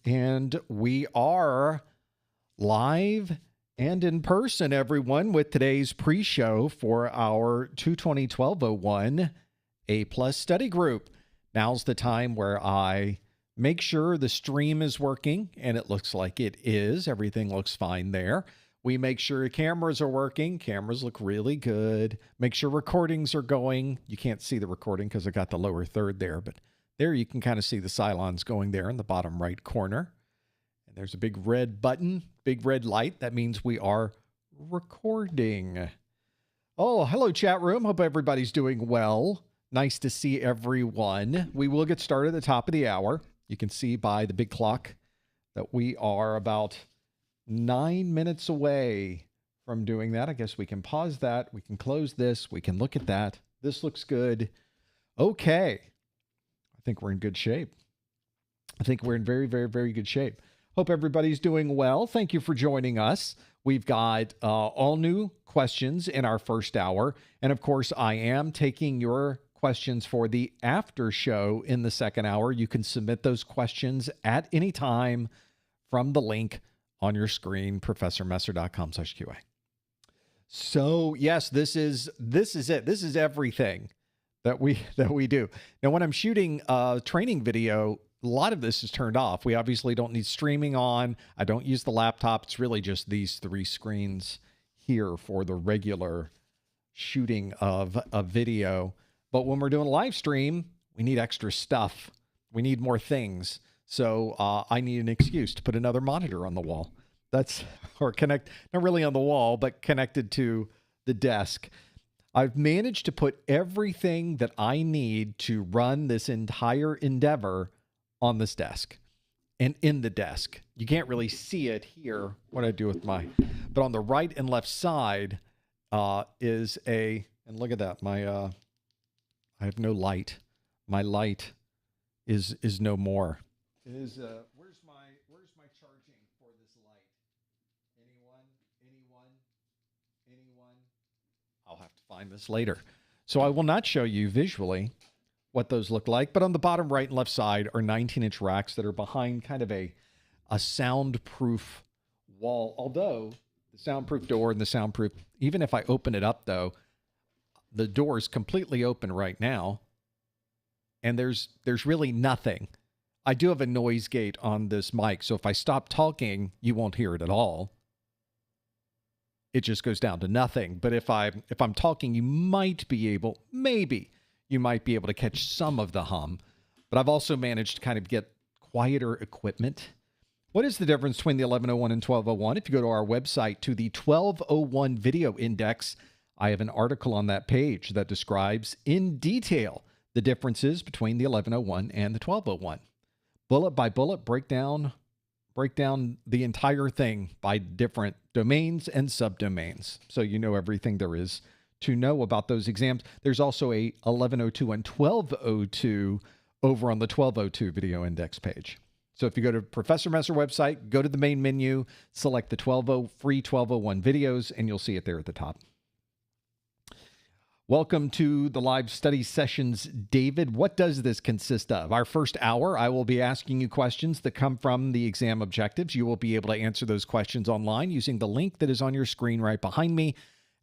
And we are live and in person, everyone, with today's pre-show for our 220-1201 A+ study group. Now's the time where I make sure the stream is working, and it looks like it is. Everything looks fine there. We make sure cameras are working. Cameras look really good. Make sure recordings are going. You can't see the recording because I got the lower third there, but there you can kind of see the Cylons going there in the bottom right corner. And there's a big red button, big red light. That means we are recording. Oh, hello, chat room. Hope everybody's doing well. Nice to see everyone. We will get started at the top of the hour. You can see by the big clock that we are about 9 minutes away from doing that. I guess we can pause that. We can close this. We can look at that. This looks good. Okay. I think we're in good shape. I think we're in very, very, very good shape. Hope everybody's doing well. Thank you for joining us. We've got all new questions in our first hour. And of course, I am taking your questions for the after show in the second hour. You can submit those questions at any time from the link on your screen, professormesser.com/QA. So yes, this is it. This is everything that we do. Now, when I'm shooting a training video, a lot of this is turned off. We obviously don't need streaming on. I don't use the laptop. It's really just these three screens here for the regular shooting of a video. But when we're doing a live stream, we need extra stuff. We need more things. So I need an excuse to put another monitor on the wall. Or connect, not really on the wall, but connected to the desk. I've managed to put everything that I need to run this entire endeavor on this desk and in the desk. You can't really see it here, what I do with but on the right and left side is and look at that, I have no light. My light is no more. It is, where's my charging for this light? Anyone? I'll have to find this later. So I will not show you visually what those look like, but on the bottom right and left side are 19-inch racks that are behind kind of a soundproof wall. Although the soundproof door and the soundproof, even if I open it up though, the door is completely open right now, and there's really nothing. I do have a noise gate on this mic, so if I stop talking, you won't hear it at all. It just goes down to nothing. But if I'm talking, you might be able to catch some of the hum. But I've also managed to kind of get quieter equipment. What is the difference between the 1101 and 1201? If you go to our website to the 1201 video index, I have an article on that page that describes in detail the differences between the 1101 and the 1201. Bullet by bullet, break down the entire thing by different domains and subdomains, so you know everything there is to know about those exams. There's also a 1102 and 1202 over on the 1202 video index page. So if you go to Professor Messer website, go to the main menu, select the free 1201 videos, and you'll see it there at the top. Welcome to the live study sessions, David. What does this consist of? Our first hour, I will be asking you questions that come from the exam objectives. You will be able to answer those questions online using the link that is on your screen right behind me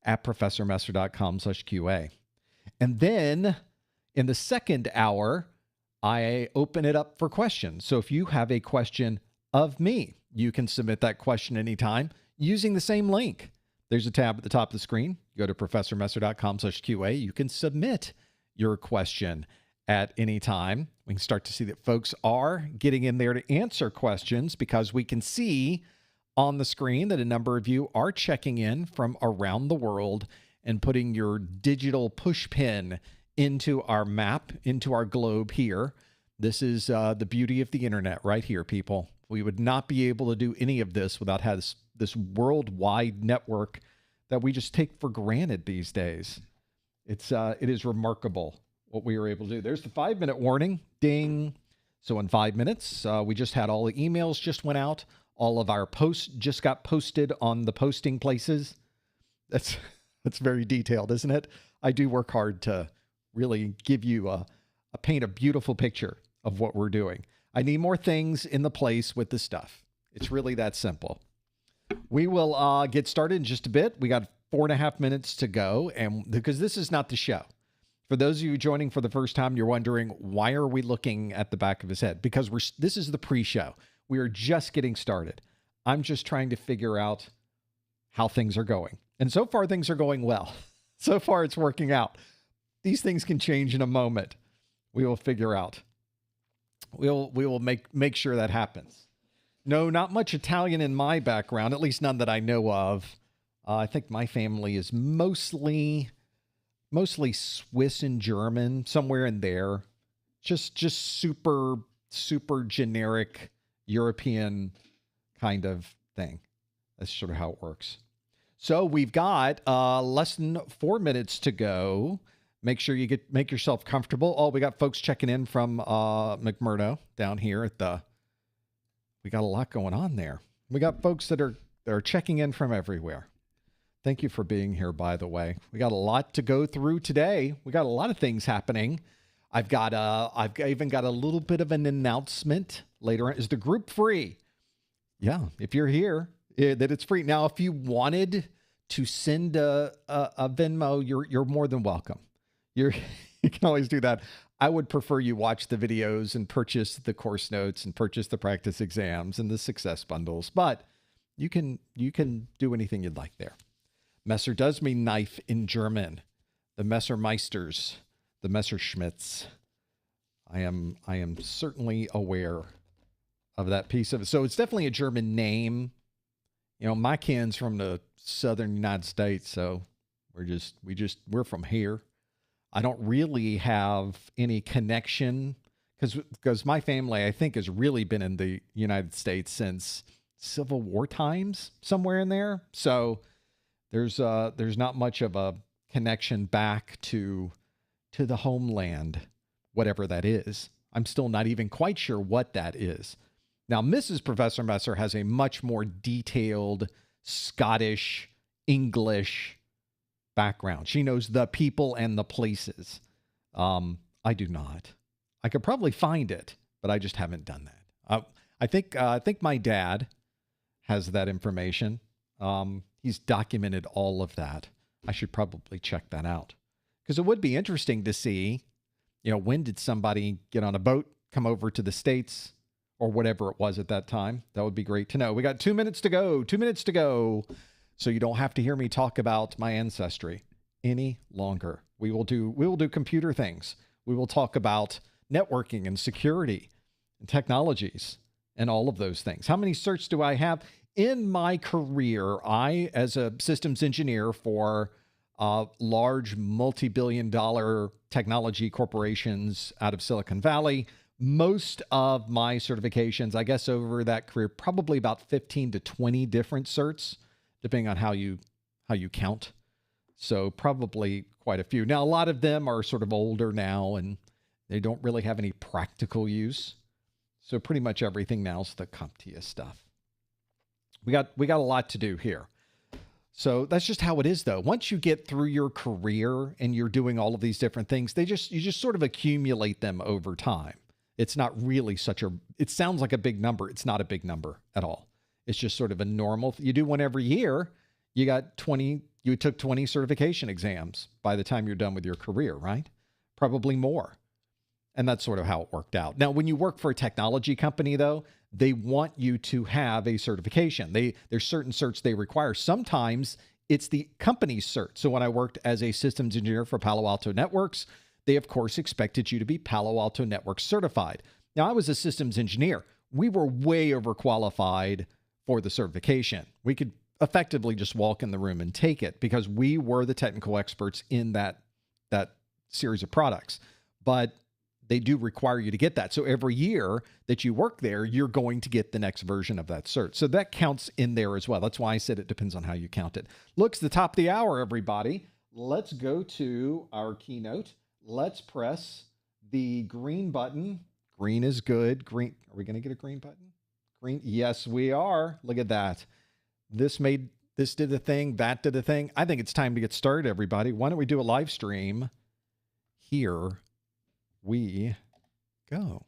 at professormesser.com/QA. And then in the second hour, I open it up for questions. So if you have a question of me, you can submit that question anytime using the same link. There's a tab at the top of the screen. Go to professormesser.com/QA. You can submit your question at any time. We can start to see that folks are getting in there to answer questions because we can see on the screen that a number of you are checking in from around the world and putting your digital push pin into our map, into our globe here. This is the beauty of the internet right here, people. We would not be able to do any of this without this worldwide network that we just take for granted these days. It is remarkable what we were able to do. There's the 5-minute warning. Ding. So in 5 minutes, we just had all the emails just went out. All of our posts just got posted on the posting places. That's very detailed, isn't it? I do work hard to really give you paint a beautiful picture of what we're doing. I need more things in the place with the stuff. It's really that simple. We will get started in just a bit. We got 4.5 minutes to go, and because this is not the show. For those of you joining for the first time, you're wondering, why are we looking at the back of his head? Because this is the pre-show. We are just getting started. I'm just trying to figure out how things are going. And so far, things are going well. So far, it's working out. These things can change in a moment. We will figure out. We will make sure that happens. No, not much Italian in my background, at least none that I know of. I think my family is mostly Swiss and German, somewhere in there. Just super generic European kind of thing. That's sort of how it works. So we've got less than 4 minutes to go. Make sure you make yourself comfortable. Oh, we got folks checking in from McMurdo down here at the. We got a lot going on there. We got folks that are checking in from everywhere. Thank you for being here, by the way. We got a lot to go through today. We got a lot of things happening. I've even got a little bit of an announcement later on. Is the group free? Yeah, if you're here, that it's free. Now, if you wanted to send a Venmo, you're more than welcome. You can always do that. I would prefer you watch the videos and purchase the course notes and purchase the practice exams and the success bundles, but you can do anything you'd like there. Messer does mean knife in German. The Messermeisters, the Messerschmitts. I am certainly aware of that piece of it. So it's definitely a German name. You know, my kin's from the southern United States, so we're from here. I don't really have any connection because my family, I think, has really been in the United States since Civil War times, somewhere in there. So there's not much of a connection back to the homeland, whatever that is. I'm still not even quite sure what that is. Now, Mrs. Professor Messer has a much more detailed Scottish English background. She knows the people and the places. I do not. I could probably find it, but I just haven't done that. I think my dad has that information. He's documented all of that. I should probably check that out because it would be interesting to see, you know, when did somebody get on a boat, come over to the States or whatever it was at that time. That would be great to know. We got 2 minutes to go, 2 minutes to go. So you don't have to hear me talk about my ancestry any longer. We will do computer things. We will talk about networking and security and technologies and all of those things. How many certs do I have? In my career, I, as a systems engineer for large multi-billion-dollar technology corporations out of Silicon Valley, most of my certifications, I guess over that career, probably about 15 to 20 different certs, depending on how you count. So probably quite a few. Now, a lot of them are sort of older now, and they don't really have any practical use. So pretty much everything now is the CompTIA stuff. We got a lot to do here. So that's just how it is, though. Once you get through your career and you're doing all of these different things, you just sort of accumulate them over time. It's not really it sounds like a big number. It's not a big number at all. It's just sort of a normal, you do one every year. You took 20 certification exams by the time you're done with your career, right? Probably more. And that's sort of how it worked out. Now, when you work for a technology company, though, they want you to have a certification. There's certain certs they require. Sometimes it's the company's cert. So when I worked as a systems engineer for Palo Alto Networks, they, of course, expected you to be Palo Alto Networks certified. Now, I was a systems engineer. We were way overqualified for the certification. We could effectively just walk in the room and take it because we were the technical experts in that series of products. But they do require you to get that. So every year that you work there, you're going to get the next version of that cert. So that counts in there as well. That's why I said it depends on how you count it. Looks the top of the hour, everybody. Let's go to our keynote. Let's press the green button. Green is good. Green. Are we going to get a green button? Green. Yes, we are. Look at that. This did a thing. That did a thing. I think it's time to get started, everybody. Why don't we do a live stream? Here we go.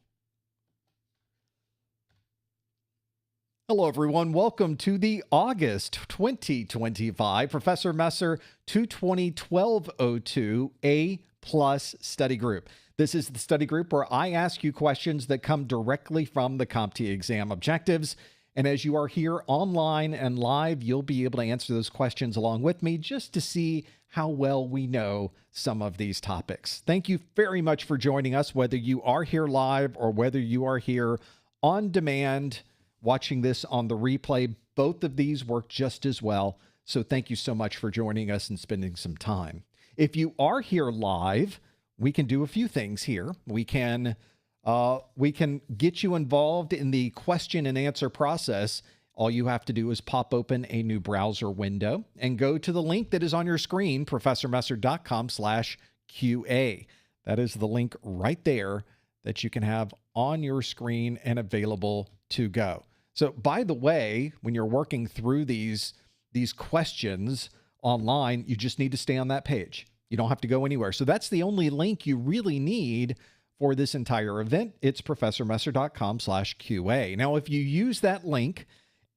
Hello, everyone. Welcome to the August 2025 Professor Messer 2201202 A Plus study group. This is the study group where I ask you questions that come directly from the CompTIA exam objectives. And as you are here online and live, you'll be able to answer those questions along with me just to see how well we know some of these topics. Thank you very much for joining us, whether you are here live or whether you are here on demand, watching this on the replay. Both of these work just as well. So thank you so much for joining us and spending some time. If you are here live, we can do a few things here. We can get you involved in the question and answer process. All you have to do is pop open a new browser window and go to the link that is on your screen, professormesser.com/QA. That is the link right there that you can have on your screen and available to go. So, by the way, when you're working through these questions online, you just need to stay on that page. You don't have to go anywhere. So that's the only link you really need for this entire event. It's professormesser.com/QA. Now, if you use that link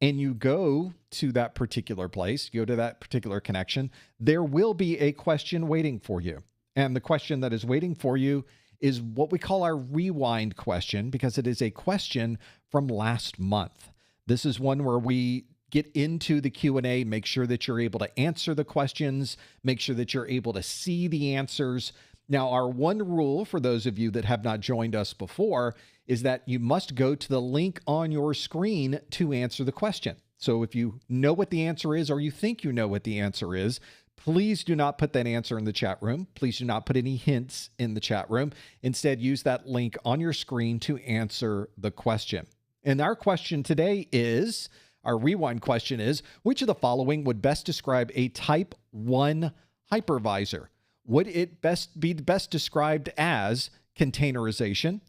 and you go to that particular place, go to that particular connection, there will be a question waiting for you. And the question that is waiting for you is what we call our rewind question, because it is a question from last month. This is one where we get into the Q&A, make sure that you're able to answer the questions, make sure that you're able to see the answers. Now, our one rule for those of you that have not joined us before is that you must go to the link on your screen to answer the question. So if you know what the answer is, or you think you know what the answer is, please do not put that answer in the chat room. Please do not put any hints in the chat room. Instead, use that link on your screen to answer the question. And our question today is, our rewind question is, which of the following would best describe a type 1 hypervisor? Would it be best described as containerization,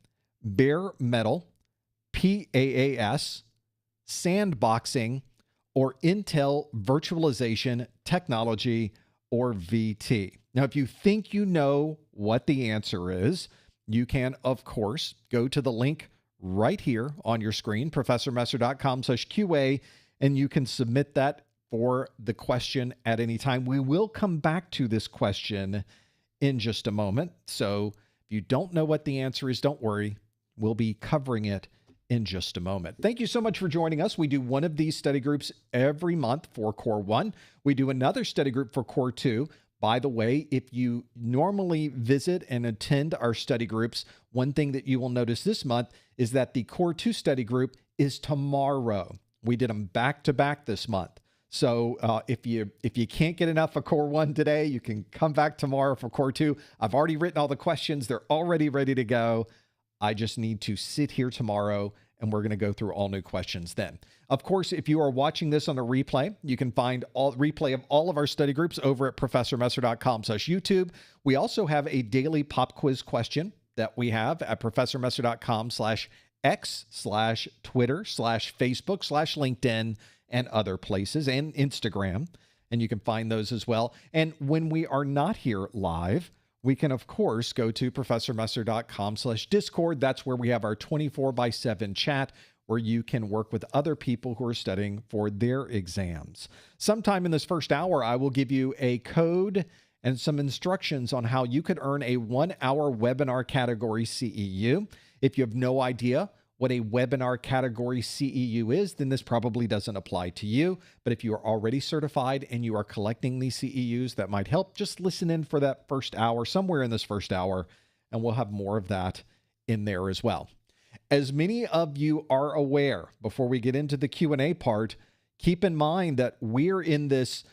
bare metal, PaaS, sandboxing, or Intel virtualization technology, or VT? Now, if you think you know what the answer is, you can, of course, go to the link right here on your screen, professormesser.com/QA, and you can submit that for the question at any time. We will come back to this question in just a moment. So if you don't know what the answer is, don't worry. We'll be covering it in just a moment. Thank you so much for joining us. We do one of these study groups every month for Core 1. We do another study group for Core 2. By the way, if you normally visit and attend our study groups, one thing that you will notice this month is that the Core 2 study group is tomorrow. We did them back to back this month. So if you can't get enough of Core 1 today, you can come back tomorrow for Core 2. I've already written all the questions. They're already ready to go. I just need to sit here tomorrow, and we're going to go through all new questions then. Of course, if you are watching this on a replay, you can find all replay of all of our study groups over at professormesser.com/YouTube. We also have a daily pop quiz question that we have at professormesser.com/X/Twitter/Facebook/LinkedIn and other places, and Instagram. And you can find those as well. And when we are not here live, we can, of course, go to professormesser.com/Discord. That's where we have our 24/7 chat, where you can work with other people who are studying for their exams. Sometime in this first hour, I will give you a code and some instructions on how you could earn a 1-hour webinar category CEU. If you have no idea what a webinar category CEU is, then this probably doesn't apply to you. But if you are already certified and you are collecting these CEUs, that might help. Just listen in for that first hour, somewhere in this first hour, and we'll have more of that in there as well. As many of you are aware, before we get into the Q&A part, keep in mind that we're in this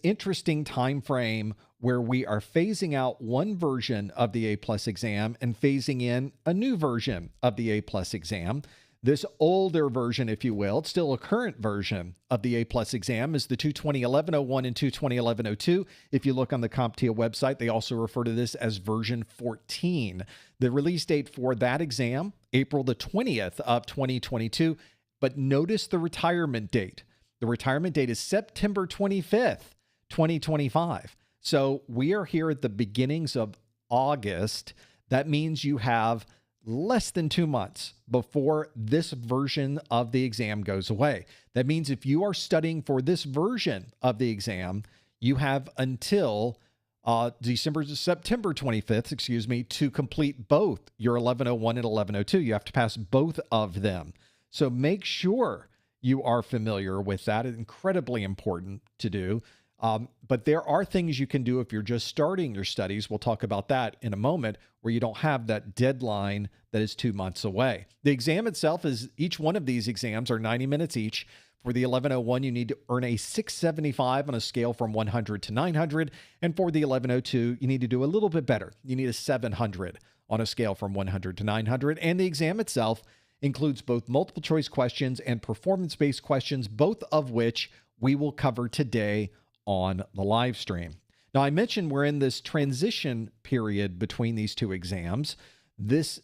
interesting time frame where we are phasing out one version of the A+ exam and phasing in a new version of the A+ exam. This older version, if you will, it's still a current version of the A+ exam, is the 2201101 and 2201102. If you look on the CompTIA website, they also refer to this as version 14. The release date for that exam, April the 20th of 2022. But notice the retirement date. The retirement date is September 25th, 2025. So we are here at the beginnings of August. That means you have less than 2 months before this version of the exam goes away. That means if you are studying for this version of the exam, you have until September 25th, to complete both your 1101 and 1102. You have to pass both of them. So make sure you are familiar with that. It's incredibly important to do. But there are things you can do if you're just starting your studies. We'll talk about that in a moment, where you don't have that deadline that is 2 months away. The exam itself is, each one of these exams are 90 minutes each. For the 1101, you need to earn a 675 on a scale from 100 to 900. And for the 1102, you need to do a little bit better. You need a 700 on a scale from 100 to 900. And the exam itself includes both multiple choice questions and performance-based questions, both of which we will cover today on the live stream. Now, I mentioned we're in this transition period between these two exams. This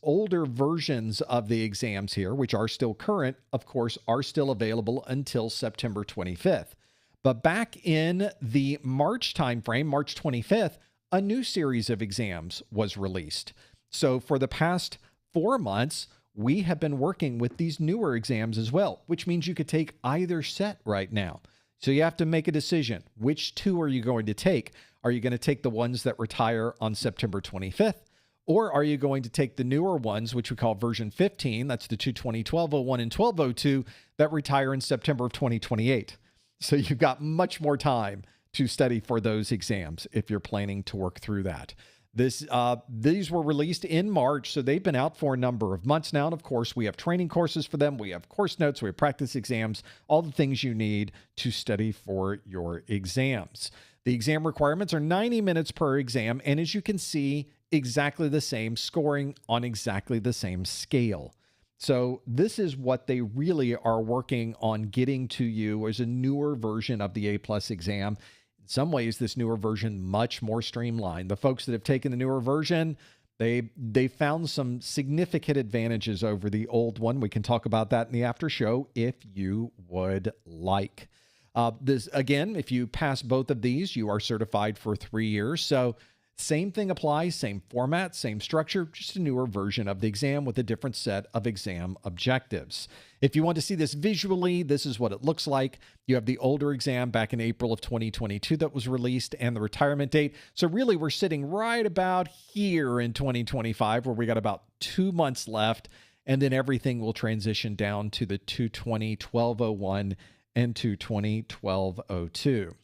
older versions of the exams here, which are still current, of course, are still available until September 25th. But back in the March timeframe, March 25th, a new series of exams was released. So for the past 4 months, we have been working with these newer exams as well, which means you could take either set right now. So you have to make a decision. Which two are you going to take? Are you going to take the ones that retire on September 25th? Or are you going to take the newer ones, which we call version 15, that's the 220, 1201, and 1202, that retire in September of 2028? So you've got much more time to study for those exams if you're planning to work through that. These were released in March, so they've been out for a number of months now. And of course, we have training courses for them. We have course notes. We have practice exams, all the things you need to study for your exams. The exam requirements are 90 minutes per exam. And as you can see, exactly the same, scoring on exactly the same scale. So this is what they really are working on getting to you as a newer version of the A+ exam. In some ways, this newer version, much more streamlined. The folks that have taken the newer version, they found some significant advantages over the old one. We can talk about that in the after show if you would like. Again, if you pass both of these, you are certified for 3 years. So same thing applies, same format, same structure, just a newer version of the exam with a different set of exam objectives. If you want to see this visually, this is what it looks like. You have the older exam back in April of 2022 that was released and the retirement date. So really, we're sitting right about here in 2025, where we got about 2 months left, and then everything will transition down to the 220, 1201, and 220, 1202.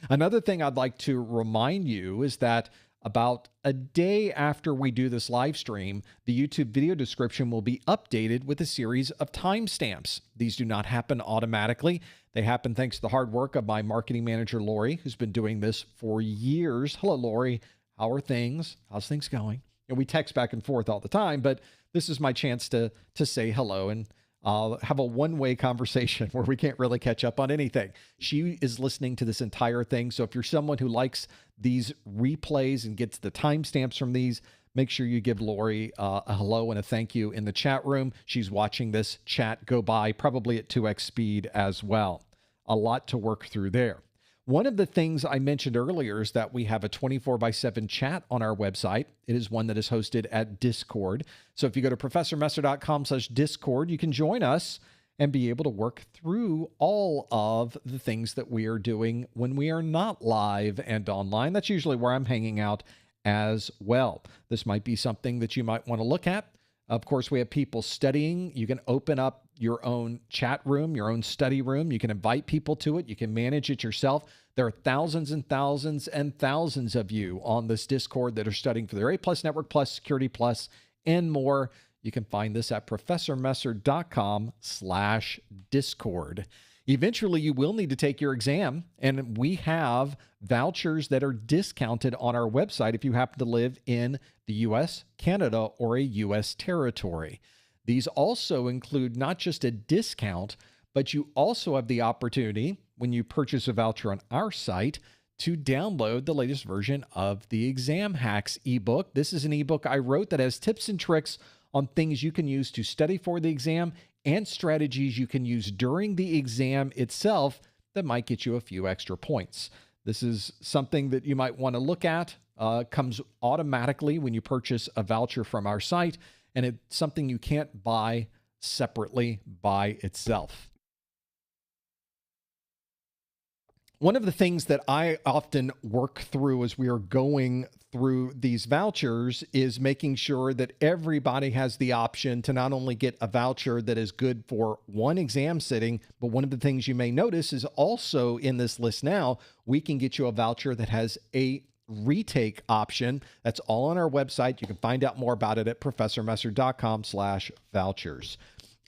Another thing I'd like to remind you is that about a day after we do this live stream, the YouTube video description will be updated with a series of timestamps. These do not happen automatically. They happen thanks to the hard work of my marketing manager, Lori, who's been doing this for years. Hello, Lori. How are things? How's things going? And we text back and forth all the time, but this is my chance to say hello and have a one-way conversation where we can't really catch up on anything. She is listening to this entire thing. So if you're someone who likes these replays and gets the timestamps from these, make sure you give Lori a hello and a thank you in the chat room. She's watching this chat go by probably at 2x speed as well. A lot to work through there. One of the things I mentioned earlier is that we have a 24/7 chat on our website. It is one that is hosted at Discord. So if you go to professormesser.com/Discord, you can join us and be able to work through all of the things that we are doing when we are not live and online. That's usually where I'm hanging out as well. This might be something that you might want to look at. Of course, we have people studying. You can open up your own chat room, your own study room. You can invite people to it. You can manage it yourself. There are thousands and thousands and thousands of you on this Discord that are studying for their A+, Network Plus, Security Plus, and more. You can find this at professormesser.com/Discord. Eventually, you will need to take your exam, and we have vouchers that are discounted on our website if you happen to live in the U.S., Canada, or a U.S. territory. These also include not just a discount, but you also have the opportunity, when you purchase a voucher on our site, to download the latest version of the Exam Hacks ebook. This is an ebook I wrote that has tips and tricks on things you can use to study for the exam and strategies you can use during the exam itself that might get you a few extra points. This is something that you might want to look at. Comes automatically when you purchase a voucher from our site. and it's something you can't buy separately by itself. One of the things that I often work through as we are going through these vouchers is making sure that everybody has the option to not only get a voucher that is good for one exam sitting, but one of the things you may notice is also in this list now, we can get you a voucher that has a retake option. That's all on our website. You can find out more about it at professormesser.com/vouchers.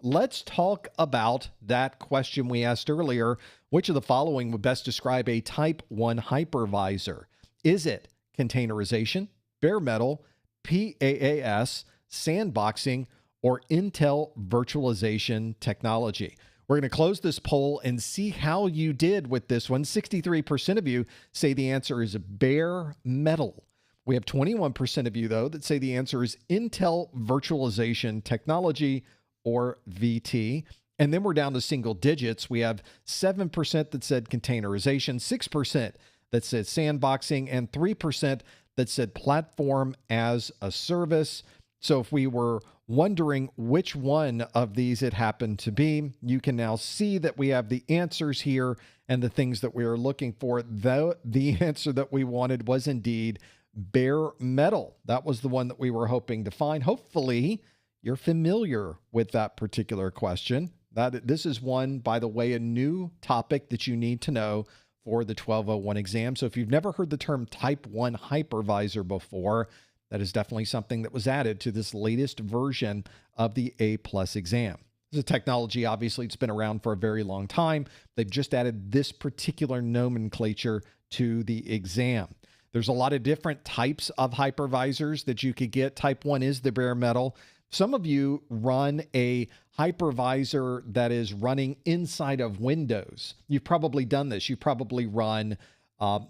Let's talk about that question we asked earlier. Which of the following would best describe a Type 1 hypervisor? Is it containerization, bare metal, PaaS, sandboxing, or Intel virtualization technology? We're going to close this poll and see how you did with this one. 63% of you say the answer is bare metal. We have 21% of you, though, that say the answer is Intel virtualization technology, or VT. And then we're down to single digits. We have 7% that said containerization, 6% that said sandboxing, and 3% that said platform as a service. So if we were wondering which one of these it happened to be, you can now see that we have the answers here and the things that we are looking for. The answer that we wanted was indeed bare metal. That was the one that we were hoping to find. Hopefully, you're familiar with that particular question. This is one, by the way, a new topic that you need to know for the 1201 exam. So if you've never heard the term Type 1 hypervisor before, that is definitely something that was added to this latest version of the A+ exam. This is a technology, obviously, it's been around for a very long time. They've just added this particular nomenclature to the exam. There's a lot of different types of hypervisors that you could get. Type 1 is the bare metal. Some of you run a hypervisor that is running inside of Windows. You've probably done this. You probably run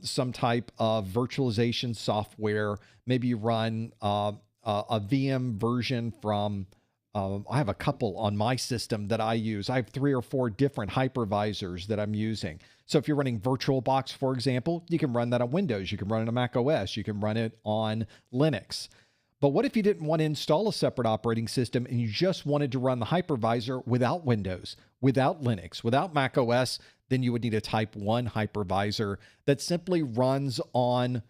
some type of virtualization software. Maybe you run a VM version from, I have a couple on my system that I use. I have 3 or 4 different hypervisors that I'm using. So if you're running VirtualBox, for example, you can run that on Windows. You can run it on Mac OS. You can run it on Linux. But what if you didn't want to install a separate operating system and you just wanted to run the hypervisor without Windows, without Linux, without Mac OS? Then you would need a Type 1 hypervisor that simply runs on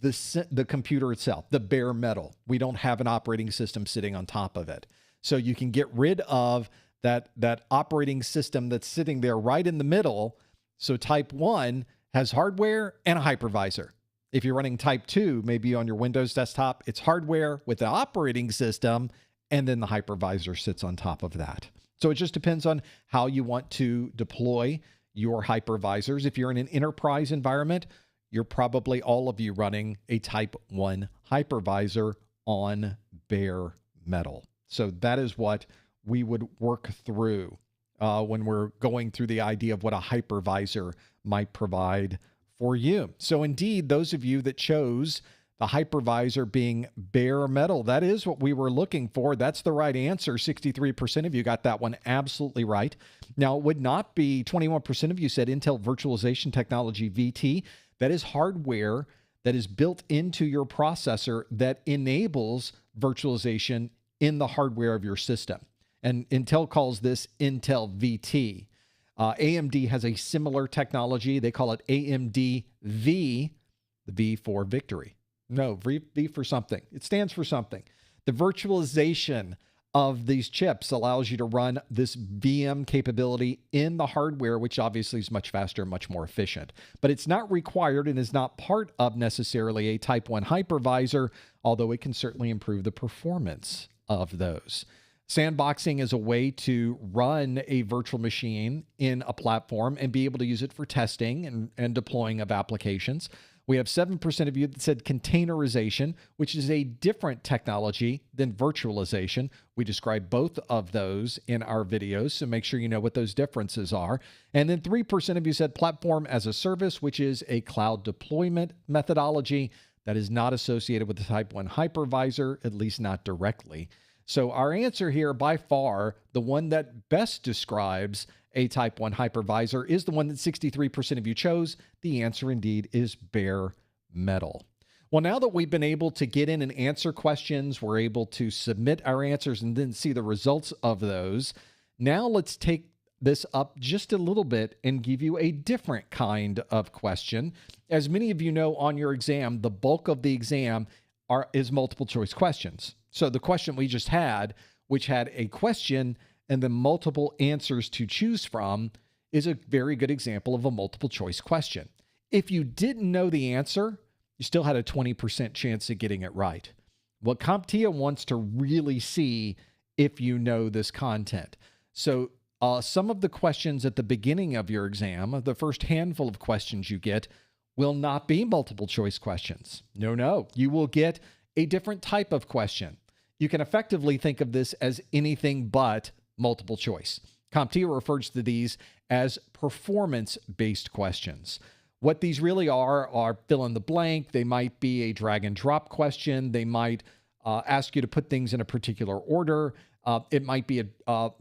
the computer itself, the bare metal. We don't have an operating system sitting on top of it. So you can get rid of that operating system that's sitting there right in the middle. So Type 1 has hardware and a hypervisor. If you're running Type 2, maybe on your Windows desktop, it's hardware with the operating system, and then the hypervisor sits on top of that. So it just depends on how you want to deploy your hypervisors. If you're in an enterprise environment, you're probably all of you running a Type 1 hypervisor on bare metal. So that is what we would work through when we're going through the idea of what a hypervisor might provide for you. So indeed, those of you that chose the hypervisor being bare metal, that is what we were looking for. That's the right answer. 63% of you got that one absolutely right. Now, it would not be 21% of you said Intel virtualization technology, VT. That is hardware that is built into your processor that enables virtualization in the hardware of your system. And Intel calls this Intel VT. AMD has a similar technology. They call it AMD V, the V for victory. No, V for something. It stands for something. The virtualization of these chips allows you to run this VM capability in the hardware, which obviously is much faster and much more efficient. But it's not required and is not part of necessarily a Type 1 hypervisor, although it can certainly improve the performance of those. Sandboxing is a way to run a virtual machine in a platform and be able to use it for testing and deploying of applications. We have 7% of you that said containerization, which is a different technology than virtualization. We describe both of those in our videos, so make sure you know what those differences are. And then 3% of you said platform as a service, which is a cloud deployment methodology that is not associated with the Type 1 hypervisor, at least not directly. So our answer here, by far, the one that best describes a Type 1 hypervisor is the one that 63% of you chose. The answer indeed is bare metal. Well, now that we've been able to get in and answer questions, we're able to submit our answers and then see the results of those. Now let's take this up just a little bit and give you a different kind of question. As many of you know, on your exam, the bulk of the exam is multiple choice questions. So the question we just had, which had a question and then multiple answers to choose from, is a very good example of a multiple choice question. If you didn't know the answer, you still had a 20% chance of getting it right. What CompTIA wants to really see if you know this content. So some of the questions at the beginning of your exam, the first handful of questions you get, will not be multiple choice questions. No. You will get a different type of question. You can effectively think of this as anything but multiple choice. CompTIA refers to these as performance-based questions. What these really are fill in the blank. They might be a drag and drop question. They might ask you to put things in a particular order. It might be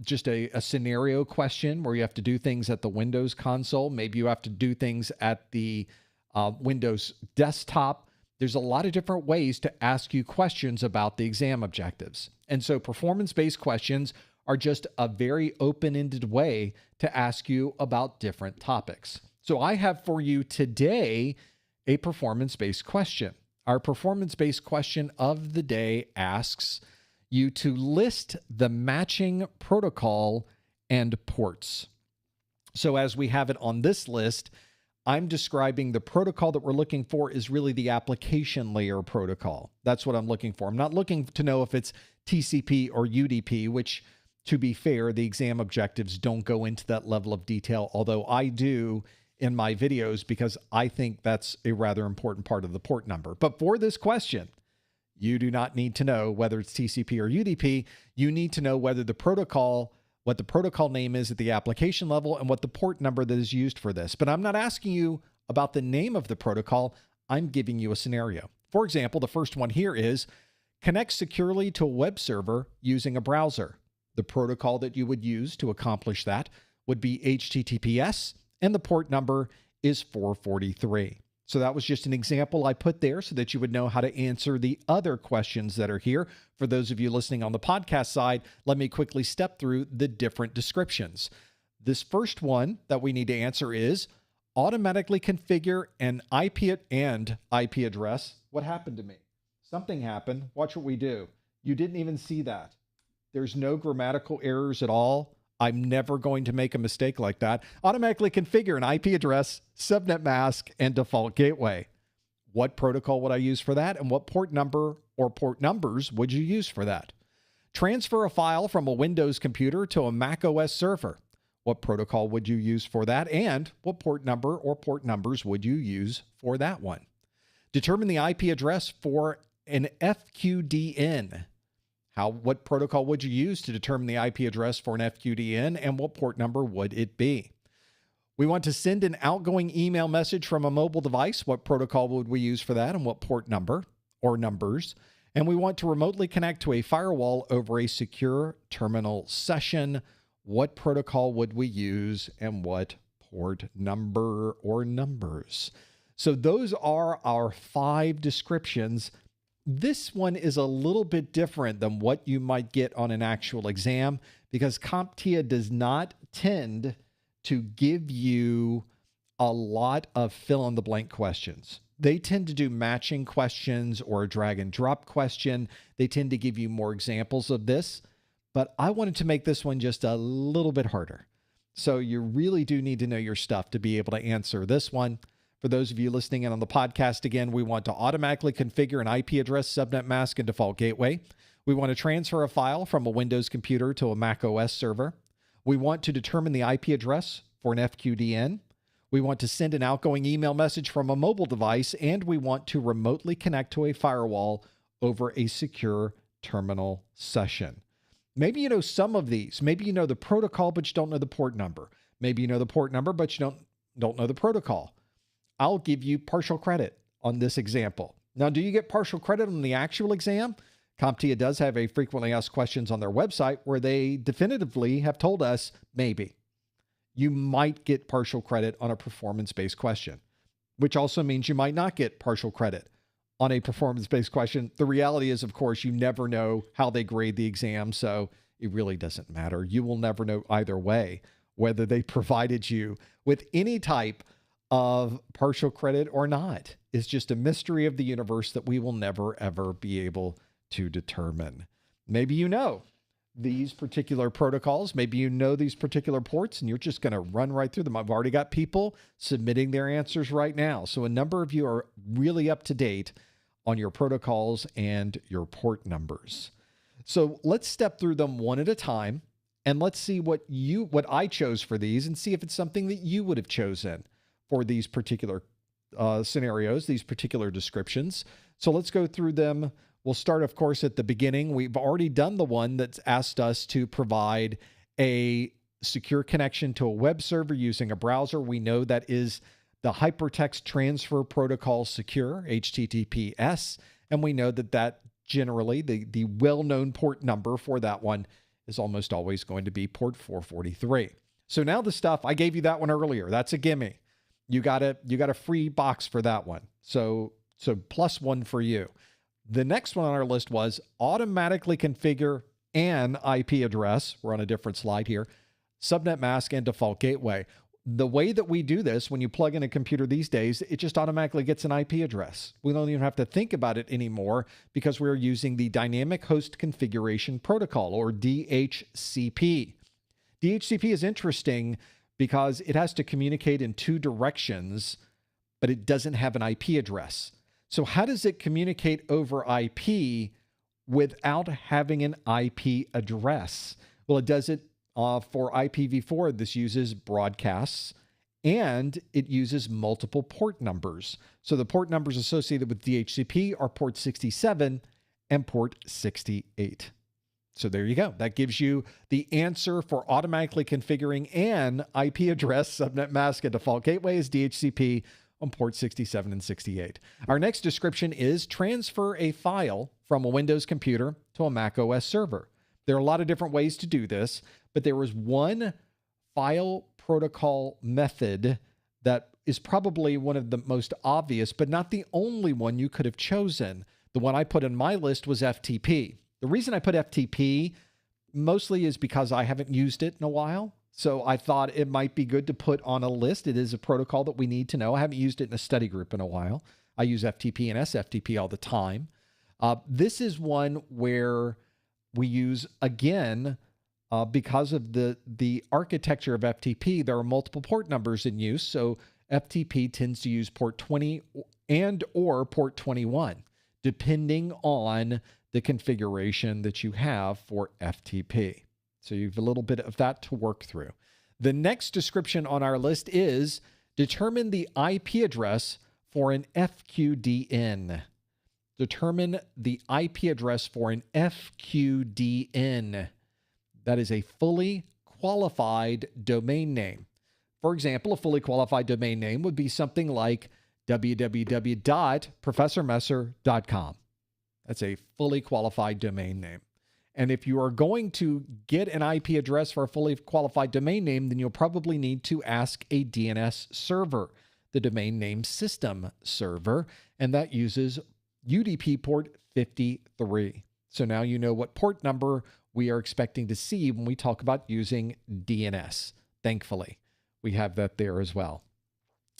just a scenario question where you have to do things at the Windows console. Maybe you have to do things at the Windows desktop. There's a lot of different ways to ask you questions about the exam objectives. And so performance-based questions are just a very open-ended way to ask you about different topics. So I have for you today a performance-based question. Our performance-based question of the day asks you to list the matching protocol and ports. So as we have it on this list, I'm describing the protocol that we're looking for is really the application layer protocol. That's what I'm looking for. I'm not looking to know if it's TCP or UDP, which, to be fair, the exam objectives don't go into that level of detail, although I do in my videos because I think that's a rather important part of the port number. But for this question, you do not need to know whether it's TCP or UDP. You need to know whether the protocol, what the protocol name is at the application level and what the port number that is used for this. But I'm not asking you about the name of the protocol. I'm giving you a scenario. For example, the first one here is connect securely to a web server using a browser. The protocol that you would use to accomplish that would be HTTPS, and the port number is 443. So that was just an example I put there so that you would know how to answer the other questions that are here. For those of you listening on the podcast side, let me quickly step through the different descriptions. This first one that we need to answer is automatically configure an IP address. What happened to me? Something happened. Watch what we do. You didn't even see that. There's no grammatical errors at all. I'm never going to make a mistake like that. Automatically configure an IP address, subnet mask, and default gateway. What protocol would I use for that? And what port number or port numbers would you use for that? Transfer a file from a Windows computer to a Mac OS server. What protocol would you use for that? And what port number or port numbers would you use for that one? Determine the IP address for an FQDN. What protocol would you use to determine the IP address for an FQDN, and what port number would it be? We want to send an outgoing email message from a mobile device. What protocol would we use for that, and what port number or numbers? And we want to remotely connect to a firewall over a secure terminal session. What protocol would we use, and what port number or numbers? So those are our 5 descriptions. This one is a little bit different than what you might get on an actual exam because CompTIA does not tend to give you a lot of fill-in-the-blank questions. They tend to do matching questions or a drag and drop question. They tend to give you more examples of this, but I wanted to make this one just a little bit harder. So you really do need to know your stuff to be able to answer this one. For those of you listening in on the podcast, again, we want to automatically configure an IP address, subnet mask, and default gateway. We want to transfer a file from a Windows computer to a Mac OS server. We want to determine the IP address for an FQDN. We want to send an outgoing email message from a mobile device, and we want to remotely connect to a firewall over a secure terminal session. Maybe you know some of these. Maybe you know the protocol, but you don't know the port number. Maybe you know the port number, but you don't know the protocol. I'll give you partial credit on this example. Now, do you get partial credit on the actual exam? CompTIA does have a frequently asked questions on their website where they definitively have told us maybe. You might get partial credit on a performance-based question, which also means you might not get partial credit on a performance-based question. The reality is, of course, you never know how they grade the exam, so it really doesn't matter. You will never know either way whether they provided you with any type of partial credit or not. It's just a mystery of the universe that we will never, ever be able to determine. Maybe you know these particular protocols. Maybe you know these particular ports, and you're just going to run right through them. I've already got people submitting their answers right now. So a number of you are really up to date on your protocols and your port numbers. So let's step through them one at a time, and let's see what I chose for these, and see if it's something that you would have chosen for these particular scenarios, these particular descriptions. So let's go through them. We'll start, of course, at the beginning. We've already done the one that's asked us to provide a secure connection to a web server using a browser. We know that is the Hypertext Transfer Protocol Secure, HTTPS, and we know that generally, the well-known port number for that one is almost always going to be port 443. So now the stuff, I gave you that one earlier. That's a gimme. You got a free box for that one. So +1 for you. The next one on our list was automatically configure an IP address. We're on a different slide here. Subnet mask and default gateway. The way that we do this, when you plug in a computer these days, it just automatically gets an IP address. We don't even have to think about it anymore because we're using the Dynamic Host Configuration Protocol, or DHCP. DHCP is interesting because it has to communicate in two directions, but it doesn't have an IP address. So how does it communicate over IP without having an IP address? Well, it does it for IPv4. This uses broadcasts, and it uses multiple port numbers. So the port numbers associated with DHCP are port 67 and port 68. So there you go. That gives you the answer for automatically configuring an IP address. Subnet mask and default gateway is DHCP on port 67 and 68. Our next description is transfer a file from a Windows computer to a Mac OS server. There are a lot of different ways to do this, but there was one file protocol method that is probably one of the most obvious, but not the only one you could have chosen. The one I put in my list was FTP. The reason I put FTP mostly is because I haven't used it in a while. So I thought it might be good to put on a list. It is a protocol that we need to know. I haven't used it in a study group in a while. I use FTP and SFTP all the time. This is one where we use, again, because of the architecture of FTP, there are multiple port numbers in use. So FTP tends to use port 20 and or port 21, depending on the configuration that you have for FTP. So you have a little bit of that to work through. The next description on our list is determine the IP address for an FQDN. Determine the IP address for an FQDN. That is a fully qualified domain name. For example, a fully qualified domain name would be something like www.professormesser.com. That's a fully qualified domain name. And if you are going to get an IP address for a fully qualified domain name, then you'll probably need to ask a DNS server, the domain name system server, and that uses UDP port 53. So now you know what port number we are expecting to see when we talk about using DNS. Thankfully, we have that there as well.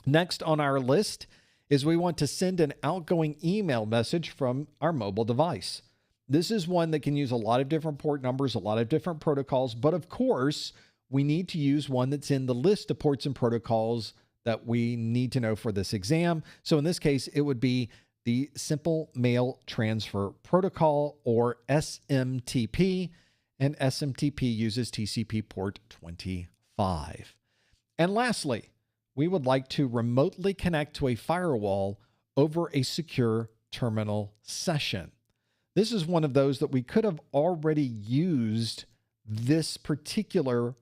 Next on our list is we want to send an outgoing email message from our mobile device. This is one that can use a lot of different port numbers, a lot of different protocols, but of course, we need to use one that's in the list of ports and protocols that we need to know for this exam. So in this case, it would be the Simple Mail Transfer Protocol, or SMTP, and SMTP uses TCP port 25. And lastly, we would like to remotely connect to a firewall over a secure terminal session. This is one of those that we could have already used this particular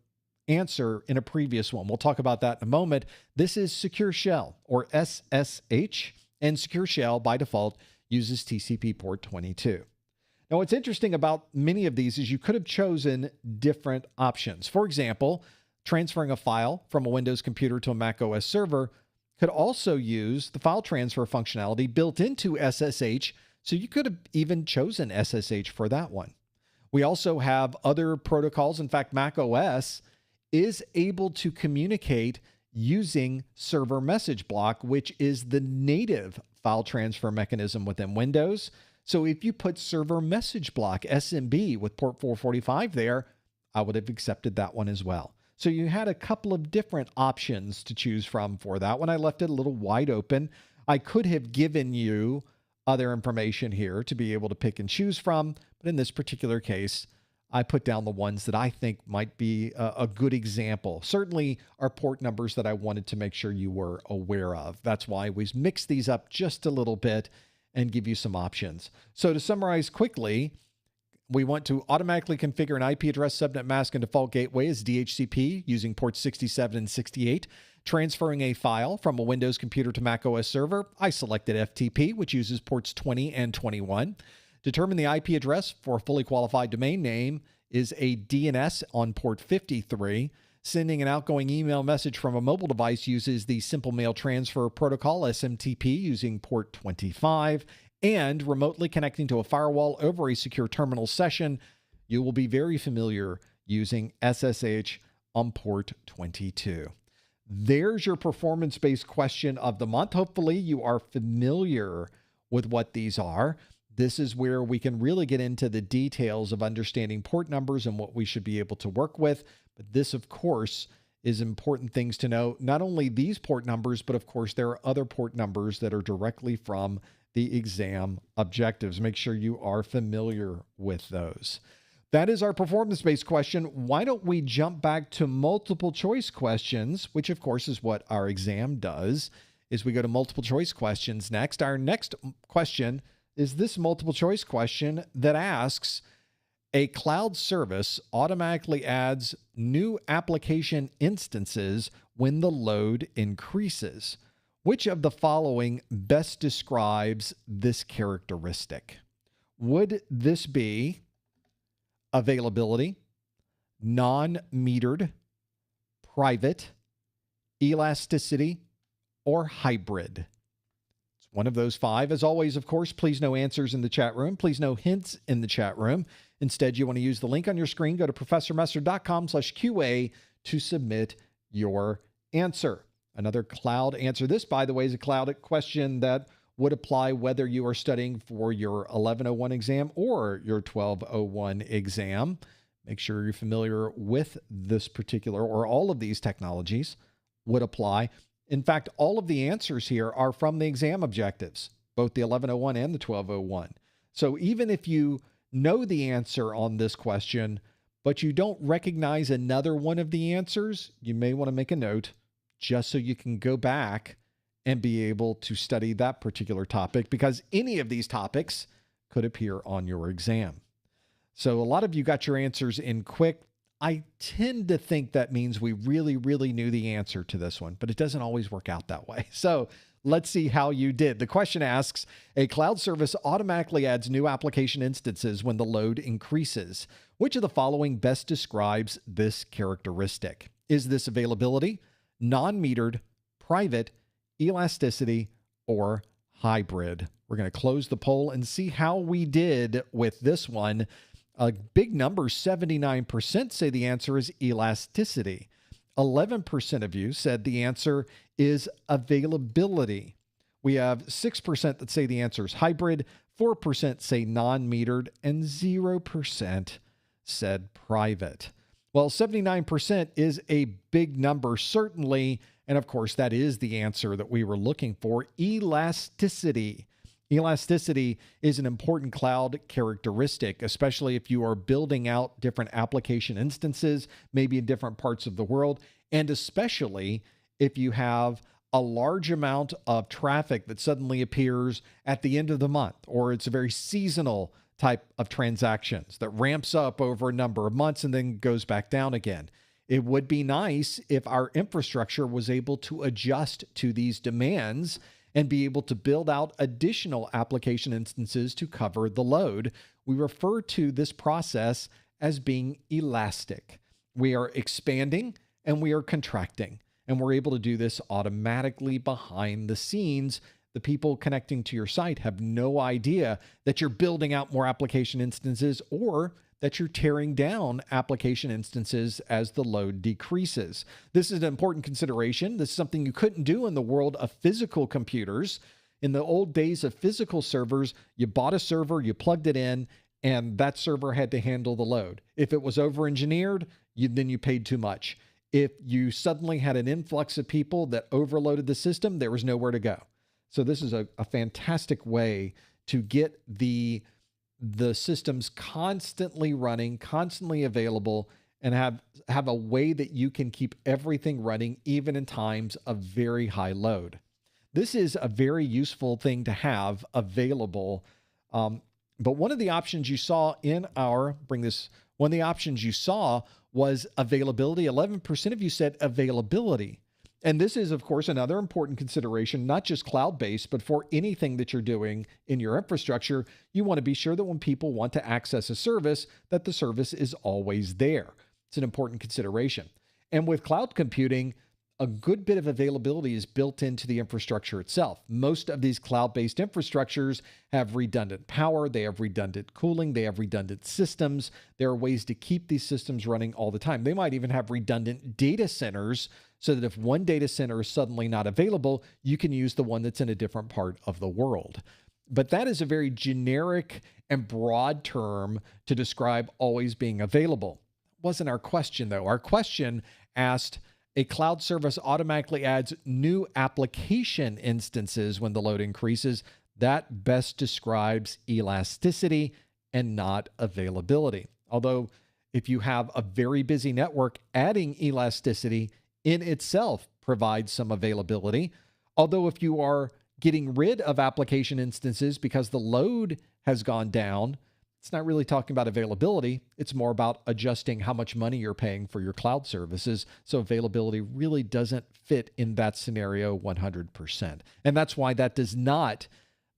answer in a previous one. We'll talk about that in a moment. This is Secure Shell, or SSH, and Secure Shell by default uses TCP port 22. Now, what's interesting about many of these is you could have chosen different options. For example, transferring a file from a Windows computer to a Mac OS server could also use the file transfer functionality built into SSH, so you could have even chosen SSH for that one. We also have other protocols. In fact, Mac OS is able to communicate using server message block, which is the native file transfer mechanism within Windows. So if you put server message block SMB with port 445 there, I would have accepted that one as well. So you had a couple of different options to choose from for that one. I left it a little wide open. I could have given you other information here to be able to pick and choose from, but in this particular case, I put down the ones that I think might be a good example. Certainly are port numbers that I wanted to make sure you were aware of. That's why we mix these up just a little bit and give you some options. So to summarize quickly, we want to automatically configure an IP address subnet mask and default gateway as DHCP using ports 67 and 68. Transferring a file from a Windows computer to Mac OS server, I selected FTP, which uses ports 20 and 21. Determine the IP address for a fully qualified domain name is a DNS on port 53. Sending an outgoing email message from a mobile device uses the Simple Mail Transfer Protocol, SMTP, using port 25. And remotely connecting to a firewall over a secure terminal session, you will be very familiar using SSH on port 22. There's your performance-based question of the month. Hopefully you are familiar with what these are. This is where we can really get into the details of understanding port numbers and what we should be able to work with. But this, of course, is important things to know. Not only these port numbers, but of course, there are other port numbers that are directly from the exam objectives. Make sure you are familiar with those. That is our performance-based question. Why don't we jump back to multiple choice questions, which of course is what our exam does, is we go to multiple choice questions next. Our next question is this multiple choice question that asks, a cloud service automatically adds new application instances when the load increases. Which of the following best describes this characteristic? Would this be availability, non-metered, private, elasticity, or hybrid? It's one of those five. As always, of course, please no answers in the chat room. Please no hints in the chat room. Instead, you want to use the link on your screen. Go to professormesser.com/QA to submit your answer. Another cloud answer. This, by the way, is a cloud question that would apply whether you are studying for your 1101 exam or your 1201 exam. Make sure you're familiar with this particular or all of these technologies would apply. In fact, all of the answers here are from the exam objectives, both the 1101 and the 1201. So even if you know the answer on this question, but you don't recognize another one of the answers, you may want to make a note just so you can go back and be able to study that particular topic, because any of these topics could appear on your exam. So a lot of you got your answers in quick. I tend to think that means we really, really knew the answer to this one, but it doesn't always work out that way. So let's see how you did. The question asks, a cloud service automatically adds new application instances when the load increases. Which of the following best describes this characteristic? Is this availability, non-metered, private, elasticity, or hybrid? We're going to close the poll and see how we did with this one. A big number, 79%, say the answer is elasticity. 11% of you said the answer is availability. We have 6% that say the answer is hybrid, 4% say non-metered, and 0% said private. Well, 79% is a big number, certainly. And of course, that is the answer that we were looking for, elasticity. Elasticity is an important cloud characteristic, especially if you are building out different application instances, maybe in different parts of the world, and especially if you have a large amount of traffic that suddenly appears at the end of the month, or it's a very seasonal type of transactions that ramps up over a number of months and then goes back down again. It would be nice if our infrastructure was able to adjust to these demands and be able to build out additional application instances to cover the load. We refer to this process as being elastic. We are expanding and we are contracting. And we're able to do this automatically behind the scenes. The people connecting to your site have no idea that you're building out more application instances or that you're tearing down application instances as the load decreases. This is an important consideration. This is something you couldn't do in the world of physical computers. In the old days of physical servers, you bought a server, you plugged it in, and that server had to handle the load. If it was over-engineered, then you paid too much. If you suddenly had an influx of people that overloaded the system, there was nowhere to go. So this is a fantastic way to get the systems constantly running, constantly available, and have a way that you can keep everything running even in times of very high load. This is a very useful thing to have available. But one of the options you saw one of the options you saw was availability. 11% of you said availability. And this is, of course, another important consideration, not just cloud-based, but for anything that you're doing in your infrastructure, you want to be sure that when people want to access a service, that the service is always there. It's an important consideration. And with cloud computing, a good bit of availability is built into the infrastructure itself. Most of these cloud-based infrastructures have redundant power, they have redundant cooling, they have redundant systems. There are ways to keep these systems running all the time. They might even have redundant data centers so that if one data center is suddenly not available, you can use the one that's in a different part of the world. But that is a very generic and broad term to describe always being available. That wasn't our question, though. Our question asked, a cloud service automatically adds new application instances when the load increases. That best describes elasticity and not availability. Although if you have a very busy network, adding elasticity in itself provides some availability. Although if you are getting rid of application instances because the load has gone down, it's not really talking about availability. It's more about adjusting how much money you're paying for your cloud services. So availability really doesn't fit in that scenario 100%. And that's why that does not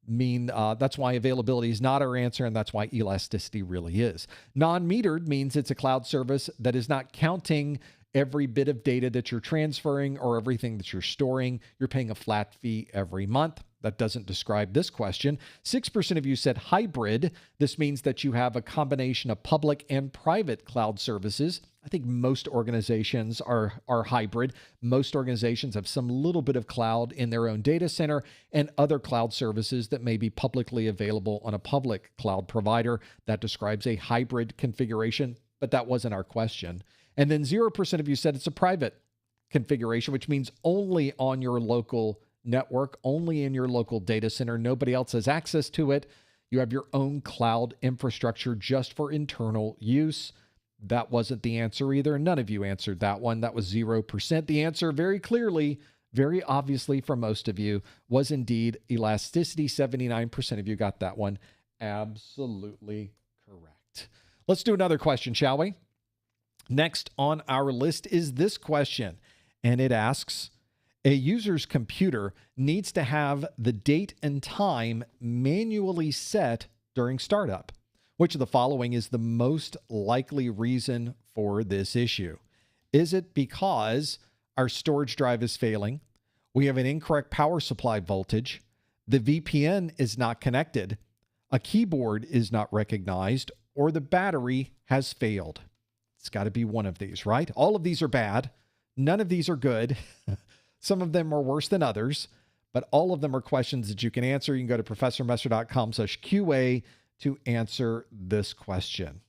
mean, that's why availability is not our answer, and that's why elasticity really is. Non-metered means it's a cloud service that is not counting every bit of data that you're transferring or everything that you're storing. You're paying a flat fee every month. That doesn't describe this question. 6% of you said hybrid. This means that you have a combination of public and private cloud services. I think most organizations are hybrid. Most organizations have some little bit of cloud in their own data center and other cloud services that may be publicly available on a public cloud provider. That describes a hybrid configuration, but that wasn't our question. And then 0% of you said it's a private configuration, which means only on your local network, only in your local data center. Nobody else has access to it. You have your own cloud infrastructure just for internal use. That wasn't the answer either. None of you answered that one. That was 0%. The answer very clearly, very obviously for most of you, was indeed elasticity. 79% of you got that one absolutely correct. Let's do another question, shall we? Next on our list is this question, and it asks, a user's computer needs to have the date and time manually set during startup. Which of the following is the most likely reason for this issue? Is it because our storage drive is failing, we have an incorrect power supply voltage, the VPN is not connected, a keyboard is not recognized, or the battery has failed? It's got to be one of these, right? All of these are bad. None of these are good. Some of them are worse than others, but all of them are questions that you can answer. You can go to professormesser.com/QA to answer this question.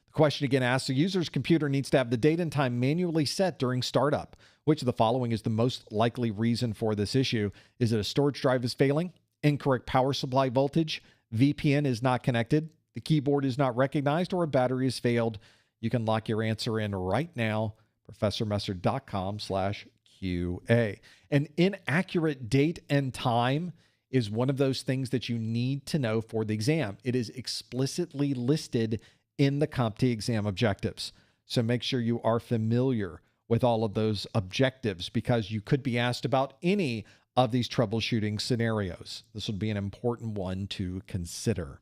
The question again asks, a user's computer needs to have the date and time manually set during startup. Which of the following is the most likely reason for this issue? Is it a storage drive is failing, incorrect power supply voltage, VPN is not connected, the keyboard is not recognized, or a battery has failed? You can lock your answer in right now, professormesser.com/QA. An inaccurate date and time is one of those things that you need to know for the exam. It is explicitly listed in the CompTIA exam objectives. So make sure you are familiar with all of those objectives because you could be asked about any of these troubleshooting scenarios. This would be an important one to consider.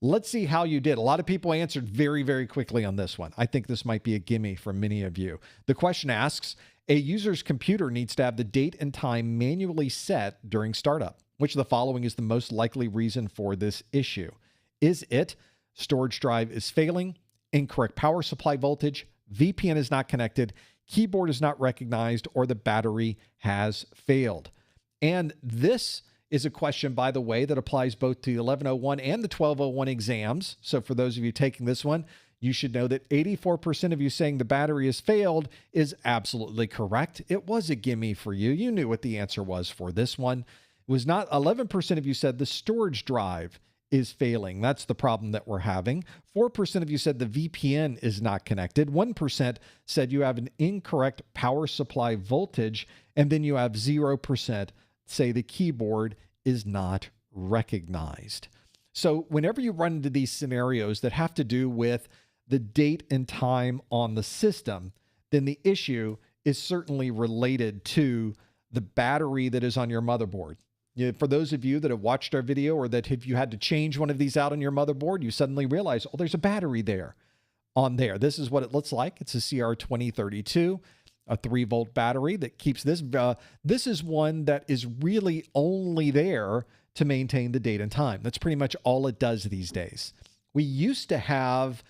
Let's see how you did. A lot of people answered very, very quickly on this one. I think this might be a gimme for many of you. The question asks, a user's computer needs to have the date and time manually set during startup. Which of the following is the most likely reason for this issue? Is it storage drive is failing, incorrect power supply voltage, VPN is not connected, keyboard is not recognized, or the battery has failed? And this is a question, by the way, that applies both to the 1101 and the 1201 exams. So for those of you taking this one, you should know that 84% of you saying the battery has failed is absolutely correct. It was a gimme for you. You knew what the answer was for this one. It was not. 11% of you said the storage drive is failing. That's the problem that we're having. 4% of you said the VPN is not connected. 1% said you have an incorrect power supply voltage. And then you have 0% say the keyboard is not recognized. So whenever you run into these scenarios that have to do with the date and time on the system, then the issue is certainly related to the battery that is on your motherboard. For those of you that have watched our video, or that if you had to change one of these out on your motherboard, you suddenly realize, oh, there's a battery there on there. This is what it looks like. It's a CR2032, a 3-volt battery that keeps this. This is one that is really only there to maintain the date and time. That's pretty much all it does these days. We used to have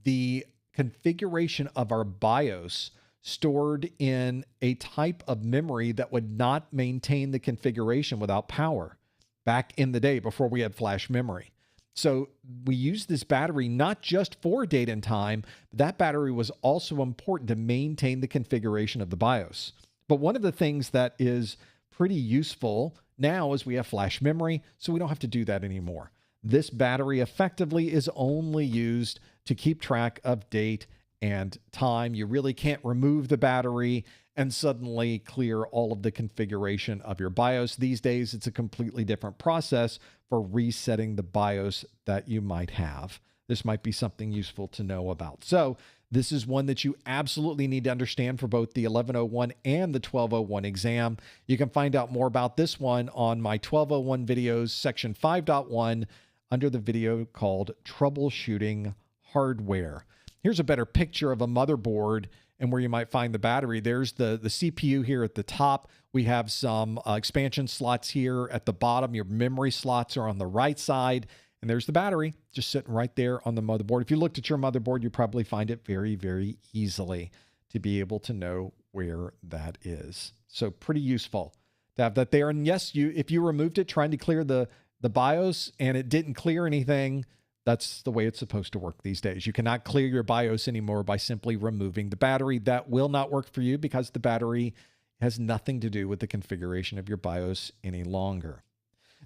the configuration of our BIOS stored in a type of memory that would not maintain the configuration without power back in the day before we had flash memory. So we used this battery not just for date and time, but that battery was also important to maintain the configuration of the BIOS. But one of the things that is pretty useful now is we have flash memory, so we don't have to do that anymore. This battery effectively is only used to keep track of date and time. You really can't remove the battery and suddenly clear all of the configuration of your BIOS. These days, it's a completely different process for resetting the BIOS that you might have. This might be something useful to know about. So this is one that you absolutely need to understand for both the 1101 and the 1201 exam. You can find out more about this one on my 1201 videos, section 5.1, under the video called Troubleshooting Hardware. Here's a better picture of a motherboard and where you might find the battery. There's the CPU here at the top. We have some expansion slots here at the bottom. Your memory slots are on the right side. And there's the battery just sitting right there on the motherboard. If you looked at your motherboard, you probably find it very, very easily to be able to know where that is. So pretty useful to have that there. And yes, if you removed it trying to clear the BIOS and it didn't clear anything, that's the way it's supposed to work these days. You cannot clear your BIOS anymore by simply removing the battery. That will not work for you because the battery has nothing to do with the configuration of your BIOS any longer.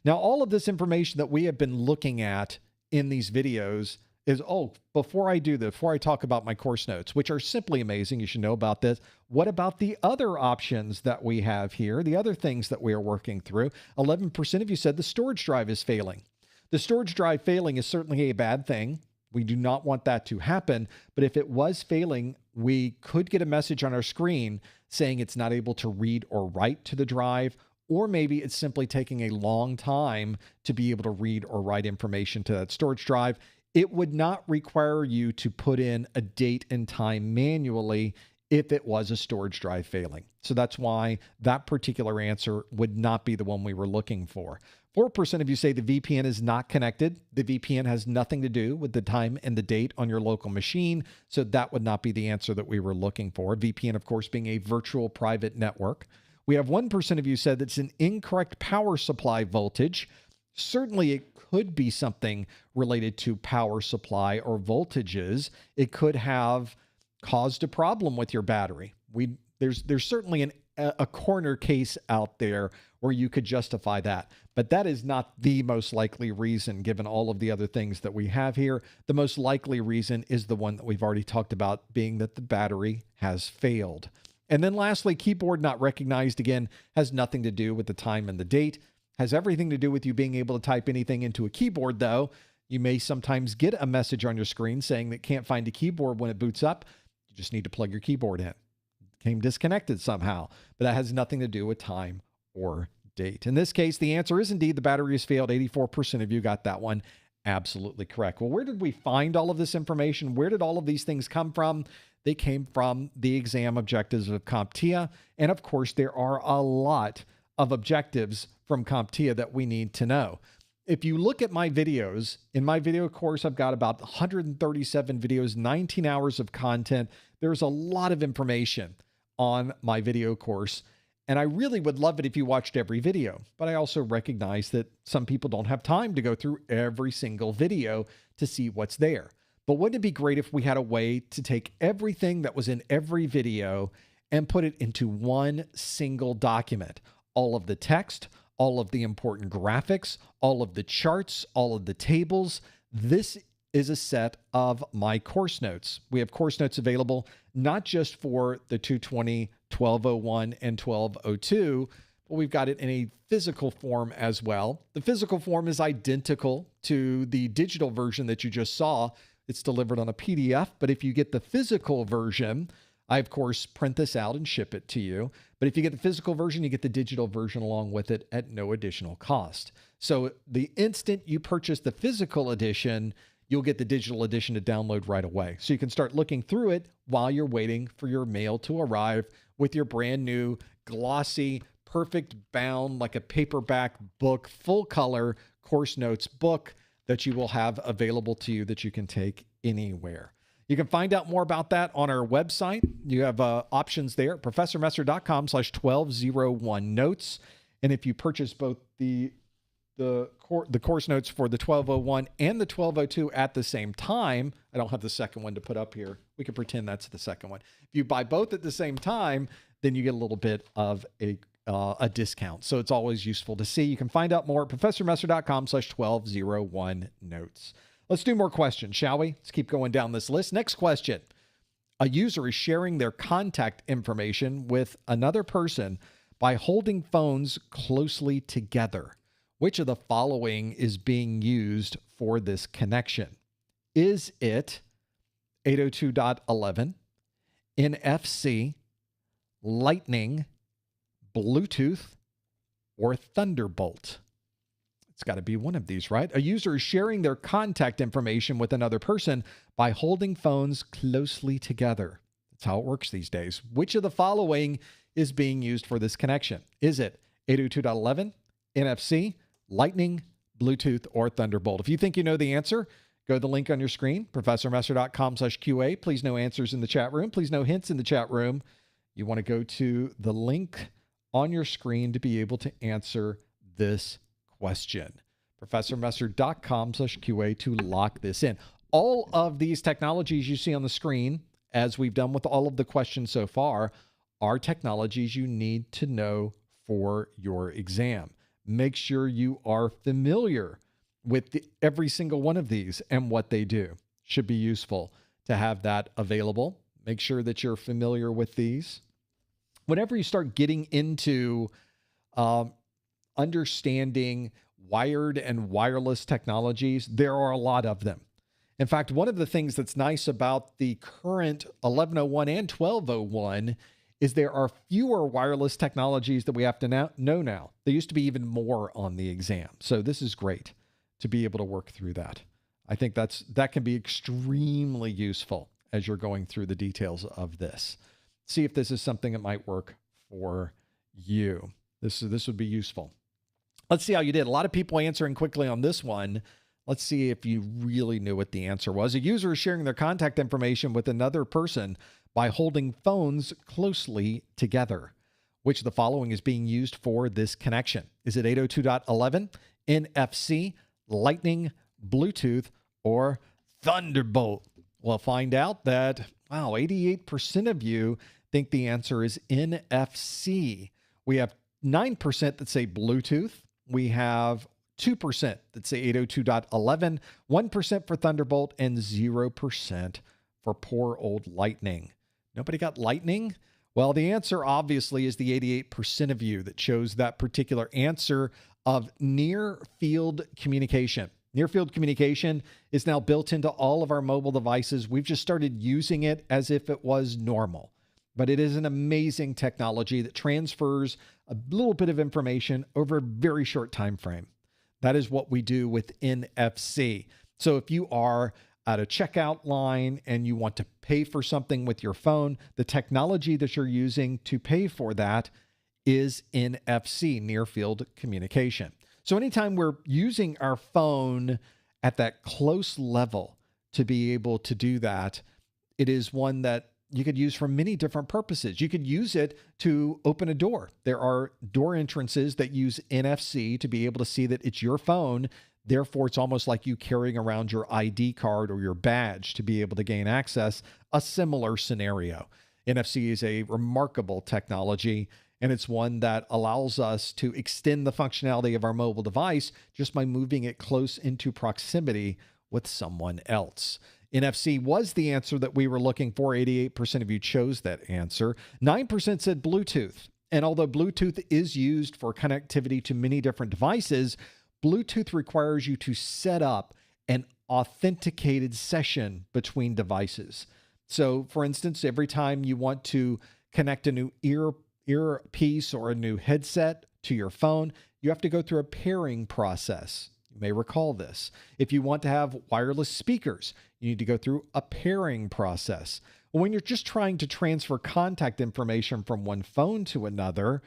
Now, all of this information that we have been looking at in these videos is, before I talk about my course notes, which are simply amazing, you should know about this. What about the other options that we have here, the other things that we are working through? 11% of you said the storage drive is failing. The storage drive failing is certainly a bad thing. We do not want that to happen. But if it was failing, we could get a message on our screen saying it's not able to read or write to the drive, or maybe it's simply taking a long time to be able to read or write information to that storage drive. It would not require you to put in a date and time manually if it was a storage drive failing. So that's why that particular answer would not be the one we were looking for. 4% of you say the VPN is not connected. The VPN has nothing to do with the time and the date on your local machine, so that would not be the answer that we were looking for. VPN, of course, being a virtual private network. We have 1% of you said that's an incorrect power supply voltage. Certainly, it could be something related to power supply or voltages. It could have caused a problem with your battery. There's certainly a corner case out there where you could justify that. But that is not the most likely reason, given all of the other things that we have here. The most likely reason is the one that we've already talked about, being that the battery has failed. And then lastly, keyboard not recognized, again, has nothing to do with the time and the date. Has everything to do with you being able to type anything into a keyboard, though. You may sometimes get a message on your screen saying that can't find a keyboard when it boots up. You just need to plug your keyboard in. Came disconnected somehow, but that has nothing to do with time or date. In this case, the answer is indeed the battery has failed. 84% of you got that one Absolutely correct. Well, where did we find all of this information? Where did all of these things come from? They came from the exam objectives of CompTIA. And of course, there are a lot of objectives from CompTIA that we need to know. If you look at my videos, in my video course, I've got about 137 videos, 19 hours of content. There's a lot of information on my video course. And I really would love it if you watched every video, but I also recognize that some people don't have time to go through every single video to see what's there. But wouldn't it be great if we had a way to take everything that was in every video and put it into one single document? All of the text, all of the important graphics, all of the charts, all of the tables. This is a set of my course notes. We have course notes available not just for the 220, 1201, and 1202, but we've got it in a physical form as well. The physical form is identical to the digital version that you just saw. It's delivered on a PDF, but if you get the physical version, I, of course, print this out and ship it to you. But if you get the physical version, you get the digital version along with it at no additional cost. So the instant you purchase the physical edition, you'll get the digital edition to download right away. So you can start looking through it while you're waiting for your mail to arrive with your brand new, glossy, perfect bound, like a paperback book, full color course notes book that you will have available to you that you can take anywhere. You can find out more about that on our website. You have options there, professormesser.com/1201notes. And if you purchase both the course notes for the 1201 and the 1202 at the same time, I don't have the second one to put up here. We can pretend that's the second one. If you buy both at the same time, then you get a little bit of a discount. So it's always useful to see. You can find out more at professormesser.com/1201notes. Let's do more questions, shall we? Let's keep going down this list. Next question. A user is sharing their contact information with another person by holding phones closely together. Which of the following is being used for this connection? Is it 802.11, NFC, Lightning, Bluetooth, or Thunderbolt? It's got to be one of these, right? A user is sharing their contact information with another person by holding phones closely together. That's how it works these days. Which of the following is being used for this connection? Is it 802.11, NFC, Lightning, Bluetooth, or Thunderbolt? If you think you know the answer, go to the link on your screen, professormesser.com/QA. Please no answers in the chat room. Please no hints in the chat room. You want to go to the link on your screen to be able to answer this question. professormesser.com/QA to lock this in. All of these technologies you see on the screen, as we've done with all of the questions so far, are technologies you need to know for your exam. Make sure you are familiar with every single one of these and what they do. Should be useful to have that available. Make sure that you're familiar with these. Whenever you start getting into understanding wired and wireless technologies, there are a lot of them. In fact, one of the things that's nice about the current 1101 and 1201 is there are fewer wireless technologies that we have to know now. There used to be even more on the exam. So this is great to be able to work through that. I think that can be extremely useful as you're going through the details of this. See if this is something that might work for you. This would be useful. Let's see how you did. A lot of people answering quickly on this one. Let's see if you really knew what the answer was. A user is sharing their contact information with another person by holding phones closely together. Which of the following is being used for this connection? Is it 802.11, NFC, Lightning, Bluetooth, or Thunderbolt? We'll find out that, wow, 88% of you think the answer is NFC. We have 9% that say Bluetooth. We have 2% that say 802.11, 1% for Thunderbolt, and 0% for poor old Lightning. Nobody got Lightning? Well, the answer obviously is the 88% of you that chose that particular answer of near field communication. Near field communication is now built into all of our mobile devices. We've just started using it as if it was normal. But it is an amazing technology that transfers a little bit of information over a very short time frame. That is what we do with NFC. So if you are at a checkout line and you want to pay for something with your phone, the technology that you're using to pay for that is NFC, near field communication. So anytime we're using our phone at that close level to be able to do that, it is one that you could use for many different purposes. You could use it to open a door. There are door entrances that use NFC to be able to see that it's your phone. Therefore, it's almost like you carrying around your ID card or your badge to be able to gain access. A similar scenario. NFC is a remarkable technology, and it's one that allows us to extend the functionality of our mobile device just by moving it close into proximity with someone else. NFC was the answer that we were looking for. 88% of you chose that answer. 9% said Bluetooth. And although Bluetooth is used for connectivity to many different devices, Bluetooth requires you to set up an authenticated session between devices. So, for instance, every time you want to connect a new earpiece or a new headset to your phone, you have to go through a pairing process. You may recall this. If you want to have wireless speakers, you need to go through a pairing process. When you're just trying to transfer contact information from one phone to another,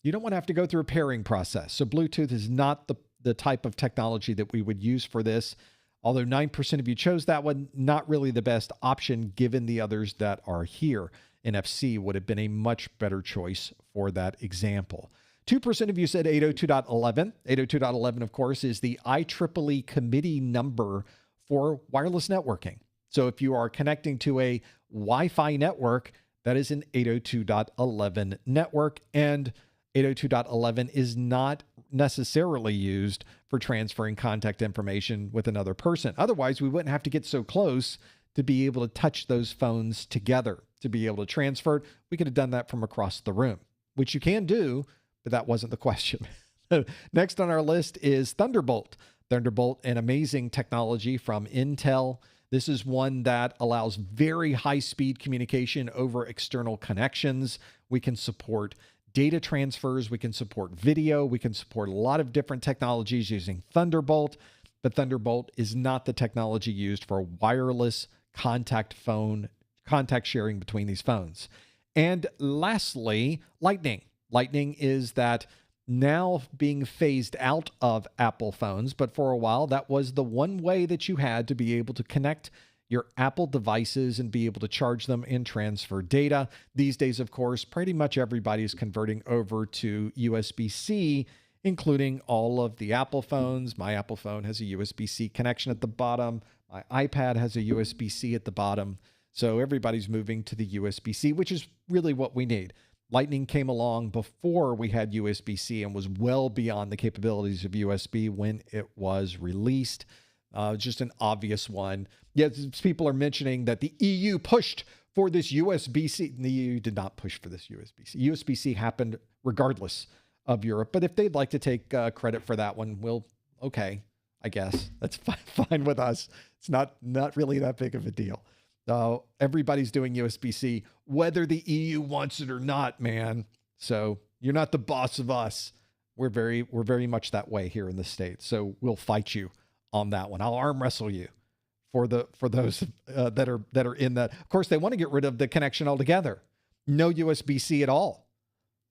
you don't want to have to go through a pairing process. So Bluetooth is not the type of technology that we would use for this. Although 9% of you chose that one, not really the best option given the others that are here. NFC would have been a much better choice for that example. 2% of you said 802.11. 802.11, of course, is the IEEE committee number for wireless networking. So if you are connecting to a Wi-Fi network, that is an 802.11 network, and 802.11 is not necessarily used for transferring contact information with another person. Otherwise, we wouldn't have to get so close to be able to touch those phones together to be able to transfer it. We could have done that from across the room, which you can do, but that wasn't the question. Next on our list is Thunderbolt. Thunderbolt, an amazing technology from Intel. This is one that allows very high-speed communication over external connections. We can support data transfers. We can support video. We can support a lot of different technologies using Thunderbolt, but Thunderbolt is not the technology used for wireless contact sharing between these phones. And lastly, Lightning. Lightning is that now being phased out of Apple phones, but for a while, that was the one way that you had to be able to connect your Apple devices and be able to charge them and transfer data. These days, of course, pretty much everybody is converting over to USB-C, including all of the Apple phones. My Apple phone has a USB-C connection at the bottom. My iPad has a USB-C at the bottom. So everybody's moving to the USB-C, which is really what we need. Lightning came along before we had USB-C and was well beyond the capabilities of USB when it was released. Just an obvious one. Yes, people are mentioning that the EU pushed for this USB-C. The EU did not push for this USB-C. USB-C happened regardless of Europe. But if they'd like to take credit for that one, well, okay, I guess. That's fine with us. It's not really that big of a deal. Everybody's doing USB-C, whether the EU wants it or not, man. So you're not the boss of us. We're very much that way here in the States. So we'll fight you on that one. I'll arm wrestle you for those that are in that. Of course, they want to get rid of the connection altogether. No USB-C at all.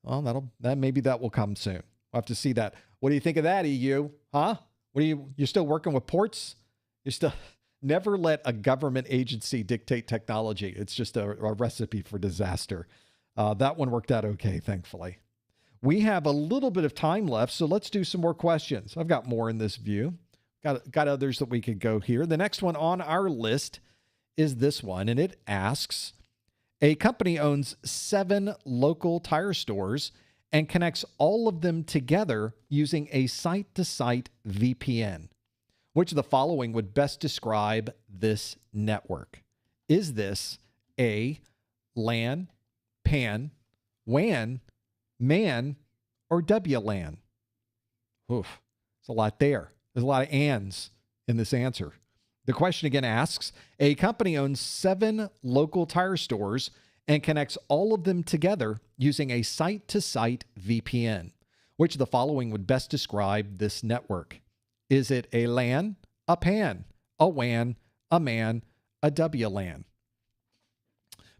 Well, maybe that will come soon. We'll have to see that. What do you think of that, EU? Huh? You're still working with ports? You're still. Never let a government agency dictate technology. It's just a recipe for disaster. That one worked out okay, thankfully. We have a little bit of time left, so let's do some more questions. I've got more in this view. Got others that we could go here. The next one on our list is this one, and it asks, a company owns 7 local tire stores and connects all of them together using a site-to-site VPN. Which of the following would best describe this network? Is this A, LAN, PAN, WAN, MAN, or WLAN? Oof, there's a lot there. There's a lot of ands in this answer. The question again asks, a company owns 7 local tire stores and connects all of them together using a site-to-site VPN. Which of the following would best describe this network? Is it a LAN, a PAN, a WAN, a MAN, a WLAN?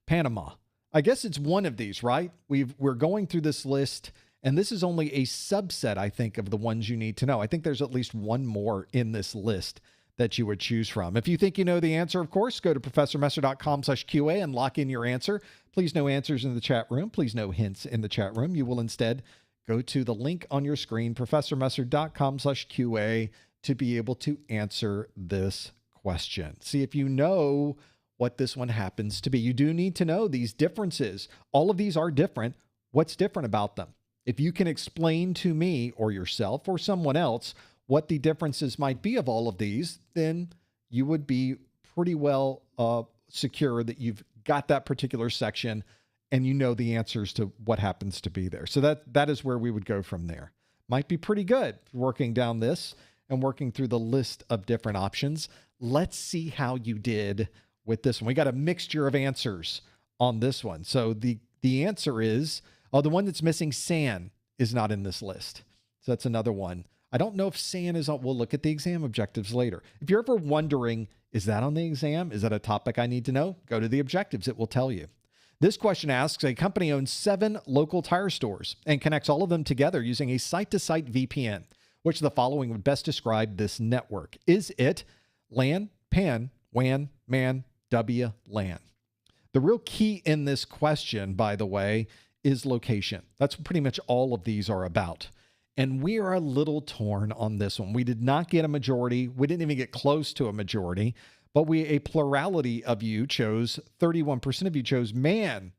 Panama. I guess it's one of these, right? We're going through this list, and this is only a subset, I think, of the ones you need to know. I think there's at least one more in this list that you would choose from. If you think you know the answer, of course, go to professormesser.com/QA and lock in your answer. Please no answers in the chat room. Please no hints in the chat room. You will instead go to the link on your screen, professormesser.com/QA, to be able to answer this question. See if you know what this one happens to be. You do need to know these differences. All of these are different. What's different about them? If you can explain to me or yourself or someone else what the differences might be of all of these, then you would be pretty well secure that you've got that particular section and you know the answers to what happens to be there. So that is where we would go from there. Might be pretty good working down this and working through the list of different options. Let's see how you did with this one. We got a mixture of answers on this one. So the answer is, the one that's missing, SAN, is not in this list. So that's another one. I don't know if SAN is on. We'll look at the exam objectives later. If you're ever wondering, is that on the exam? Is that a topic I need to know? Go to the objectives. It will tell you. This question asks, a company owns 7 local tire stores and connects all of them together using a site-to-site VPN. Which of the following would best describe this network? Is it LAN, PAN, WAN, MAN, WLAN? The real key in this question, by the way, is location. That's what pretty much all of these are about. And we are a little torn on this one. We did not get a majority. We didn't even get close to a majority, but a plurality of you chose, 31% of you chose MAN,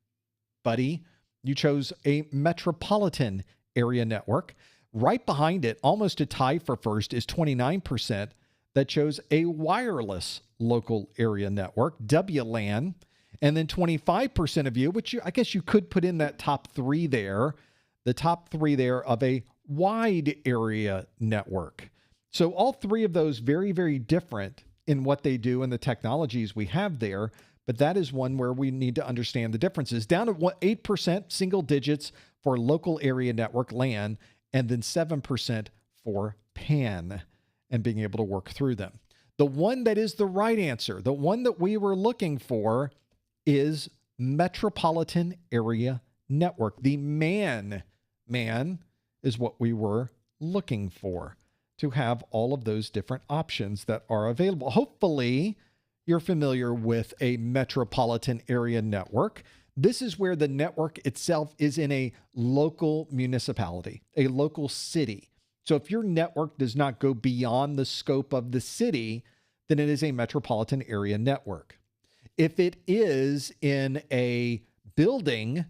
buddy. You chose a metropolitan area network. Right behind it, almost a tie for first, is 29% that chose a wireless local area network, WLAN, and then 25% of you, which I guess you could put in that top 3 there, the top 3 there of a wide area network. So all 3 of those very, very different in what they do and the technologies we have there, but that is one where we need to understand the differences. Down to 8%, single digits for local area network, LAN, and then 7% for PAN, and being able to work through them. The one that is the right answer, the one that we were looking for, is Metropolitan Area Network. The MAN is what we were looking for, to have all of those different options that are available. Hopefully, you're familiar with a metropolitan area network. This is where the network itself is in a local municipality, a local city. So if your network does not go beyond the scope of the city, then it is a metropolitan area network. If it is in a building,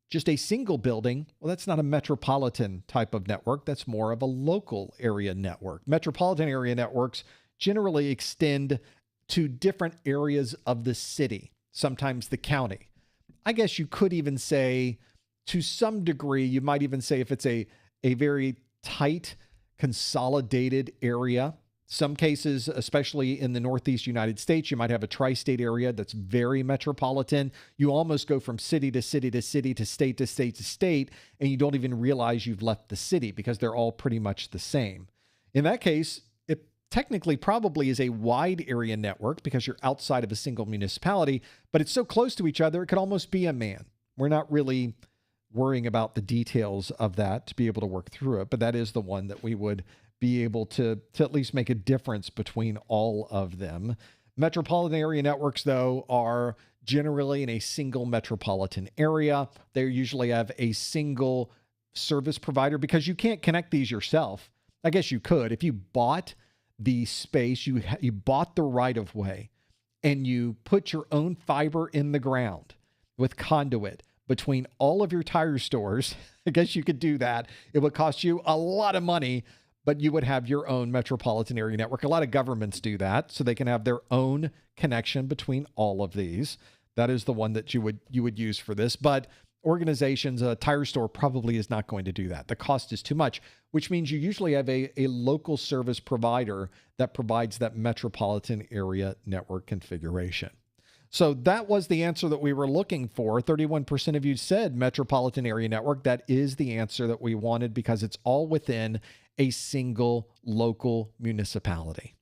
just a single building, well, that's not a metropolitan type of network. That's more of a local area network. Metropolitan area networks generally extend to different areas of the city, sometimes the county. I guess you could even say, to some degree, you might even say if it's a very tight, consolidated area. Some cases, especially in the Northeast United States, you might have a tri-state area that's very metropolitan. You almost go from city to city to city to state to state to state, and you don't even realize you've left the city because they're all pretty much the same. In that case, it technically probably is a wide area network because you're outside of a single municipality, but it's so close to each other, it could almost be a MAN. We're not really worrying about the details of that to be able to work through it, but that is the one that we would be able to at least make a difference between all of them. Metropolitan area networks, though, are generally in a single metropolitan area. They usually have a single service provider because you can't connect these yourself. I guess you could. If you bought the space, you bought the right-of-way, and you put your own fiber in the ground with conduit between all of your tire stores, I guess you could do that. It would cost you a lot of money, but you would have your own metropolitan area network. A lot of governments do that, so they can have their own connection between all of these. That is the one that you would use for this. But organizations, a tire store probably is not going to do that. The cost is too much, which means you usually have a local service provider that provides that metropolitan area network configuration. So that was the answer that we were looking for. 31% of you said metropolitan area network. That is the answer that we wanted because it's all within a single local municipality.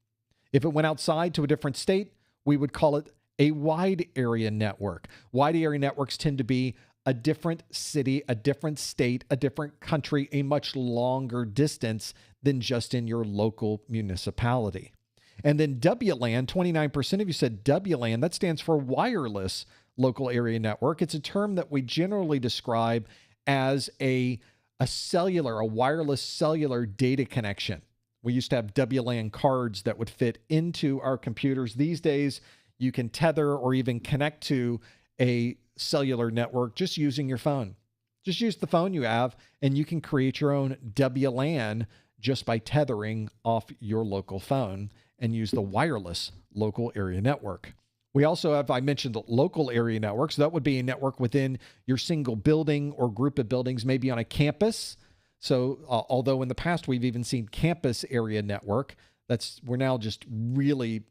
If it went outside to a different state, we would call it a wide area network. Wide area networks tend to be a different city, a different state, a different country, a much longer distance than just in your local municipality. And then WLAN, 29% of you said WLAN. That stands for wireless local area network. It's a term that we generally describe as a wireless cellular data connection. We used to have WLAN cards that would fit into our computers. These days, you can tether or even connect to a cellular network just using your phone. Just use the phone you have, and you can create your own WLAN just by tethering off your local phone and use the wireless local area network. We also have, I mentioned, the local area network. So that would be a network within your single building or group of buildings, maybe on a campus. So although in the past we've even seen campus area network, we're now just really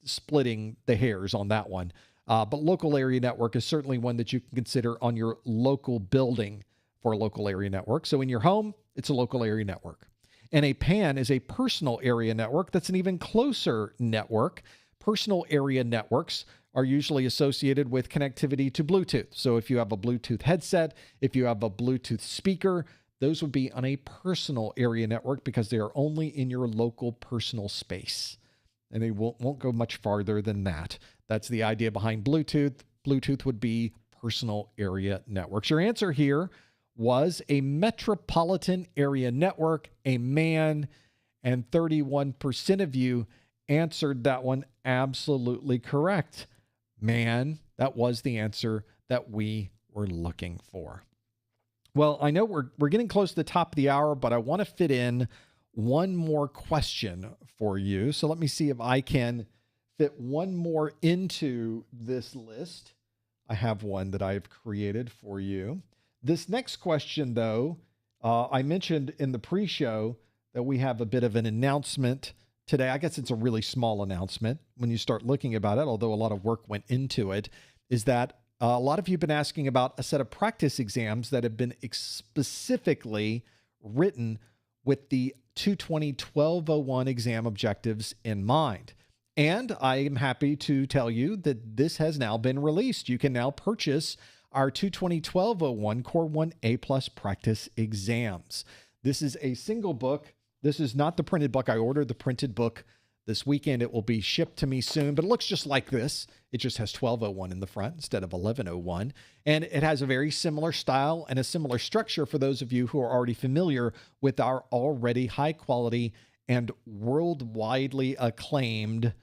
splitting the hairs on that one. But local area network is certainly one that you can consider on your local building for a local area network. So in your home, it's a local area network. And a PAN is a personal area network. That's an even closer network. Personal area networks are usually associated with connectivity to Bluetooth. So if you have a Bluetooth headset, if you have a Bluetooth speaker, those would be on a personal area network because they are only in your local personal space. And they won't go much farther than that. That's the idea behind Bluetooth. Bluetooth would be personal area networks. Your answer here was a metropolitan area network, a MAN, and 31% of you answered that one absolutely correct. MAN, that was the answer that we were looking for. Well, I know we're getting close to the top of the hour, but I want to fit in one more question for you. So let me see if I can fit one more into this list. I have one that I've created for you. This next question, though, I mentioned in the pre-show that we have a bit of an announcement today. I guess it's a really small announcement when you start looking about it, although a lot of work went into it, is that a lot of you have been asking about a set of practice exams that have been specifically written with the 220-1201 exam objectives in mind. And I am happy to tell you that this has now been released. You can now purchase our 220-1201 Core 1A Plus practice exams. This is a single book. This is not the printed book. I ordered the printed book this weekend. It will be shipped to me soon, but it looks just like this. It just has 1201 in the front instead of 1101. And it has a very similar style and a similar structure for those of you who are already familiar with our already high quality and worldwidely acclaimed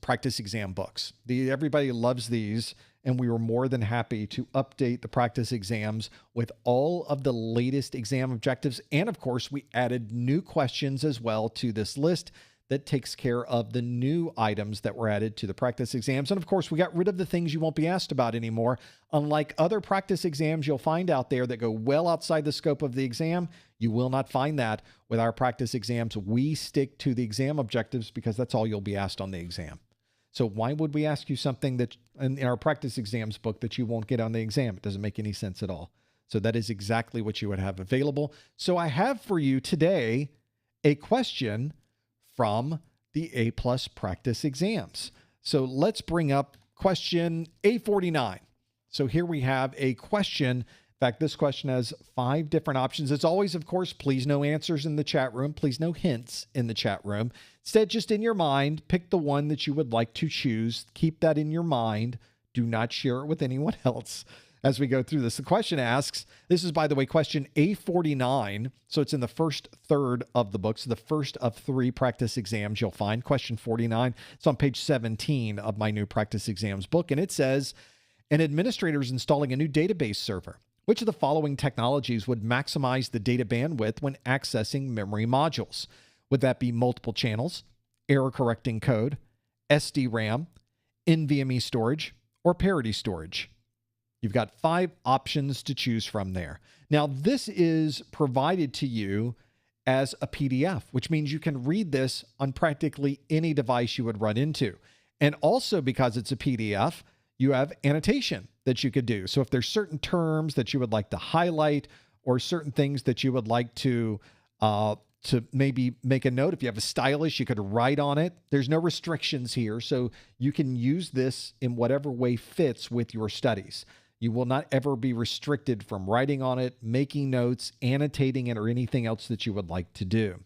practice exam books. Everybody loves these, and we were more than happy to update the practice exams with all of the latest exam objectives. And of course, we added new questions as well to this list that takes care of the new items that were added to the practice exams. And of course, we got rid of the things you won't be asked about anymore. Unlike other practice exams you'll find out there that go well outside the scope of the exam, you will not find that with our practice exams. We stick to the exam objectives because that's all you'll be asked on the exam. So why would we ask you something that in our practice exams book that you won't get on the exam? It doesn't make any sense at all. So that is exactly what you would have available. So I have for you today a question from the A+ practice exams. So let's bring up question A49. So here we have a question. In fact, this question has 5 different options. As always, of course, please no answers in the chat room. Please no hints in the chat room. Instead, just in your mind, pick the one that you would like to choose. Keep that in your mind. Do not share it with anyone else as we go through this. The question asks, this is, by the way, question A49. So it's in the first third of the book. So the first of 3 practice exams you'll find. Question 49. It's on page 17 of my new practice exams book. And it says, an administrator is installing a new database server. Which of the following technologies would maximize the data bandwidth when accessing memory modules? Would that be multiple channels, error correcting code, SD-RAM, NVMe storage, or parity storage? You've got 5 options to choose from there. Now, this is provided to you as a PDF, which means you can read this on practically any device you would run into. And also because it's a PDF, you have annotation that you could do. So if there's certain terms that you would like to highlight or certain things that you would like to maybe make a note, if you have a stylus, you could write on it. There's no restrictions here, so you can use this in whatever way fits with your studies. You will not ever be restricted from writing on it, making notes, annotating it, or anything else that you would like to do.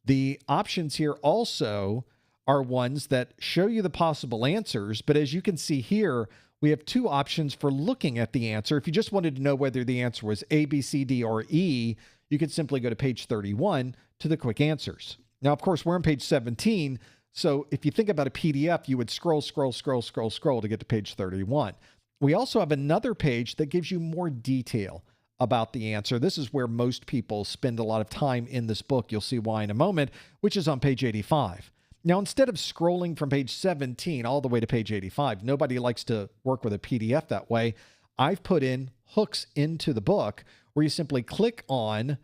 The options here also are ones that show you the possible answers, but as you can see here, we have two options for looking at the answer. If you just wanted to know whether the answer was A, B, C, D, or E, you could simply go to page 31 to the quick answers. Now, of course, we're on page 17, so if you think about a PDF, you would scroll to get to page 31. We also have another page that gives you more detail about the answer. This is where most people spend a lot of time in this book. You'll see why in a moment, which is on page 85. Now, instead of scrolling from page 17 all the way to page 85, nobody likes to work with a PDF that way. I've put in hooks into the book where you simply click on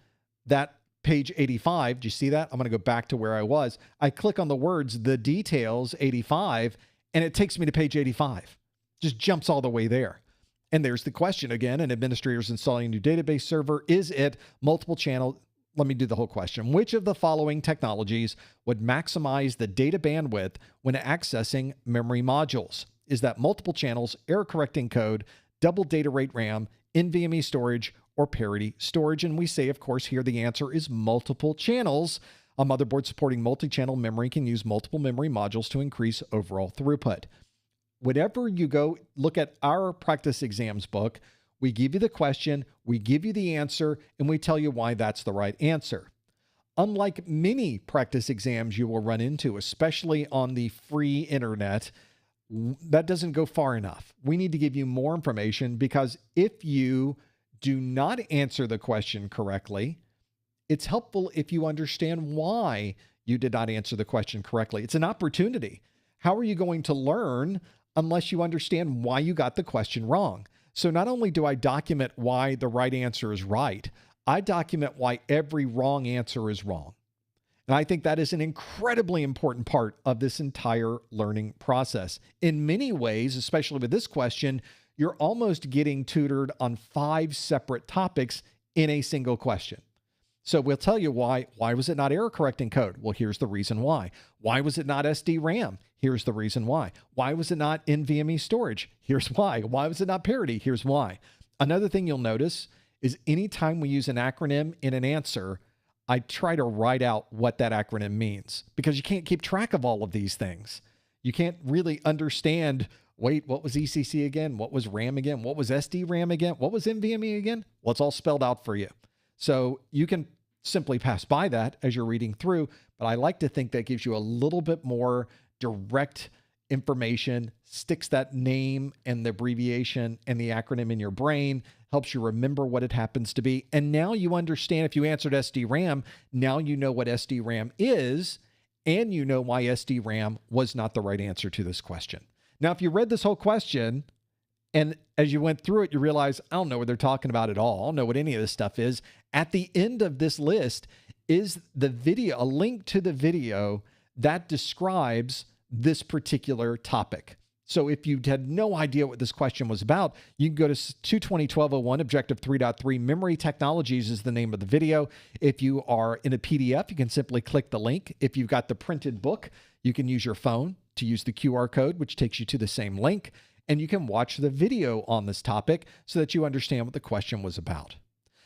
that page 85. Do you see that? I'm going to go back to where I was. I click on the words, the details 85, and it takes me to page 85. Just jumps all the way there. And there's the question again, an administrator's installing a new database server. Is it multiple channel? Let me do the whole question. Which of the following technologies would maximize the data bandwidth when accessing memory modules? Is that multiple channels, error correcting code, double data rate RAM, NVMe storage, or parity storage? And we say, of course, here the answer is multiple channels. A motherboard supporting multi-channel memory can use multiple memory modules to increase overall throughput. Whenever you go look at our practice exams book, we give you the question, we give you the answer, and we tell you why that's the right answer. Unlike many practice exams you will run into, especially on the free internet, that doesn't go far enough. We need to give you more information because if you do not answer the question correctly, it's helpful if you understand why you did not answer the question correctly. It's an opportunity. How are you going to learn unless you understand why you got the question wrong? So not only do I document why the right answer is right, I document why every wrong answer is wrong. And I think that is an incredibly important part of this entire learning process. In many ways, especially with this question, you're almost getting tutored on 5 separate topics in a single question. So we'll tell you why. Why was it not error correcting code? Well, here's the reason why. Why was it not SD-RAM? Here's the reason why. Why was it not NVMe storage? Here's why. Why was it not parity? Here's why. Another thing you'll notice is anytime we use an acronym in an answer, I try to write out what that acronym means because you can't keep track of all of these things. You can't really understand, wait, what was ECC again? What was RAM again? What was SD-RAM again? What was NVMe again? Well, it's all spelled out for you. So you can simply pass by that as you're reading through, but I like to think that gives you a little bit more direct information, sticks that name and the abbreviation and the acronym in your brain, helps you remember what it happens to be. And now you understand if you answered SD-RAM, now you know what SD-RAM is, and you know why SD-RAM was not the right answer to this question. Now, if you read this whole question, and as you went through it, you realize, I don't know what they're talking about at all. I don't know what any of this stuff is. At the end of this list is the video, a link to the video that describes this particular topic. So if you had no idea what this question was about, you can go to 220.1201, Objective 3.3, Memory Technologies is the name of the video. If you are in a PDF, you can simply click the link. If you've got the printed book, you can use your phone to use the QR code, which takes you to the same link. And you can watch the video on this topic so that you understand what the question was about.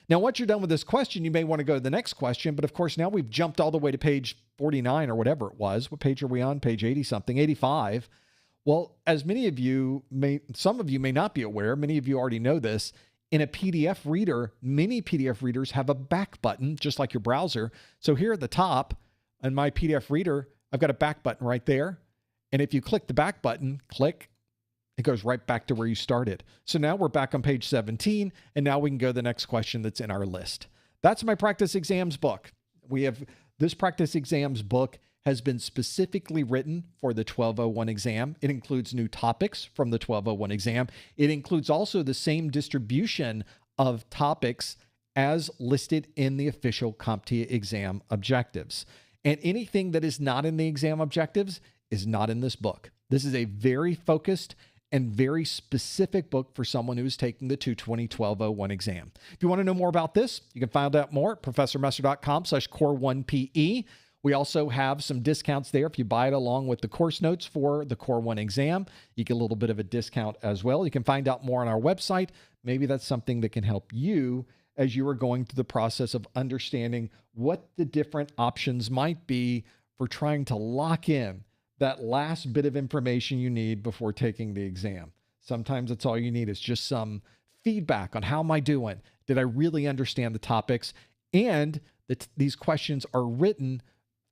Now, once you're done with this question, you may want to go to the next question. But of course, now we've jumped all the way to page 49 or whatever it was. What page are we on? Page 80 something, 85. Well, as many of you some of you may not be aware, many of you already know this. In a PDF reader, many PDF readers have a back button, just like your browser. So here at the top on my PDF reader, I've got a back button right there. And if you click the back button, click, it goes right back to where you started. So now we're back on page 17, and now we can go to the next question that's in our list. That's my practice exams book. We have this practice exams book has been specifically written for the 1201 exam. It includes new topics from the 1201 exam. It includes also the same distribution of topics as listed in the official CompTIA exam objectives. And anything that is not in the exam objectives is not in this book. This is a very focused and very specific book for someone who's taking the 2012-01 exam. If you want to know more about this, you can find out more at professormesser.com/core1pe. We also have some discounts there. If you buy it along with the course notes for the Core 1 exam, you get a little bit of a discount as well. You can find out more on our website. Maybe that's something that can help you as you are going through the process of understanding what the different options might be for trying to lock in that last bit of information you need before taking the exam. Sometimes that's all you need is just some feedback on how am I doing? Did I really understand the topics? And these questions are written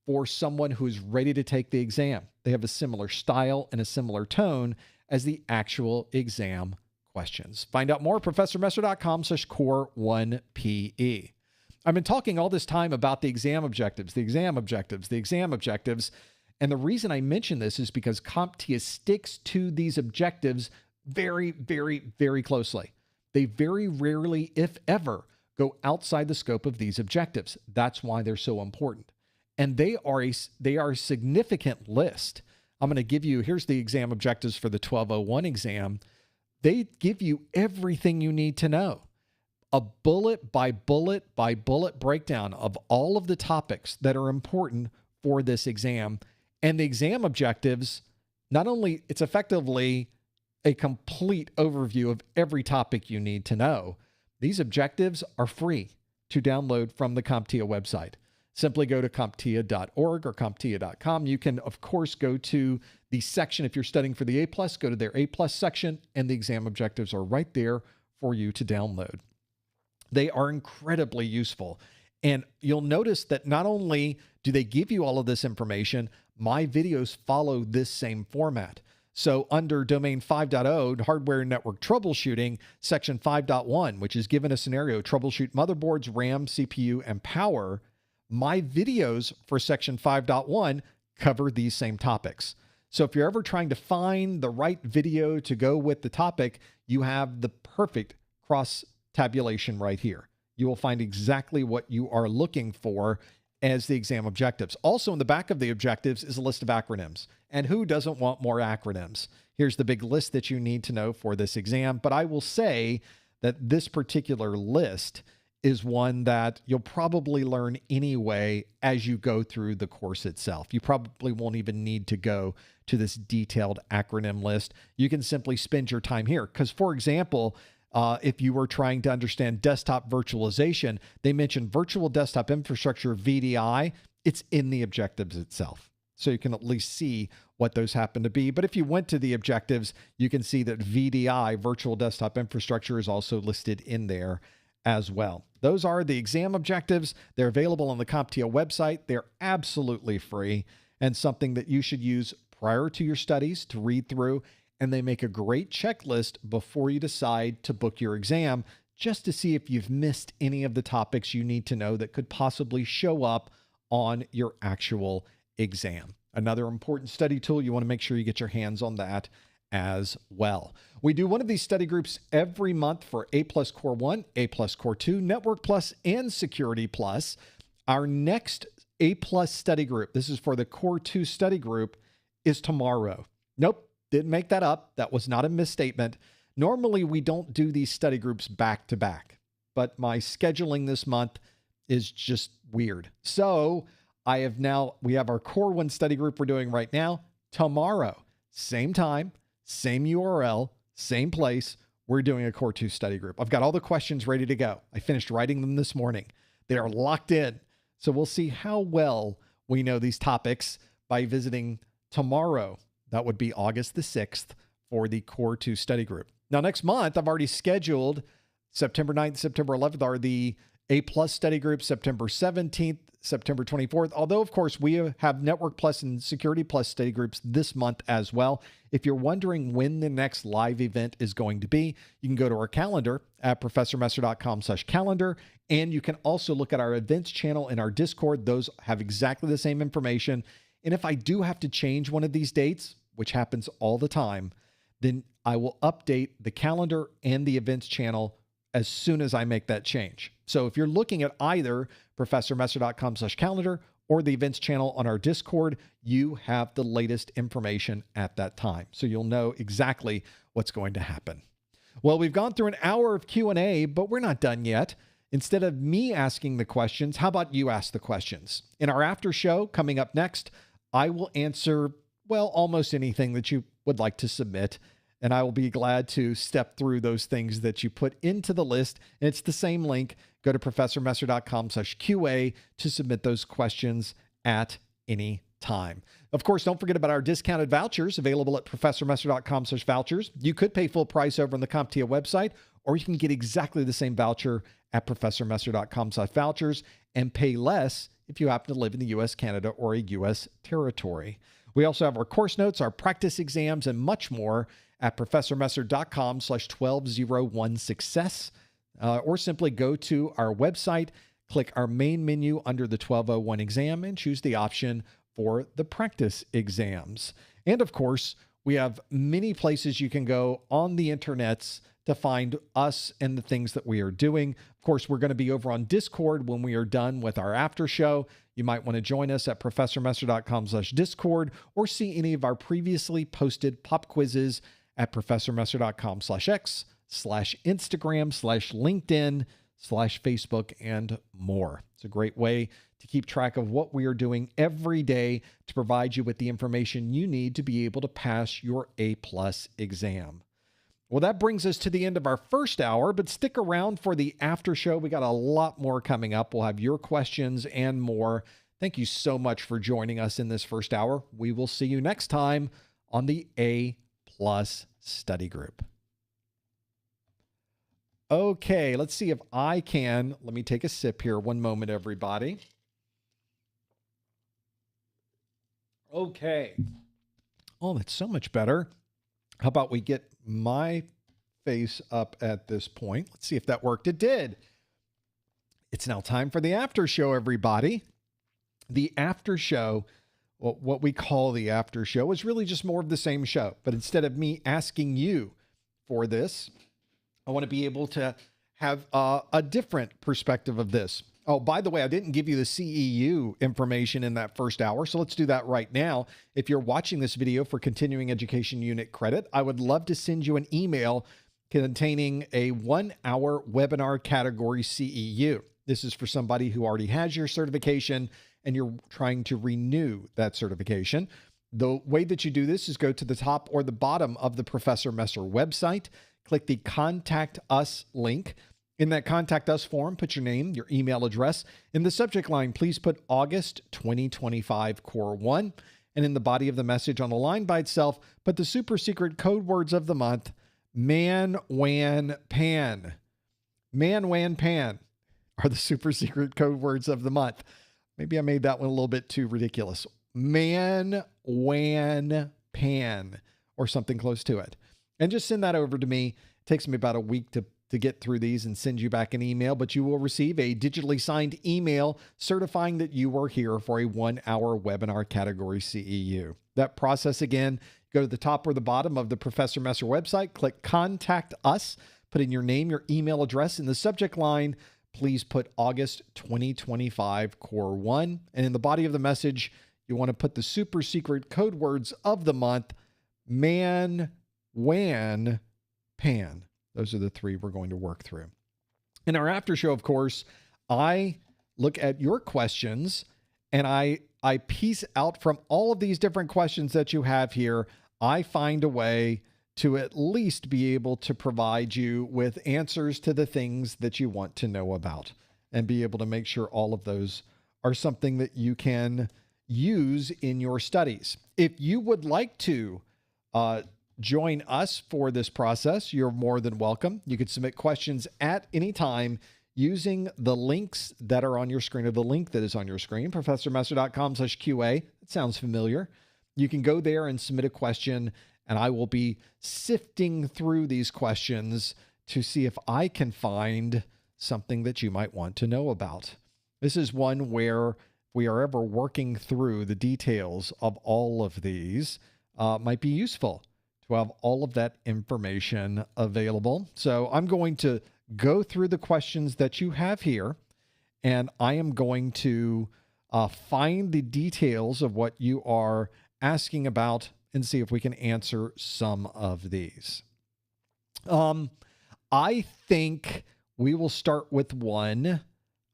for someone who's ready to take the exam. They have a similar style and a similar tone as the actual exam questions. Find out more at professormesser.com/core1pe. I've been talking all this time about the exam objectives, the exam objectives, the exam objectives. And the reason I mention this is because CompTIA sticks to these objectives very, very, very closely. They very rarely, if ever, go outside the scope of these objectives. That's why they're so important. And they are a significant list. I'm going to give you, here's the exam objectives for the 1201 exam. They give you everything you need to know. A bullet by bullet by bullet breakdown of all of the topics that are important for this exam. And the exam objectives, not only, it's effectively a complete overview of every topic you need to know. These objectives are free to download from the CompTIA website. Simply go to CompTIA.org or CompTIA.com. You can, of course, go to the section, if you're studying for the A+, go to their A+ section, and the exam objectives are right there for you to download. They are incredibly useful. And you'll notice that not only do they give you all of this information, my videos follow this same format. So under Domain 5.0, Hardware and Network Troubleshooting, Section 5.1, which is given a scenario, troubleshoot motherboards, RAM, CPU, and power, my videos for Section 5.1 cover these same topics. So if you're ever trying to find the right video to go with the topic, you have the perfect cross-tabulation right here. You will find exactly what you are looking for as the exam objectives. Also in the back of the objectives is a list of acronyms. And who doesn't want more acronyms? Here's the big list that you need to know for this exam. But I will say that this particular list is one that you'll probably learn anyway as you go through the course itself. You probably won't even need to go to this detailed acronym list. You can simply spend your time here. Because, for example, if you were trying to understand desktop virtualization, they mentioned virtual desktop infrastructure, VDI. It's in the objectives itself. So you can at least see what those happen to be. But if you went to the objectives, you can see that VDI, virtual desktop infrastructure, is also listed in there as well. Those are the exam objectives. They're available on the CompTIA website. They're absolutely free and something that you should use prior to your studies to read through. And they make a great checklist before you decide to book your exam, just to see if you've missed any of the topics you need to know that could possibly show up on your actual exam. Another important study tool, you want to make sure you get your hands on that as well. We do one of these study groups every month for A+ Core 1, A+ Core 2, Network Plus, and Security Plus. Our next A+ study group, this is for the Core 2 study group, is tomorrow. Nope, didn't make that up. That was not a misstatement. Normally, we don't do these study groups back to back, but my scheduling this month is just weird. So we have our Core 1 study group we're doing right now. Tomorrow, same time, same URL, same place, we're doing a Core 2 study group. I've got all the questions ready to go. I finished writing them this morning. They are locked in. So we'll see how well we know these topics by visiting tomorrow. That would be August the 6th for the Core 2 study group. Now, next month, I've already scheduled September 9th, September 11th are the A+ study group, September 17th, September 24th. Although, of course, we have Network Plus and Security Plus study groups this month as well. If you're wondering when the next live event is going to be, you can go to our calendar at professormesser.com/calendar. And you can also look at our events channel in our Discord. Those have exactly the same information. And if I do have to change one of these dates, which happens all the time, then I will update the calendar and the events channel as soon as I make that change. So if you're looking at either professormesser.com/calendar or the events channel on our Discord, you have the latest information at that time. So you'll know exactly what's going to happen. Well, we've gone through an hour of Q&A, but we're not done yet. Instead of me asking the questions, how about you ask the questions? In our after show coming up next, I will answer, well, almost anything that you would like to submit. And I will be glad to step through those things that you put into the list. And it's the same link. Go to professormesser.com/QA to submit those questions at any time. Of course, don't forget about our discounted vouchers available at professormesser.com/vouchers. You could pay full price over on the CompTIA website, or you can get exactly the same voucher at professormesser.com/vouchers and pay less if you happen to live in the U.S., Canada, or a U.S. territory. We also have our course notes, our practice exams, and much more at professormesser.com/1201success, or simply go to our website, click our main menu under the 1201 exam, and choose the option for the practice exams. And of course, we have many places you can go on the internets to find us and the things that we are doing. Of course, we're going to be over on Discord when we are done with our after show. You might want to join us at professormesser.com/Discord, or see any of our previously posted pop quizzes at professormesser.com/X/Instagram/LinkedIn/Facebook and more. It's a great way to keep track of what we are doing every day to provide you with the information you need to be able to pass your A+ exam. Well, that brings us to the end of our first hour, but stick around for the after show. We got a lot more coming up. We'll have your questions and more. Thank you so much for joining us in this first hour. We will see you next time on the A+ study group. Okay, let's see if I can. Let me take a sip here. One moment, everybody. Okay. Oh, that's so much better. How about we get my face up at this point? Let's see if that worked. It did. It's now time for the after show, everybody. The after show, well, what we call the after show, is really just more of the same show. But instead of me asking you for this, I want to be able to have a different perspective of this. Oh, by the way, I didn't give you the CEU information in that first hour, so let's do that right now. If you're watching this video for continuing education unit credit, I would love to send you an email containing a 1-hour webinar category CEU. This is for somebody who already has your certification and you're trying to renew that certification. The way that you do this is go to the top or the bottom of the Professor Messer website, click the Contact Us link. In that Contact Us form, put your name, your email address. In the subject line, please put August 2025 Core 1. And in the body of the message on the line by itself, put the super secret code words of the month, Man, Wan, Pan. Man, Wan, Pan are the super secret code words of the month. Maybe I made that one a little bit too ridiculous. Man, Wan, Pan, or something close to it. And just send that over to me. It takes me about a week to get through these and send you back an email, but you will receive a digitally signed email certifying that you were here for a 1-hour webinar category CEU. That process again, go to the top or the bottom of the Professor Messer website, click Contact Us, put in your name, your email address. In the subject line, please put August 2025 Core 1. And in the body of the message, you want to put the super secret code words of the month, Man, Wan, Pan. Those are the three we're going to work through. In our after show, of course, I look at your questions and I piece out from all of these different questions that you have here. I find a way to at least be able to provide you with answers to the things that you want to know about and be able to make sure all of those are something that you can use in your studies. If you would like to join us for this process, you're more than welcome. You can submit questions at any time using the links that are on your screen, or the link that is on your screen, professormesser.com/QA. It sounds familiar. You can go there and submit a question, and I will be sifting through these questions to see if I can find something that you might want to know about. This is one where we are ever working through the details of all of these. Might be useful to have all of that information available. So I'm going to go through the questions that you have here, and I am going to find the details of what you are asking about and see if we can answer some of these. I think we will start with one.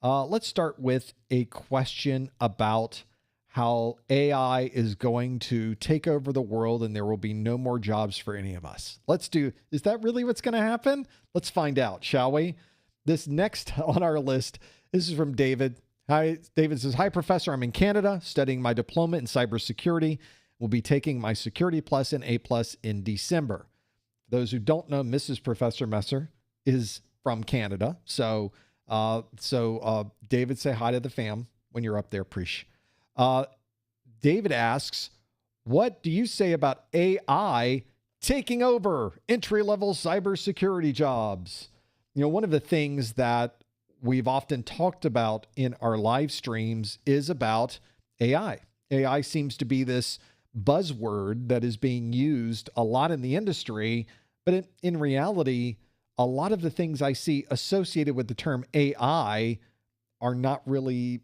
Let's start with a question about how AI is going to take over the world and there will be no more jobs for any of us. Is that really what's going to happen? Let's find out, shall we? This next on our list, this is from David. Hi, David says, "Hi, Professor. I'm in Canada studying my diploma in cybersecurity. We'll be taking my Security Plus and A Plus in December." For those who don't know, Mrs. Professor Messer is from Canada. So David, say hi to the fam when you're up there, Preach. David asks, "What do you say about AI taking over entry-level cybersecurity jobs?" You know, one of the things that we've often talked about in our live streams is about AI. AI seems to be this buzzword that is being used a lot in the industry, but in reality, a lot of the things I see associated with the term AI are not really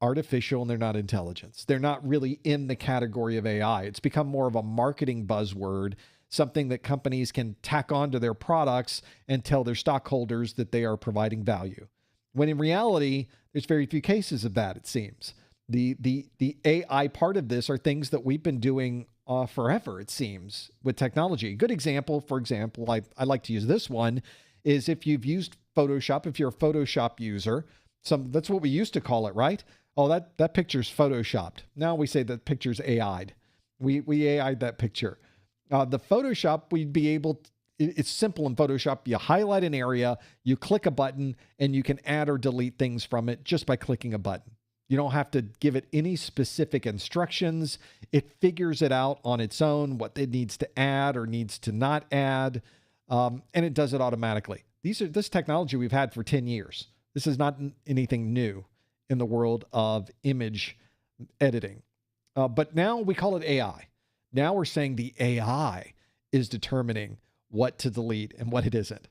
artificial and they're not intelligence. They're not really in the category of AI. It's become more of a marketing buzzword, something that companies can tack onto their products and tell their stockholders that they are providing value. When in reality, there's very few cases of that, it seems. The AI part of this are things that we've been doing forever, it seems, with technology. A good example, for example, I like to use this one, is if you've used Photoshop, if you're a Photoshop user, that's what we used to call it, right? Oh, that picture's Photoshopped. Now we say that picture's AI'd. We AI'd that picture. The Photoshop, we'd be able to, it's simple in Photoshop. You highlight an area, you click a button, and you can add or delete things from it just by clicking a button. You don't have to give it any specific instructions. It figures it out on its own, what it needs to add or needs to not add, and it does it automatically. This technology we've had for 10 years. This is not anything new in the world of image editing. But now we call it AI. Now we're saying the AI is determining what to delete and what it isn't.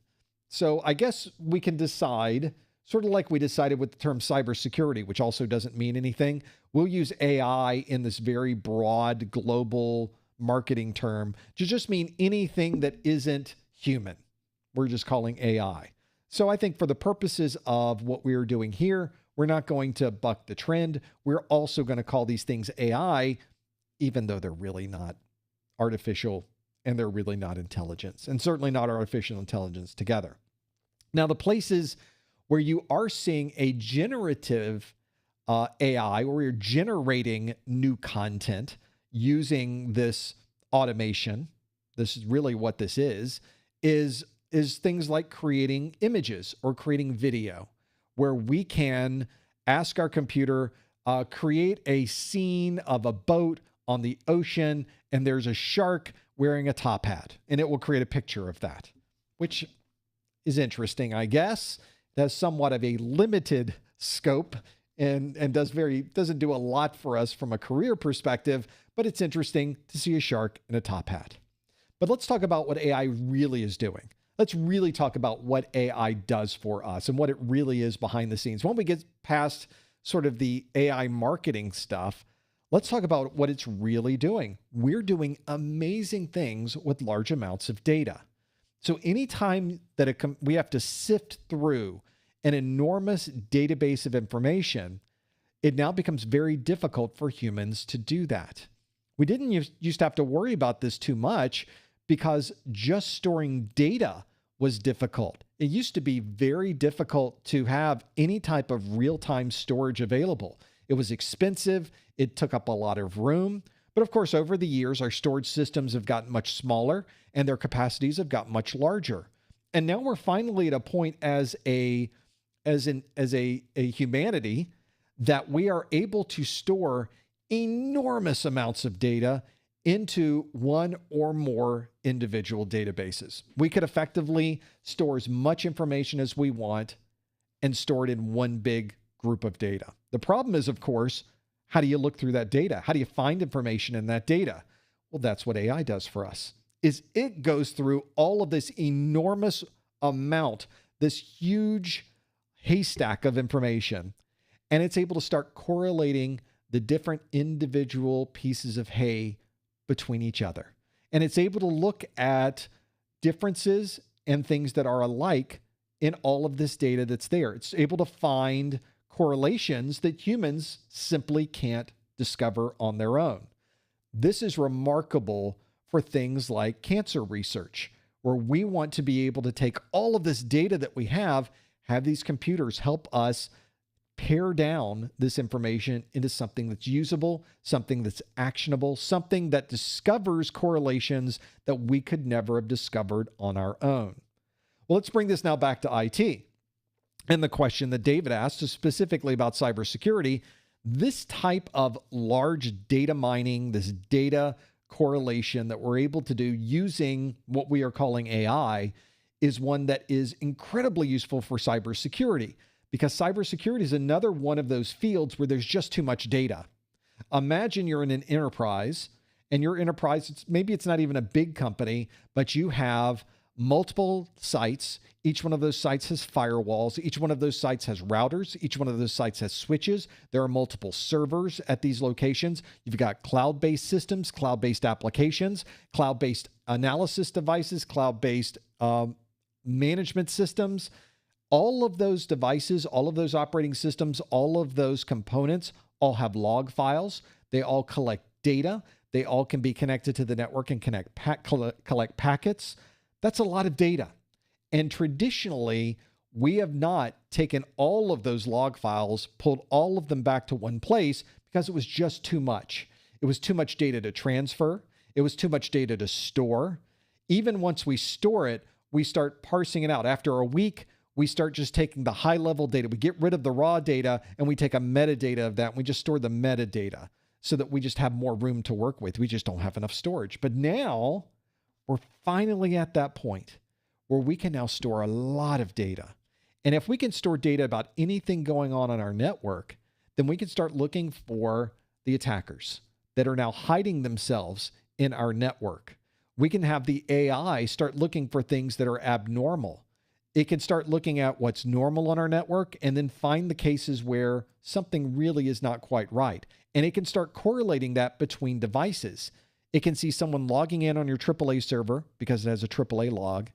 So I guess we can decide, sort of like we decided with the term cybersecurity, which also doesn't mean anything. We'll use AI in this very broad global marketing term to just mean anything that isn't human. We're just calling AI. So I think for the purposes of what we are doing here, we're not going to buck the trend. We're also going to call these things AI, even though they're really not artificial and they're really not intelligence, and certainly not artificial intelligence together. Now, the places where you are seeing a generative AI, where you're generating new content using this automation, this is really what this is things like creating images or creating video, where we can ask our computer, create a scene of a boat on the ocean, and there's a shark wearing a top hat, and it will create a picture of that, which is interesting, I guess. It has somewhat of a limited scope and doesn't do a lot for us from a career perspective, but it's interesting to see a shark in a top hat. But let's talk about what AI really is doing. Let's really talk about what AI does for us and what it really is behind the scenes. When we get past sort of the AI marketing stuff, let's talk about what it's really doing. We're doing amazing things with large amounts of data. So anytime that we have to sift through an enormous database of information, it now becomes very difficult for humans to do that. We didn't used to have to worry about this too much because just storing data was difficult. It used to be very difficult to have any type of real-time storage available. It was expensive. It took up a lot of room. But of course, over the years, our storage systems have gotten much smaller and their capacities have gotten much larger. And now we're finally at a point as a humanity that we are able to store enormous amounts of data into one or more individual databases. We could effectively store as much information as we want and store it in one big group of data. The problem is, of course, how do you look through that data? How do you find information in that data? Well, that's what AI does for us, is it goes through all of this enormous amount, this huge haystack of information, and it's able to start correlating the different individual pieces of hay between each other. And it's able to look at differences and things that are alike in all of this data that's there. It's able to find correlations that humans simply can't discover on their own. This is remarkable for things like cancer research, where we want to be able to take all of this data that we have these computers help us pare down this information into something that's usable, something that's actionable, something that discovers correlations that we could never have discovered on our own. Well, let's bring this now back to IT. And the question that David asked is specifically about cybersecurity. This type of large data mining, this data correlation that we're able to do using what we are calling AI is one that is incredibly useful for cybersecurity, because cybersecurity is another one of those fields where there's just too much data. Imagine you're in an enterprise, and your enterprise, maybe it's not even a big company, but you have multiple sites. Each one of those sites has firewalls. Each one of those sites has routers. Each one of those sites has switches. There are multiple servers at these locations. You've got cloud-based systems, cloud-based applications, cloud-based analysis devices, cloud-based management systems. All of those devices, all of those operating systems, all of those components all have log files. They all collect data. They all can be connected to the network and collect packets. That's a lot of data. And traditionally, we have not taken all of those log files, pulled all of them back to one place because it was just too much. It was too much data to transfer. It was too much data to store. Even once we store it, we start parsing it out. After a week, we start just taking the high-level data. We get rid of the raw data, and we take a metadata of that, and we just store the metadata so that we just have more room to work with. We just don't have enough storage. But now we're finally at that point where we can now store a lot of data. And if we can store data about anything going on our network, then we can start looking for the attackers that are now hiding themselves in our network. We can have the AI start looking for things that are abnormal. It can start looking at what's normal on our network and then find the cases where something really is not quite right. And it can start correlating that between devices. It can see someone logging in on your AAA server because it has a AAA log.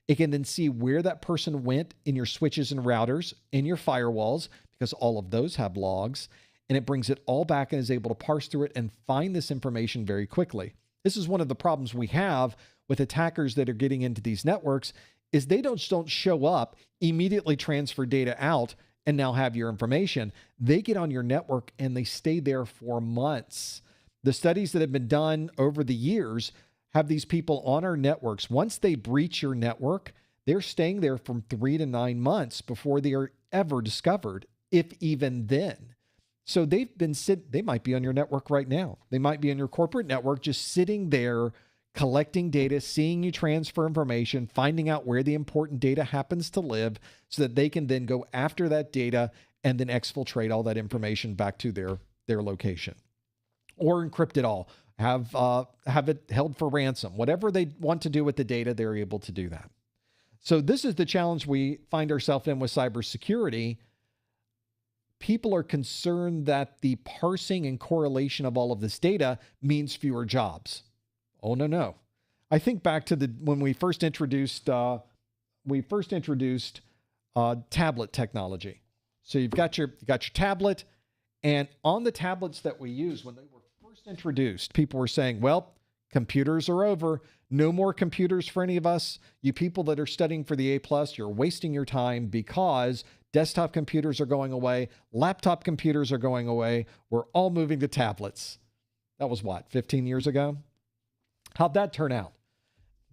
It can then see where that person went in your switches and routers, in your firewalls, because all of those have logs. And it brings it all back and is able to parse through it and find this information very quickly. This is one of the problems we have with attackers that are getting into these networks is they don't show up, immediately transfer data out, and now have your information. They get on your network and they stay there for months. The studies that have been done over the years have these people on our networks. Once they breach your network, they're staying there from 3 to 9 months before they are ever discovered, if even then. So they might be on your network right now. They might be on your corporate network, just sitting there, collecting data, seeing you transfer information, finding out where the important data happens to live so that they can then go after that data and then exfiltrate all that information back to their location. Or encrypt it all, have it held for ransom. Whatever they want to do with the data, they're able to do that. So this is the challenge we find ourselves in with cybersecurity. People are concerned that the parsing and correlation of all of this data means fewer jobs. Oh, no. I think back to when we first introduced tablet technology. So you've got your tablet, and on the tablets that we use, when they were first introduced, people were saying, well, computers are over. No more computers for any of us. You people that are studying for the A+, you're wasting your time because desktop computers are going away. Laptop computers are going away. We're all moving to tablets. That was what, 15 years ago? How'd that turn out?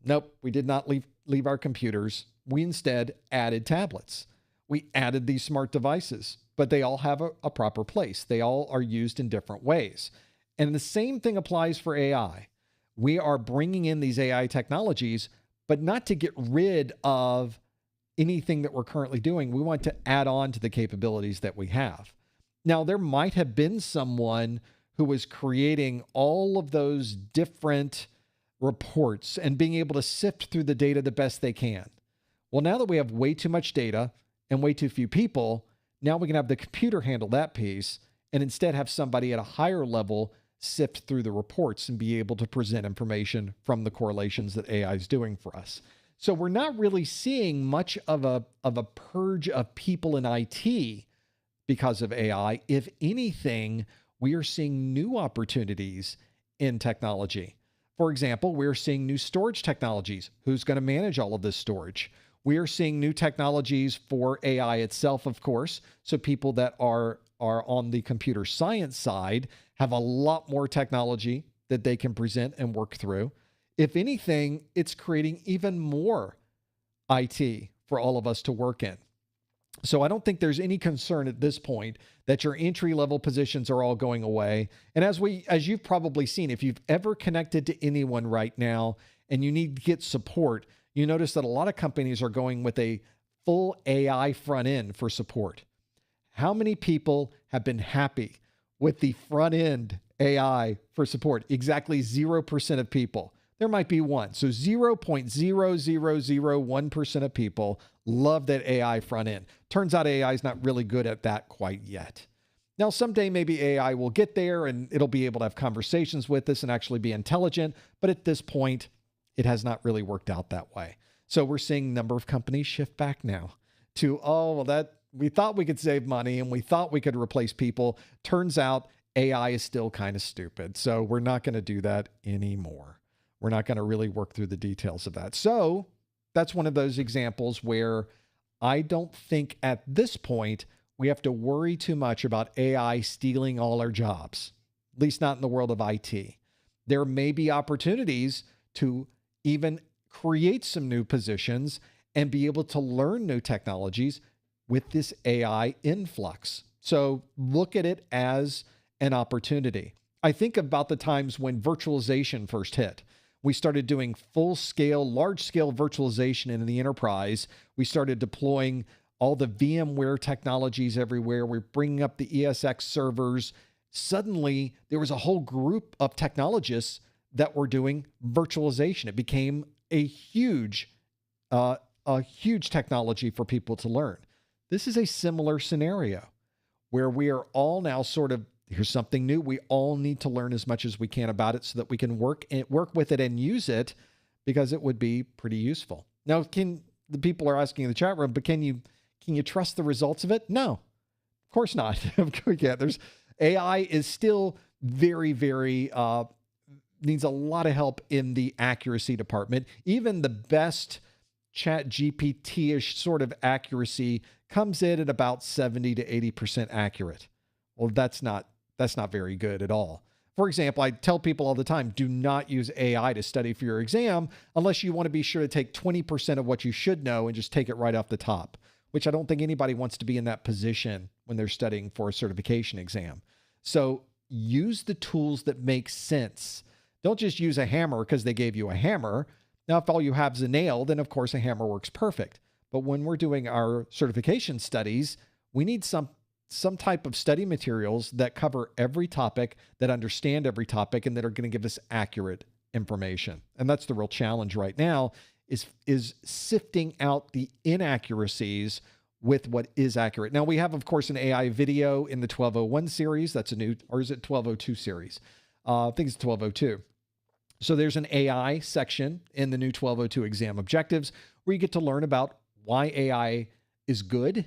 Nope, we did not leave our computers. We instead added tablets. We added these smart devices, but they all have a proper place. They all are used in different ways. And the same thing applies for AI. We are bringing in these AI technologies, but not to get rid of anything that we're currently doing. We want to add on to the capabilities that we have. Now, there might have been someone who was creating all of those different reports and being able to sift through the data the best they can. Well, now that we have way too much data and way too few people, Now we can have the computer handle that piece and instead have somebody at a higher level sift through the reports and be able to present information from the correlations that AI is doing for us. So we're not really seeing much of a purge of people in IT because of AI. If anything, we are seeing new opportunities in technology. For example, we're seeing new storage technologies. Who's going to manage all of this storage? We are seeing new technologies for AI itself, of course. So people that are on the computer science side have a lot more technology that they can present and work through. If anything, it's creating even more IT for all of us to work in. So I don't think there's any concern at this point that your entry-level positions are all going away. And as you've probably seen, if you've ever connected to anyone right now and you need to get support, you notice that a lot of companies are going with a full AI front end for support. How many people have been happy with the front end AI for support? Exactly 0% of people. There might be one. So 0.0001% of people love that AI front end. Turns out AI is not really good at that quite yet. Now, someday maybe AI will get there and it'll be able to have conversations with us and actually be intelligent. But at this point, it has not really worked out that way. So we're seeing a number of companies shift back now to, we thought we could save money and we thought we could replace people. Turns out AI is still kind of stupid. So we're not going to do that anymore. We're not going to really work through the details of that. So that's one of those examples where I don't think at this point we have to worry too much about AI stealing all our jobs, at least not in the world of IT. There may be opportunities to even create some new positions and be able to learn new technologies with this AI influx. So look at it as an opportunity. I think about the times when virtualization first hit. We started doing full-scale, large-scale virtualization in the enterprise. We started deploying all the VMware technologies everywhere. We're bringing up the ESX servers. Suddenly, there was a whole group of technologists that were doing virtualization. It became a huge technology for people to learn. This is a similar scenario where we are all now sort of, here's something new. We all need to learn as much as we can about it so that we can work with it and use it, because it would be pretty useful. Now, the people are asking in the chat room, but can you trust the results of it? No, of course not. There's AI is still very, very, needs a lot of help in the accuracy department. Even the best chat GPT-ish sort of accuracy comes in at about 70 to 80% accurate. Well, that's not very good at all. For example, I tell people all the time, do not use AI to study for your exam unless you want to be sure to take 20% of what you should know and just take it right off the top, which I don't think anybody wants to be in that position when they're studying for a certification exam. So use the tools that make sense. Don't just use a hammer because they gave you a hammer. Now, if all you have is a nail, then of course a hammer works perfect. But when we're doing our certification studies, we need some type of study materials that cover every topic, that understand every topic, and that are going to give us accurate information. And that's the real challenge right now, is sifting out the inaccuracies with what is accurate. Now, we have, of course, an AI video in the 1201 series. That's a new, or is it 1202 series? I think it's 1202. So there's an AI section in the new 1202 exam objectives where you get to learn about why AI is good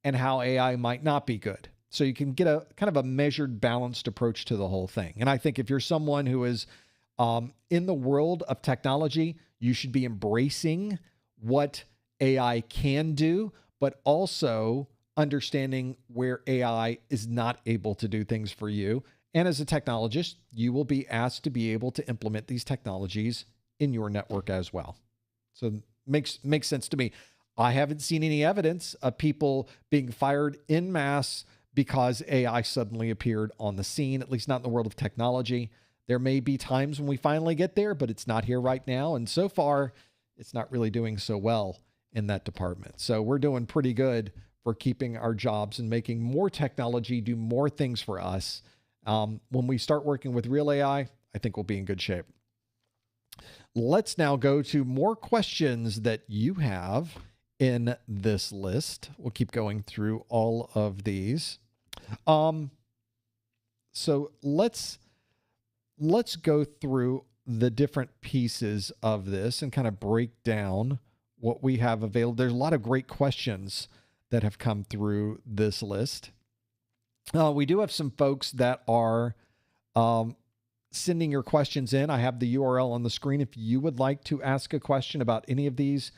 and how AI might not be good. So you can get a kind of a measured, balanced approach to the whole thing. And I think if you're someone who is in the world of technology, you should be embracing what AI can do, but also understanding where AI is not able to do things for you. And as a technologist, you will be asked to be able to implement these technologies in your network as well. So makes sense to me. I haven't seen any evidence of people being fired en masse because AI suddenly appeared on the scene, at least not in the world of technology. There may be times when we finally get there, but it's not here right now. And so far, it's not really doing so well in that department. So we're doing pretty good for keeping our jobs and making more technology do more things for us. When we start working with real AI, I think we'll be in good shape. Let's now go to more questions that you have in this list. We'll keep going through all of these. So let's go through the different pieces of this and kind of break down what we have available. There's a lot of great questions that have come through this list. We do have some folks that are sending your questions in. I have the URL on the screen. If you would like to ask a question about any of these,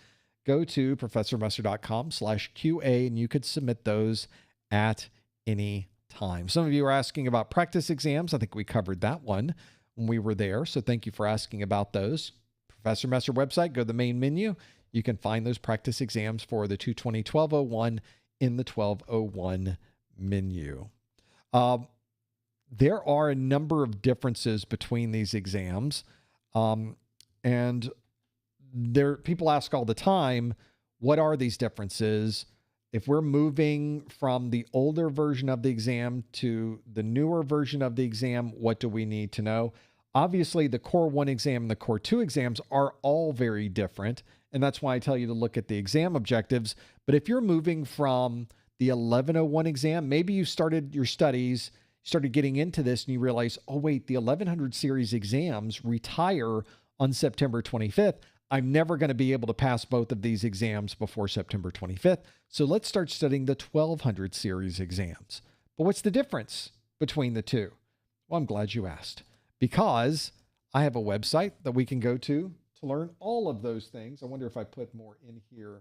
go to professormesser.com/QA and you could submit those at any time. Some of you are asking about practice exams. I think we covered that one when we were there. So thank you for asking about those. Professor Messer website, go to the main menu. You can find those practice exams for the 220-1201 in the 1201 menu. There are a number of differences between these exams. And people ask all the time, what are these differences? If we're moving from the older version of the exam to the newer version of the exam, what do we need to know? Obviously, the Core 1 exam and the Core 2 exams are all very different, and that's why I tell you to look at the exam objectives. But if you're moving from the 1101 exam, maybe you started your studies, started getting into this, and you realize, oh, wait, the 1100 series exams retire on September 25th. I'm never going to be able to pass both of these exams before September 25th. So let's start studying the 1200 series exams. But what's the difference between the two? Well, I'm glad you asked, because I have a website that we can go to learn all of those things. I wonder if I put more in here.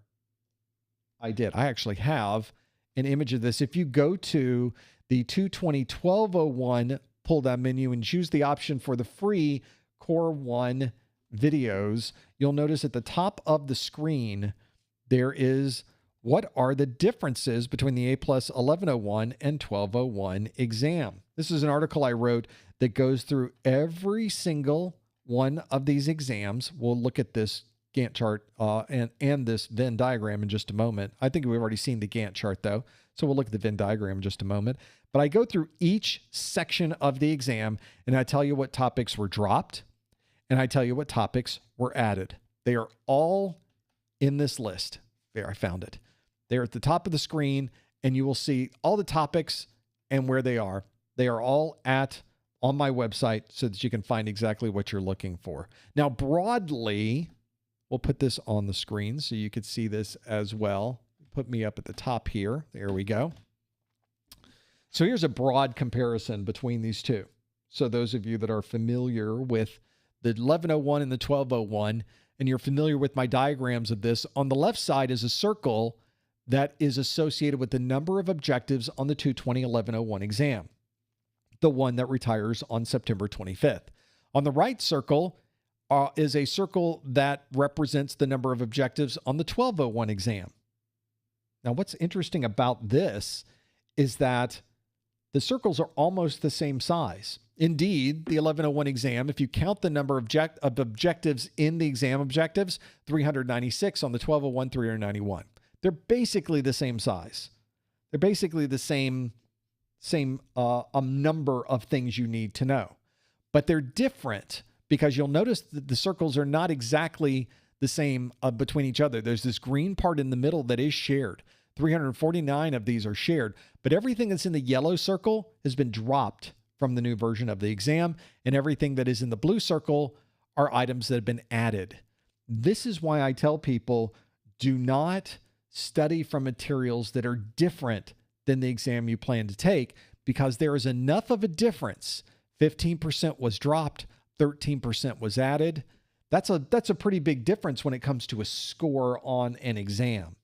I did. I actually have an image of this. If you go to the 220-1201 pull-down menu and choose the option for the free Core 1 videos, you'll notice at the top of the screen, there is what are the differences between the A+ 1101 and 1201 exam. This is an article I wrote that goes through every single one of these exams. We'll look at this Gantt chart and this Venn diagram in just a moment. I think we've already seen the Gantt chart though, so we'll look at the Venn diagram in just a moment. But I go through each section of the exam and I tell you what topics were dropped, and I tell you what topics were added. They are all in this list. There, I found it. They're at the top of the screen, and you will see all the topics and where they are. They are all on my website so that you can find exactly what you're looking for. Now, broadly, we'll put this on the screen so you could see this as well. Put me up at the top here. There we go. So here's a broad comparison between these two. So those of you that are familiar with the 1101 and the 1201, and you're familiar with my diagrams of this, on the left side is a circle that is associated with the number of objectives on the 220-1101 exam, the one that retires on September 25th. On the right circle is a circle that represents the number of objectives on the 1201 exam. Now, what's interesting about this is that the circles are almost the same size. Indeed, the 1101 exam, if you count the number of objectives in the exam objectives, 396. On the 1201, 391. They're basically the same size. They're basically the same number of things you need to know. But they're different because you'll notice that the circles are not exactly the same between each other. There's this green part in the middle that is shared. 349 of these are shared, but everything that's in the yellow circle has been dropped from the new version of the exam, and everything that is in the blue circle are items that have been added. This is why I tell people, do not study from materials that are different than the exam you plan to take, because there is enough of a difference. 15% was dropped, 13% was added. That's a pretty big difference when it comes to a score on an exam.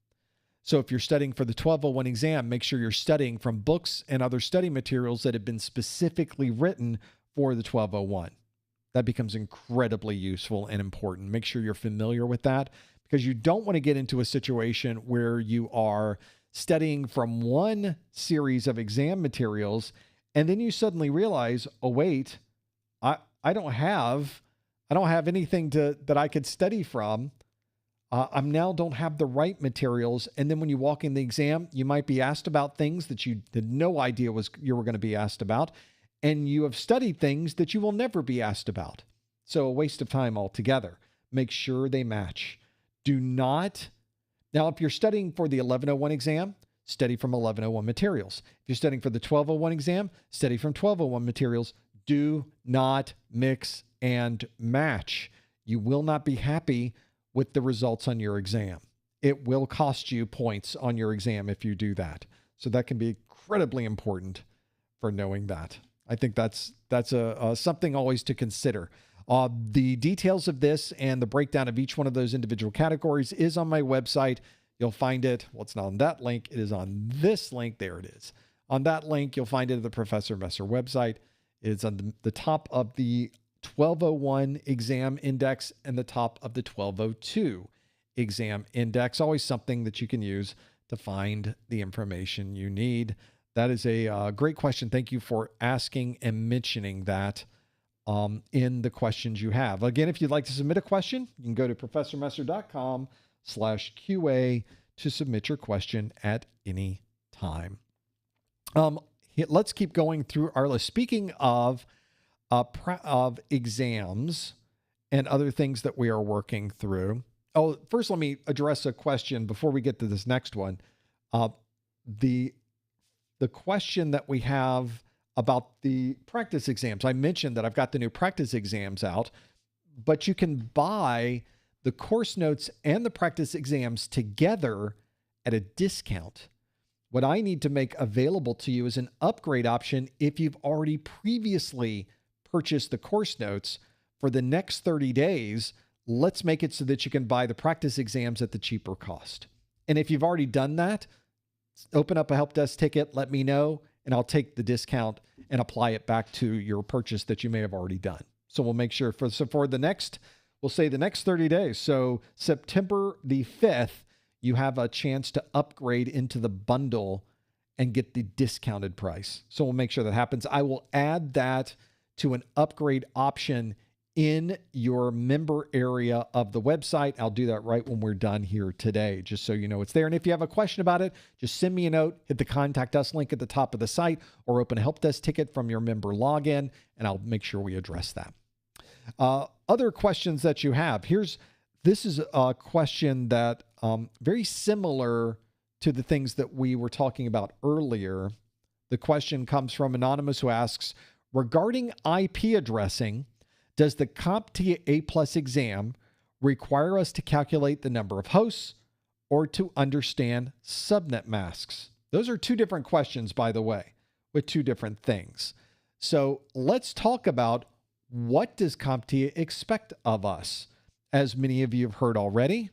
So if you're studying for the 1201 exam, make sure you're studying from books and other study materials that have been specifically written for the 1201. That becomes incredibly useful and important. Make sure you're familiar with that, because you don't want to get into a situation where you are studying from one series of exam materials and then you suddenly realize, oh wait, I don't have anything that I could study from. I now don't have the right materials. And then when you walk in the exam, you might be asked about things that you had no idea you were going to be asked about. And you have studied things that you will never be asked about. So a waste of time altogether. Make sure they match. Do not. Now, if you're studying for the 1101 exam, study from 1101 materials. If you're studying for the 1201 exam, study from 1201 materials. Do not mix and match. You will not be happy with the results on your exam. It will cost you points on your exam if you do that. So that can be incredibly important for knowing that. I think that's something always to consider. The details of this and the breakdown of each one of those individual categories is on my website. You'll find it. Well, it's not on that link. It is on this link. There it is. On that link, you'll find it at the Professor Messer website. It's on the top of the 1201 exam index and the top of the 1202 exam index. Always something that you can use to find the information you need. That is a great question. Thank you for asking and mentioning that in the questions you have. Again, if you'd like to submit a question, you can go to professormesser.com/QA to submit your question at any time. Let's keep going through our list. Speaking of exams and other things that we are working through. Oh, first, let me address a question before we get to this next one. The question that we have about the practice exams. I mentioned that I've got the new practice exams out, but you can buy the course notes and the practice exams together at a discount. What I need to make available to you is an upgrade option if you've already previously purchased the course notes for the next 30 days. Let's make it so that you can buy the practice exams at the cheaper cost. And if you've already done that, open up a help desk ticket, let me know, and I'll take the discount and apply it back to your purchase that you may have already done. So we'll make sure for the next, we'll say the next 30 days. So September the 5th, you have a chance to upgrade into the bundle and get the discounted price. So we'll make sure that happens. I will add that to an upgrade option in your member area of the website. I'll do that right when we're done here today, just so you know it's there. And if you have a question about it, just send me a note, hit the contact us link at the top of the site, or open a help desk ticket from your member login, and I'll make sure we address that. Other questions that you have. This is a question that very similar to the things that we were talking about earlier. The question comes from Anonymous, who asks, regarding IP addressing, does the CompTIA A+ exam require us to calculate the number of hosts or to understand subnet masks? Those are two different questions, by the way, with two different things. So let's talk about, what does CompTIA expect of us? As many of you have heard already,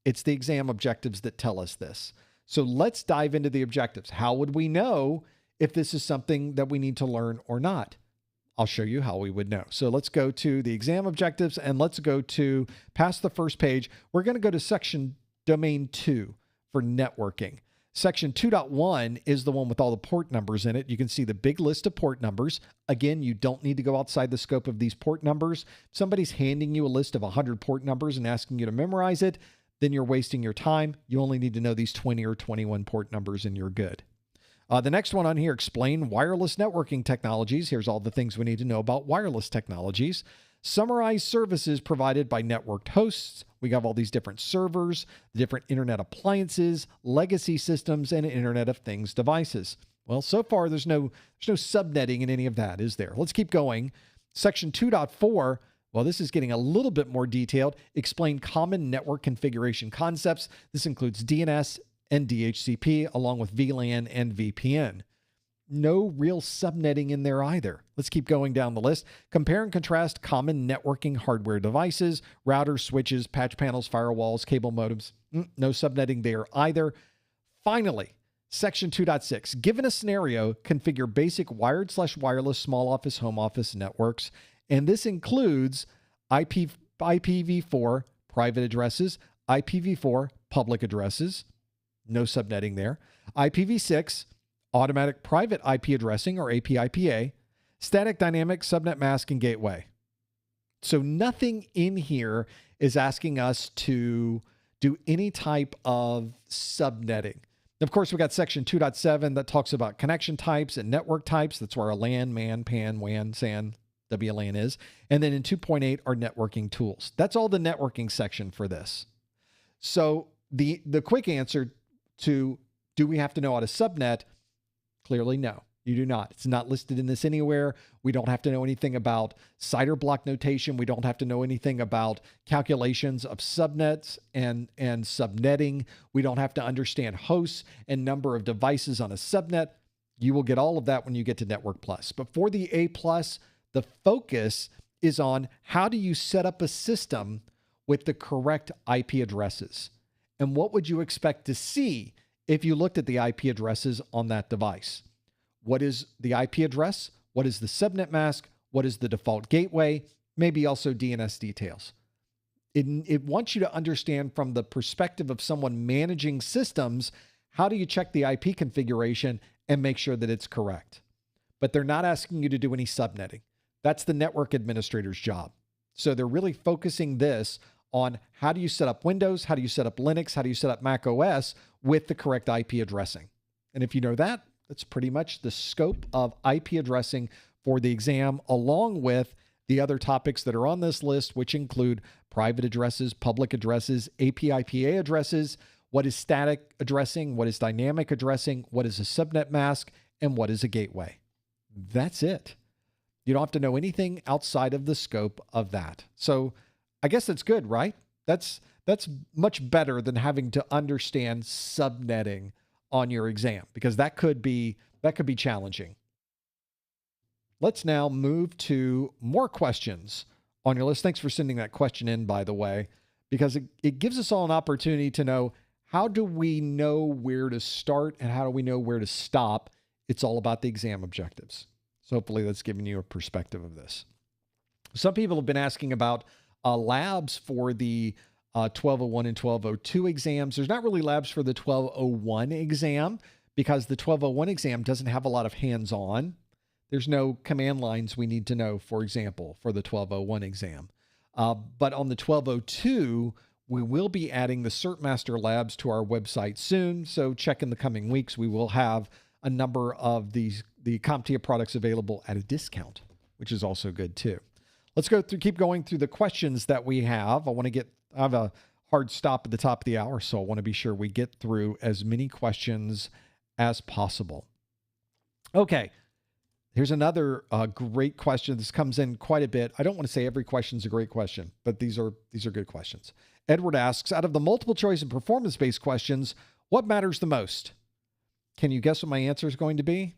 it's the exam objectives that tell us this. So let's dive into the objectives. How would we know if this is something that we need to learn or not? I'll show you how we would know. So let's go to the exam objectives and let's go to past the first page. We're going to go to section domain 2 for networking. Section 2.1 is the one with all the port numbers in it. You can see the big list of port numbers. Again, you don't need to go outside the scope of these port numbers. If somebody's handing you a list of 100 port numbers and asking you to memorize it, then you're wasting your time. You only need to know these 20 or 21 port numbers and you're good. The next one on here, explain wireless networking technologies. Here's all the things we need to know about wireless technologies. Summarize services provided by networked hosts. We have all these different servers, different internet appliances, legacy systems, and Internet of Things devices. Well, so far there's no subnetting in any of that, is there? Let's keep going. Section 2.4, well, this is getting a little bit more detailed. Explain common network configuration concepts. This includes DNS and DHCP, along with VLAN and VPN. No real subnetting in there either. Let's keep going down the list. Compare and contrast common networking hardware devices, routers, switches, patch panels, firewalls, cable modems. No subnetting there either. Finally, section 2.6. Given a scenario, configure basic wired/wireless small office, home office networks. And this includes IPv4 private addresses, IPv4 public addresses. No subnetting there. IPv6, automatic private IP addressing, or APIPA, static dynamic subnet mask, and gateway. So nothing in here is asking us to do any type of subnetting. Of course, we got section 2.7 that talks about connection types and network types. That's where our LAN, MAN, PAN, WAN, SAN, WLAN is. And then in 2.8 are networking tools. That's all the networking section for this. So the quick answer to, do we have to know how to subnet? Clearly, no, you do not. It's not listed in this anywhere. We don't have to know anything about CIDR block notation. We don't have to know anything about calculations of subnets and subnetting. We don't have to understand hosts and number of devices on a subnet. You will get all of that when you get to Network Plus. But for the A+, the focus is on how do you set up a system with the correct IP addresses. And what would you expect to see if you looked at the IP addresses on that device? What is the IP address? What is the subnet mask? What is the default gateway? Maybe also DNS details. It wants you to understand from the perspective of someone managing systems, how do you check the IP configuration and make sure that it's correct? But they're not asking you to do any subnetting. That's the network administrator's job. So they're really focusing this on how do you set up Windows, how do you set up Linux, how do you set up Mac OS with the correct IP addressing. And if you know that, that's pretty much the scope of IP addressing for the exam, along with the other topics that are on this list, which include private addresses, public addresses, API-PA addresses, what is static addressing, what is dynamic addressing, what is a subnet mask, and what is a gateway. That's it. You don't have to know anything outside of the scope of that. So I guess that's good, right? That's much better than having to understand subnetting on your exam, because that could be challenging. Let's now move to more questions on your list. Thanks for sending that question in, by the way, because it gives us all an opportunity to know, how do we know where to start and how do we know where to stop? It's all about the exam objectives. So hopefully that's giving you a perspective of this. Some people have been asking about labs for the 1201 and 1202 exams. There's not really labs for the 1201 exam because the 1201 exam doesn't have a lot of hands-on. There's no command lines we need to know, for example, for the 1201 exam. But on the 1202, we will be adding the CertMaster labs to our website soon. So check in the coming weeks. We will have a number of the CompTIA products available at a discount, which is also good too. Let's keep going through the questions that we have. I have a hard stop at the top of the hour, so I want to be sure we get through as many questions as possible. Okay, here's another great question. This comes in quite a bit. I don't want to say every question is a great question, but these are good questions. Edward asks, out of the multiple choice and performance-based questions, what matters the most? Can you guess what my answer is going to be?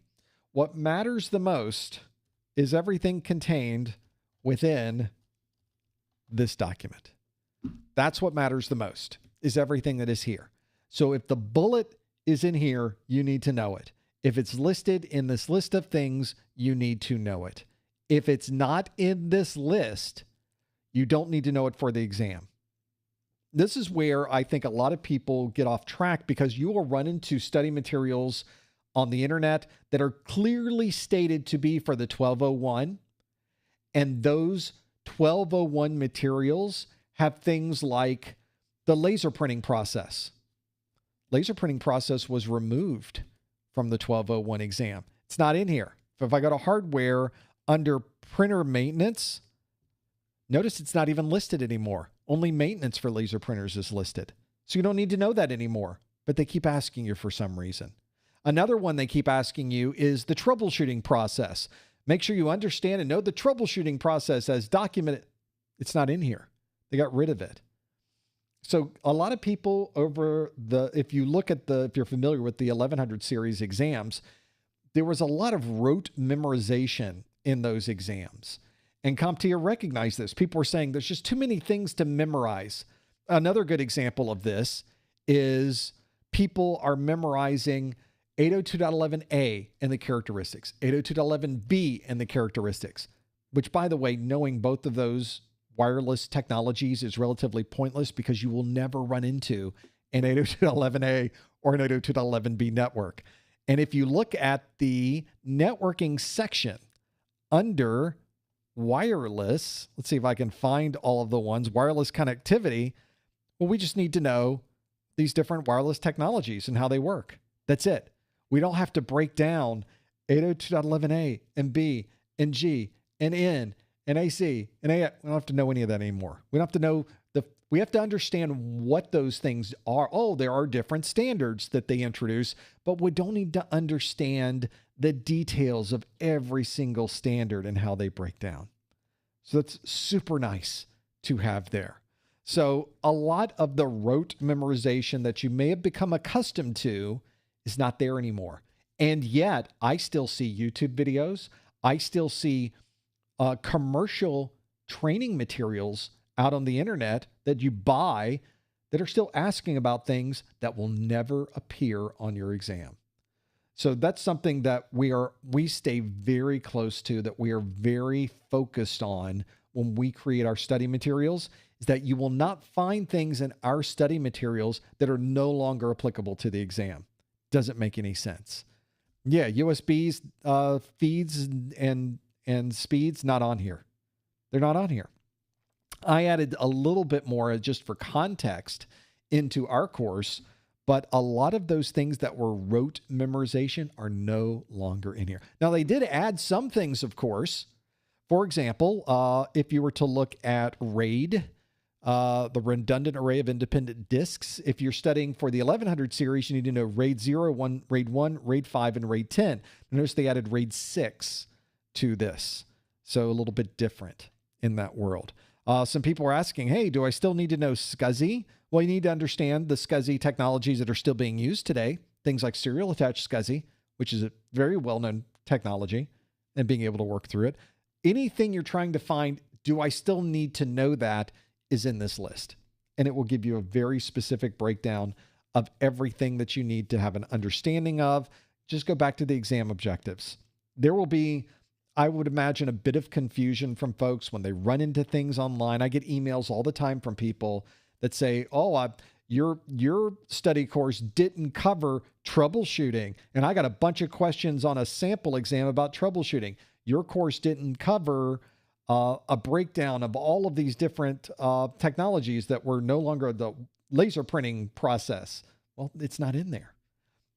What matters the most is everything contained within this document. That's what matters the most, is everything that is here. So if the bullet is in here, you need to know it. If it's listed in this list of things, you need to know it. If it's not in this list, you don't need to know it for the exam. This is where I think a lot of people get off track, because you will run into study materials on the internet that are clearly stated to be for the 1201. And those 1201 materials have things like the laser printing process. Laser printing process was removed from the 1201 exam. It's not in here. If I go to hardware under printer maintenance, notice it's not even listed anymore. Only maintenance for laser printers is listed. So you don't need to know that anymore, but they keep asking you for some reason. Another one they keep asking you is the troubleshooting process. Make sure you understand and know the troubleshooting process as documented. It's not in here. They got rid of it. So a lot of people if you're familiar with the 1100 series exams, there was a lot of rote memorization in those exams. And CompTIA recognized this. People were saying there's just too many things to memorize. Another good example of this is people are memorizing 802.11a and the characteristics, 802.11b and the characteristics, which, by the way, knowing both of those wireless technologies is relatively pointless, because you will never run into an 802.11a or an 802.11b network. And if you look at the networking section under wireless, let's see if I can find all of the ones, wireless connectivity, well, we just need to know these different wireless technologies and how they work. That's it. We don't have to break down 802.11a and B and G and N and AC and A. We don't have to know any of that anymore. We don't have to know We have to understand what those things are. Oh, there are different standards that they introduce, but we don't need to understand the details of every single standard and how they break down. So that's super nice to have there. So a lot of the rote memorization that you may have become accustomed to is not there anymore. And yet I still see YouTube videos. I still see commercial training materials out on the internet that you buy that are still asking about things that will never appear on your exam. So that's something that we stay very close to, that we are very focused on when we create our study materials, is that you will not find things in our study materials that are no longer applicable to the exam. Doesn't make any sense. Yeah, USBs, feeds and speeds, not on here. They're not on here. I added a little bit more just for context into our course, but a lot of those things that were rote memorization are no longer in here. Now, they did add some things, of course. For example, if you were to look at RAID, the redundant array of independent disks, if you're studying for the 1100 series, you need to know RAID 0, RAID 1, RAID 5, and RAID 10. Notice they added RAID 6 to this. So a little bit different in that world. Some people are asking, hey, do I still need to know SCSI? Well, you need to understand the SCSI technologies that are still being used today. Things like serial attached SCSI, which is a very well-known technology, and being able to work through it. Anything you're trying to find, do I still need to know that, is in this list. And it will give you a very specific breakdown of everything that you need to have an understanding of. Just go back to the exam objectives. There will be, I would imagine, a bit of confusion from folks when they run into things online. I get emails all the time from people that say, oh, your study course didn't cover troubleshooting, and I got a bunch of questions on a sample exam about troubleshooting. Your course didn't cover a breakdown of all of these different technologies that were no longer the laser printing process. Well, it's not in there.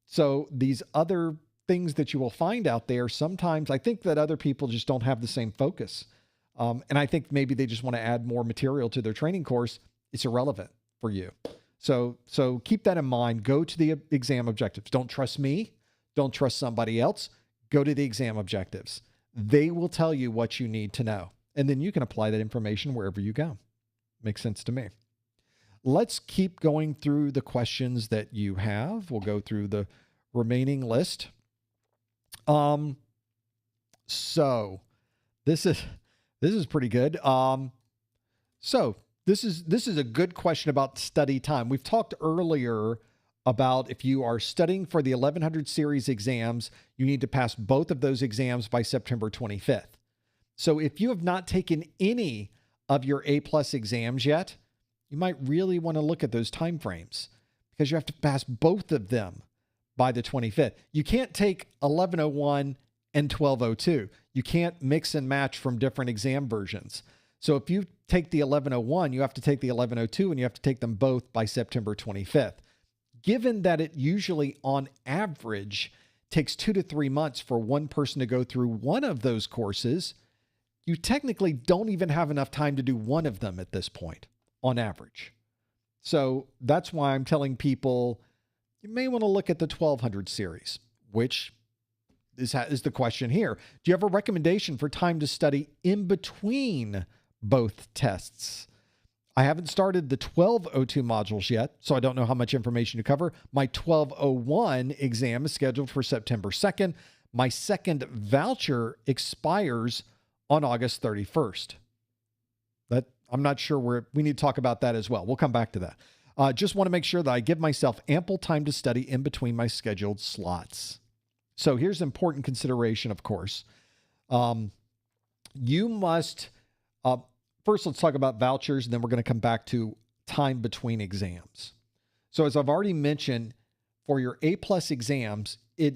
So these other things that you will find out there, sometimes I think that other people just don't have the same focus. And I think maybe they just want to add more material to their training course. It's irrelevant for you. So keep that in mind. Go to the exam objectives. Don't trust me. Don't trust somebody else. Go to the exam objectives. They will tell you what you need to know. And then you can apply that information wherever you go. Makes sense to me. Let's keep going through the questions that you have. We'll go through the remaining list. So this is pretty good. So this is a good question about study time. We've talked earlier about if you are studying for the 1100 series exams, you need to pass both of those exams by September 25th. So if you have not taken any of your A+ exams yet, you might really want to look at those time frames, because you have to pass both of them by the 25th. You can't take 1101 and 1202. You can't mix and match from different exam versions. So if you take the 1101, you have to take the 1102, and you have to take them both by September 25th. Given that it usually, on average, takes 2 to 3 months for one person to go through one of those courses, you technically don't even have enough time to do one of them at this point, on average. So that's why I'm telling people you may want to look at the 1200 series, which is the question here. Do you have a recommendation for time to study in between both tests? I haven't started the 1202 modules yet, so I don't know how much information to cover. My 1201 exam is scheduled for September 2nd. My second voucher expires on August 31st. I'm not sure we need to talk about that as well. We'll come back to that. Just want to make sure that I give myself ample time to study in between my scheduled slots. So here's important consideration, of course. You must, first let's talk about vouchers, and then we're going to come back to time between exams. So as I've already mentioned, for your A+ exams, it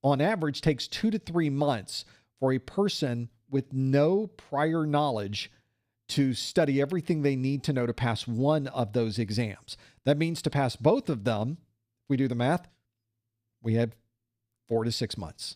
on average takes 2 to 3 months for a person with no prior knowledge to study everything they need to know to pass one of those exams. That means to pass both of them, if we do the math, we have 4 to 6 months.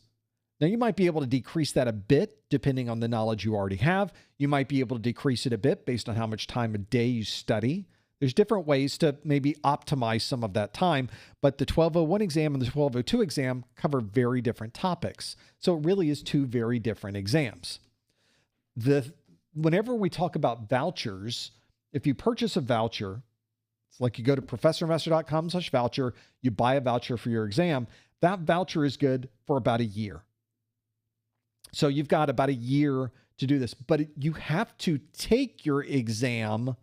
Now, you might be able to decrease that a bit depending on the knowledge you already have. You might be able to decrease it a bit based on how much time a day you study. There's different ways to maybe optimize some of that time, but the 1201 exam and the 1202 exam cover very different topics. So it really is two very different exams. Whenever we talk about vouchers, if you purchase a voucher, it's like you go to professorinvestor.com/voucher, you buy a voucher for your exam. That voucher is good for about a year. So you've got about a year to do this, but you have to take your exam.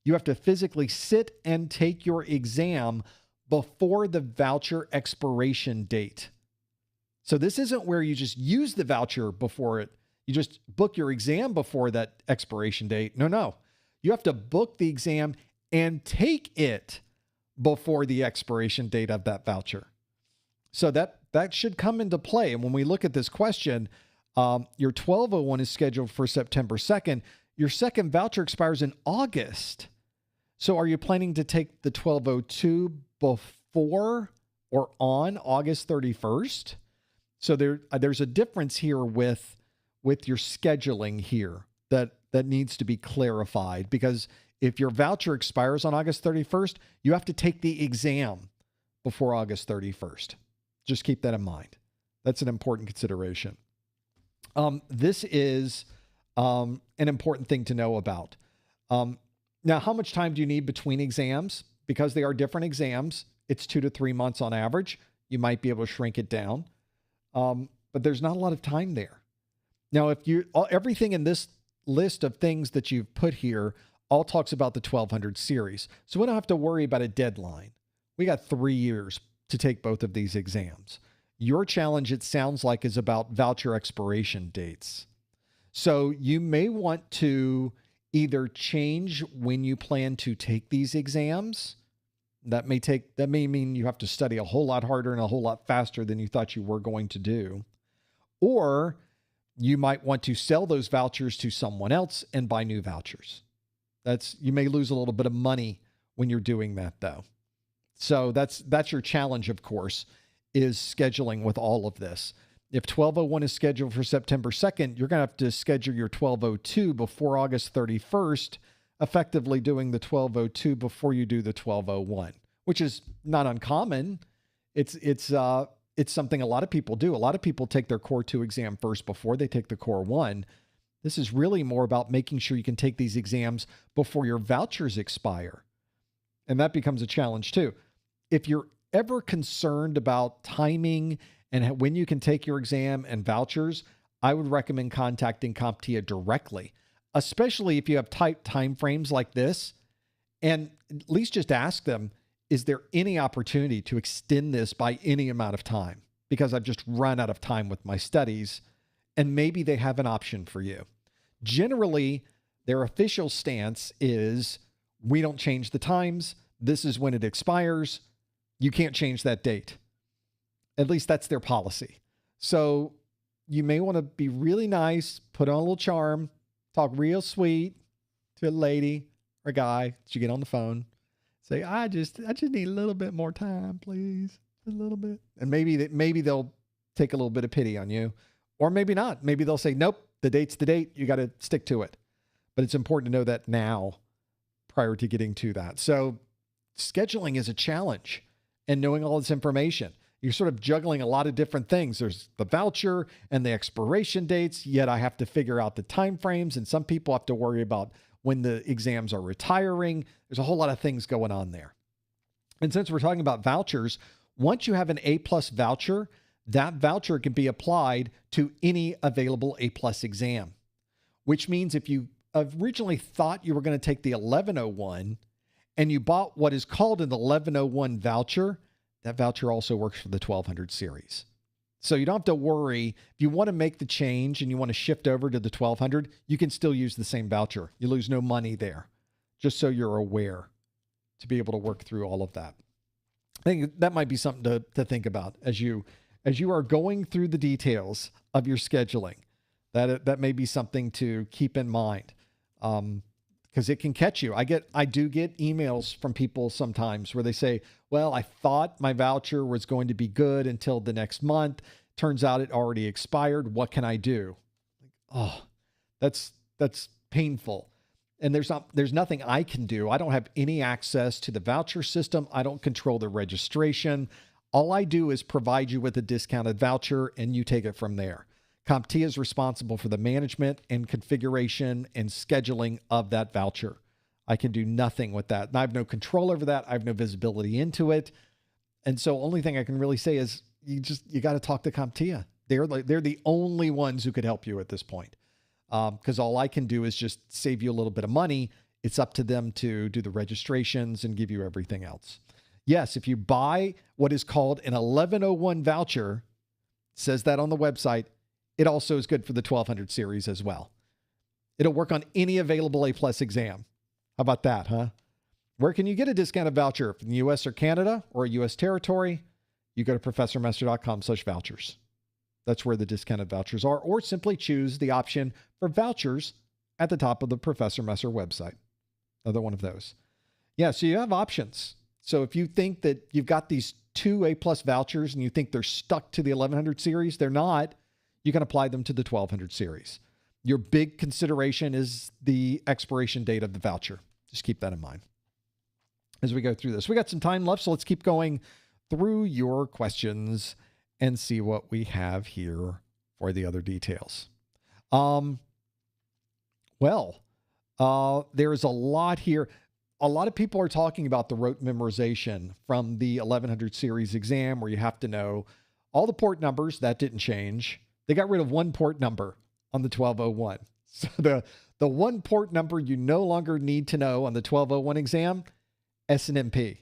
You have to physically sit and take your exam before the voucher expiration date. So this isn't where you just use the voucher before it. You just book your exam before that expiration date. No. You have to book the exam and take it before the expiration date of that voucher. So that should come into play. And when we look at this question, your 1201 is scheduled for September 2nd. Your second voucher expires in August. So are you planning to take the 1202 before or on August 31st? So there's a difference here with your scheduling here that needs to be clarified, because if your voucher expires on August 31st, you have to take the exam before August 31st. Just keep that in mind. That's an important consideration. This is an important thing to know about. Now, how much time do you need between exams? Because they are different exams, it's 2 to 3 months on average. You might be able to shrink it down, but there's not a lot of time there. Now, everything in this list of things that you've put here all talks about the 1200 series. So we don't have to worry about a deadline. We got 3 years to take both of these exams. Your challenge, it sounds like, is about voucher expiration dates. So you may want to either change when you plan to take these exams. That may mean you have to study a whole lot harder and a whole lot faster than you thought you were going to do. Or you might want to sell those vouchers to someone else and buy new vouchers. You may lose a little bit of money when you're doing that, though. So that's your challenge, of course, is scheduling with all of this. If 1201 is scheduled for September 2nd, you're going to have to schedule your 1202 before August 31st, effectively doing the 1202 before you do the 1201, which is not uncommon. It's something a lot of people do. A lot of people take their Core 2 exam first before they take the Core 1. This is really more about making sure you can take these exams before your vouchers expire. And that becomes a challenge too. If you're ever concerned about timing and when you can take your exam and vouchers, I would recommend contacting CompTIA directly, especially if you have tight time frames like this, and at least just ask them, is there any opportunity to extend this by any amount of time? Because I've just run out of time with my studies, and maybe they have an option for you. Generally, their official stance is, we don't change the times. This is when it expires. You can't change that date. At least that's their policy. So you may want to be really nice, put on a little charm, talk real sweet to a lady or a guy that you get on the phone. Say, I just need a little bit more time, please. A little bit. And maybe they'll take a little bit of pity on you, or maybe not. Maybe they'll say, nope, the date's the date. You got to stick to it. But it's important to know that now prior to getting to that. So scheduling is a challenge, and knowing all this information. You're sort of juggling a lot of different things. There's the voucher and the expiration dates, yet I have to figure out the time frames, and some people have to worry about when the exams are retiring. There's a whole lot of things going on there. And since we're talking about vouchers, once you have an A+ voucher, that voucher can be applied to any available A+ exam, which means if you originally thought you were going to take the 1101 and you bought what is called an 1101 voucher, that voucher also works for the 1200 series. So you don't have to worry. If you want to make the change and you want to shift over to the 1200, you can still use the same voucher. You lose no money there, just so you're aware to be able to work through all of that. I think that might be something to think about as you are going through the details of your scheduling. That may be something to keep in mind, because it can catch you. I do get emails from people sometimes where they say, well, I thought my voucher was going to be good until the next month. Turns out it already expired. What can I do? Oh, that's painful. And there's nothing I can do. I don't have any access to the voucher system. I don't control the registration. All I do is provide you with a discounted voucher and you take it from there. CompTIA is responsible for the management and configuration and scheduling of that voucher. I can do nothing with that. And I have no control over that. I have no visibility into it. And so only thing I can really say is you got to talk to CompTIA. They're the only ones who could help you at this point. Because all I can do is just save you a little bit of money. It's up to them to do the registrations and give you everything else. Yes, if you buy what is called an 1101 voucher, says that on the website, it also is good for the 1200 series as well. It'll work on any available A+ exam. How about that, huh? Where can you get a discounted voucher? From the US or Canada or a US territory? You go to professormesser.com/vouchers. That's where the discounted vouchers are, or simply choose the option for vouchers at the top of the Professor Messer website. Another one of those. Yeah, so you have options. So if you think that you've got these 2 A+ vouchers and you think they're stuck to the 1100 series, they're not. You can apply them to the 1200 series. Your big consideration is the expiration date of the voucher. Just keep that in mind as we go through this. We got some time left, so let's keep going through your questions and see what we have here for the other details. There's a lot here. A lot of people are talking about the rote memorization from the 1100 series exam where you have to know all the port numbers. That didn't change. They got rid of one port number on the 1201. So the one port number you no longer need to know on the 1201 exam, SNMP,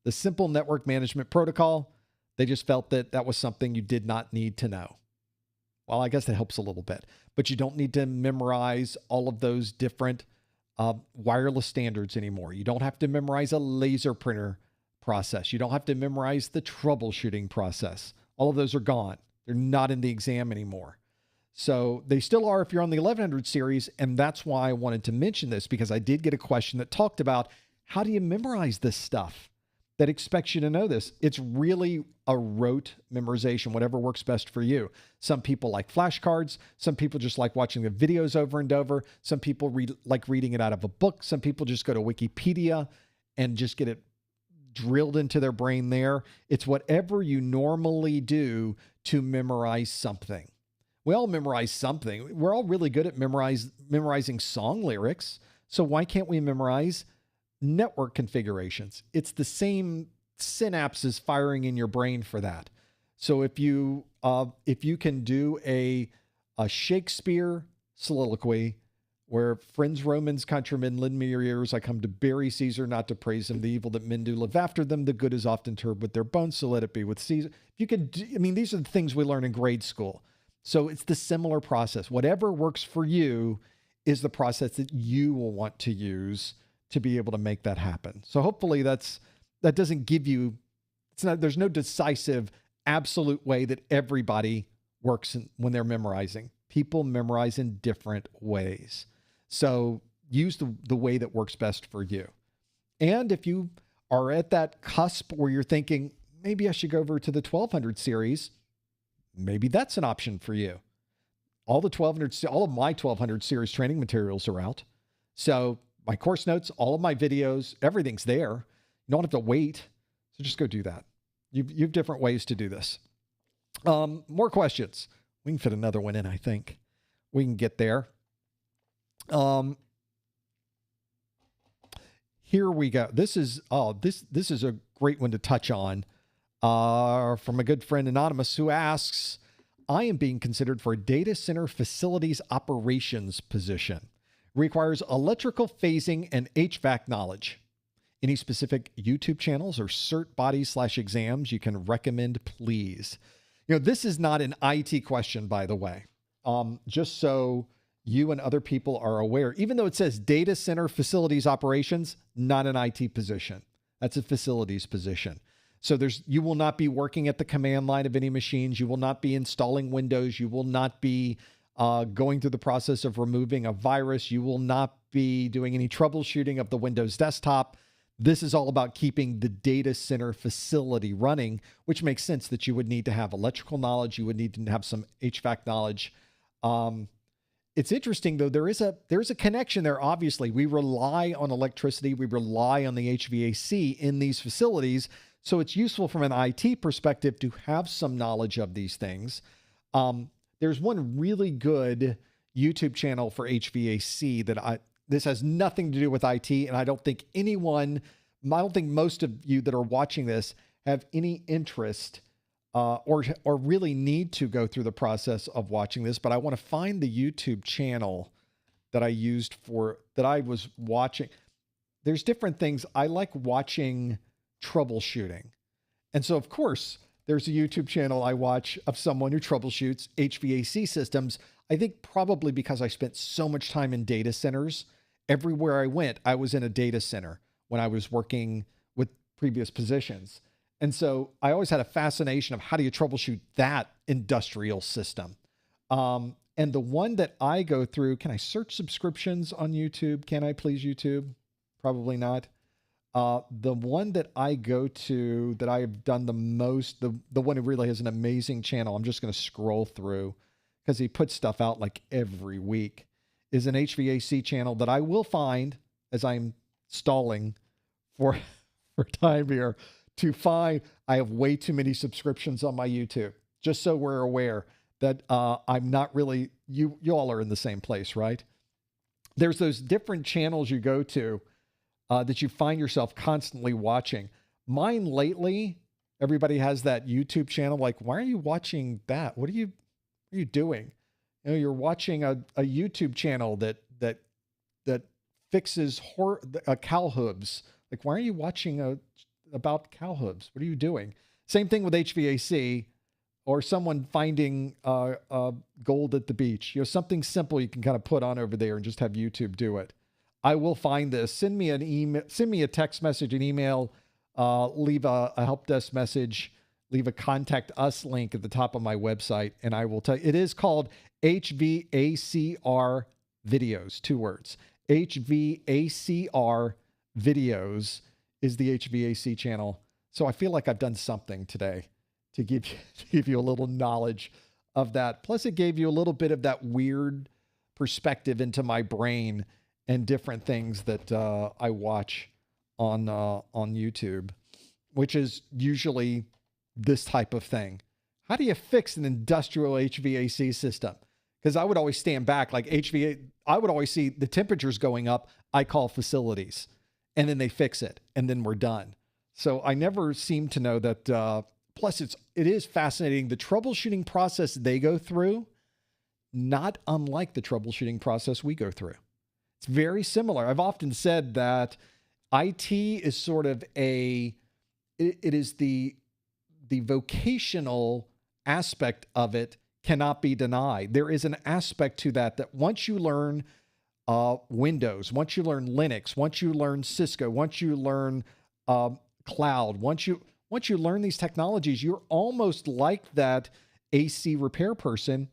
the Simple Network Management Protocol. They just felt that that was something you did not need to know. Well, I guess that helps a little bit, but you don't need to memorize all of those different wireless standards anymore. You don't have to memorize a laser printer process. You don't have to memorize the troubleshooting process. All of those are gone. They're not in the exam anymore. So they still are if you're on the 1100 series, and that's why I wanted to mention this, because I did get a question that talked about how do you memorize this stuff that expects you to know this. It's really a rote memorization, whatever works best for you. Some people like flashcards. Some people just like watching the videos over and over. Some people like reading it out of a book. Some people just go to Wikipedia and just get it drilled into their brain there. It's whatever you normally do to memorize something. We all memorize something. We're all really good at memorizing song lyrics. So why can't we memorize network configurations? It's the same synapses firing in your brain for that. So if you can do a Shakespeare soliloquy where friends, Romans, countrymen, lend me your ears. I come to bury Caesar, not to praise him. The evil that men do live after them. The good is often interred with their bones. So let it be with Caesar. If you can, these are the things we learn in grade school. So it's the similar process. Whatever works for you is the process that you will want to use to be able to make that happen. So hopefully that doesn't give you, there's no decisive, absolute way that everybody works when they're memorizing. People memorize in different ways. So use the way that works best for you. And if you are at that cusp where you're thinking, maybe I should go over to the 1200 series, maybe that's an option for you. All of my 1200 series training materials are out. So my course notes, all of my videos, everything's there. You don't have to wait. So just go do that. You have different ways to do this. More questions. We can fit another one in, I think. We can get there. Here we go. This is a great one to touch on from a good friend, Anonymous, who asks, I am being considered for a data center facilities operations position. Requires electrical phasing and HVAC knowledge. Any specific YouTube channels or cert bodies / exams you can recommend, please? This is not an IT question, by the way. Just so you and other people are aware, even though it says data center facilities operations, not an IT position. That's a facilities position. So you will not be working at the command line of any machines. You will not be installing Windows. You will not be going through the process of removing a virus. You will not be doing any troubleshooting of the Windows desktop. This is all about keeping the data center facility running, which makes sense that you would need to have electrical knowledge. You would need to have some HVAC knowledge. it's interesting though. There's a connection there. Obviously, we rely on electricity. We rely on the HVAC in these facilities. So it's useful from an IT perspective to have some knowledge of these things. There's one really good YouTube channel for HVAC this has nothing to do with IT. And I don't think most of you that are watching this have any interest or really need to go through the process of watching this, but I want to find the YouTube channel that I was watching. There's different things. I like watching troubleshooting. And so of course there's a YouTube channel I watch of someone who troubleshoots HVAC systems. I think probably because I spent so much time in data centers. Everywhere I went, I was in a data center when I was working with previous positions. And so I always had a fascination of how do you troubleshoot that industrial system? And the one that I go through, can I search subscriptions on YouTube? Can I please, YouTube? Probably not. The one that I go to that I have done the most, the one who really has an amazing channel, I'm just going to scroll through because he puts stuff out like every week, is an HVAC channel that I will find as I'm stalling for time here to find. I have way too many subscriptions on my YouTube, just so we're aware that I'm not really, you all are in the same place, right? There's those different channels you go to that you find yourself constantly watching. Mine lately, everybody has that YouTube channel. Like, why are you watching that? What are you doing? You know, you're watching a YouTube channel that fixes cow hooves. Like, why are you watching about cow hooves? What are you doing? Same thing with HVAC or someone finding gold at the beach. You know, something simple you can kind of put on over there and just have YouTube do it. I will find this. Send me an email, send me a text message, an email, leave a help desk message, leave a contact us link at the top of my website, and I will tell you. It is called HVACR Videos, 2 words. HVACR Videos is the HVAC channel. So I feel like I've done something today to give you a little knowledge of that. Plus, it gave you a little bit of that weird perspective into my brain and different things that I watch on YouTube, which is usually this type of thing. How do you fix an industrial HVAC system? Because I would always stand back, like I would always see the temperatures going up. I call facilities, and then they fix it, and then we're done. So I never seem to know that. Plus, it is fascinating, the troubleshooting process they go through, not unlike the troubleshooting process we go through. It's very similar. I've often said that IT is sort of it is the vocational aspect of it cannot be denied. There is an aspect to that once you learn Windows, once you learn Linux, once you learn Cisco, once you learn cloud, once you learn these technologies, you're almost like that AC repair person.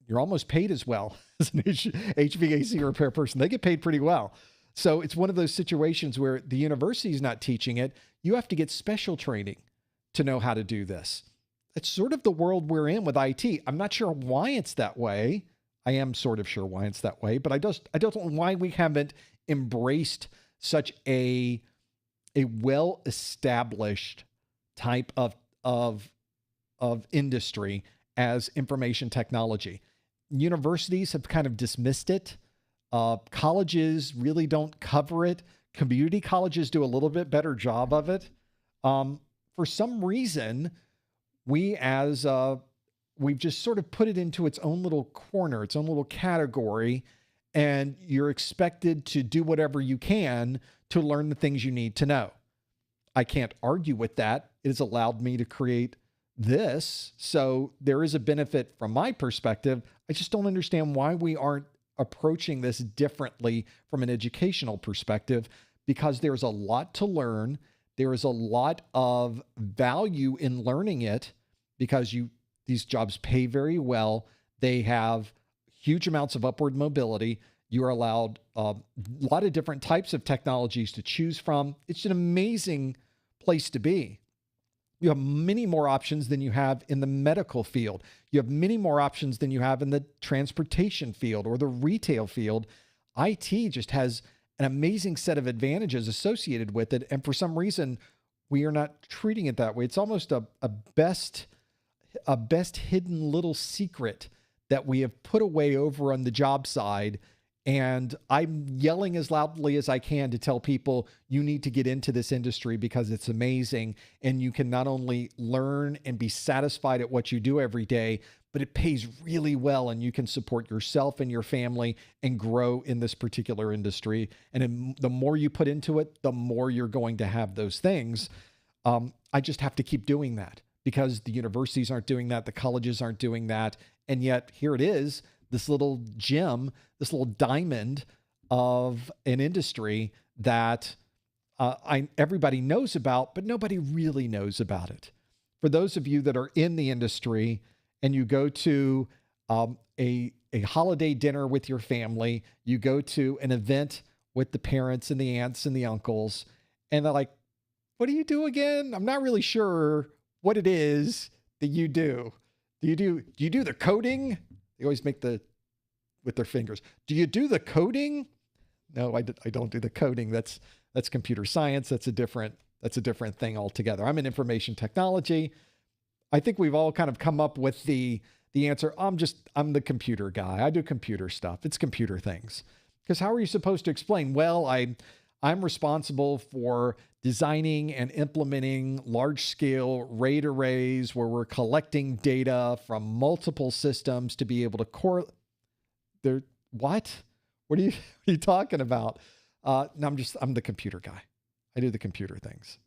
You're almost paid as well as an HVAC repair person. They get paid pretty well. So it's one of those situations where the university is not teaching it. You have to get special training to know how to do this. It's sort of the world we're in with IT. I'm not sure why it's that way. I am sort of sure why it's that way, but I don't know why we haven't embraced such a well-established type of industry as information technology. Universities have kind of dismissed it. Colleges really don't cover it. Community colleges do a little bit better job of it. For some reason, we've just sort of put it into its own little corner, its own little category, and you're expected to do whatever you can to learn the things you need to know. I can't argue with that. It has allowed me to create this. So there is a benefit from my perspective. I just don't understand why we aren't approaching this differently from an educational perspective, because there's a lot to learn. There is a lot of value in learning it because these jobs pay very well. They have huge amounts of upward mobility. You are allowed a lot of different types of technologies to choose from. It's an amazing place to be. You have many more options than you have in the medical field. You have many more options than you have in the transportation field or the retail field. IT just has an amazing set of advantages associated with it. And for some reason, we are not treating it that way. It's almost a best hidden little secret that we have put away over on the job side. And I'm yelling as loudly as I can to tell people you need to get into this industry because it's amazing. And you can not only learn and be satisfied at what you do every day, but it pays really well and you can support yourself and your family and grow in this particular industry. And the more you put into it, the more you're going to have those things. I just have to keep doing that because the universities aren't doing that. The colleges aren't doing that. And yet here it is, this little gem, this little diamond of an industry that everybody knows about, but nobody really knows about it. For those of you that are in the industry and you go to a holiday dinner with your family, you go to an event with the parents and the aunts and the uncles, and they're like, what do you do again? I'm not really sure what it is that you do. Do you do the coding? They always make with their fingers. Do you do the coding? No, I don't do the coding. That's computer science. That's a different thing altogether. I'm in information technology. I think we've all kind of come up with the answer. I'm the computer guy. I do computer stuff. It's computer things. Because how are you supposed to explain? Well, I'm responsible for designing and implementing large-scale RAID arrays where we're collecting data from multiple systems to be able to correlate. What? What are you talking about? No, I'm the computer guy. I do the computer things.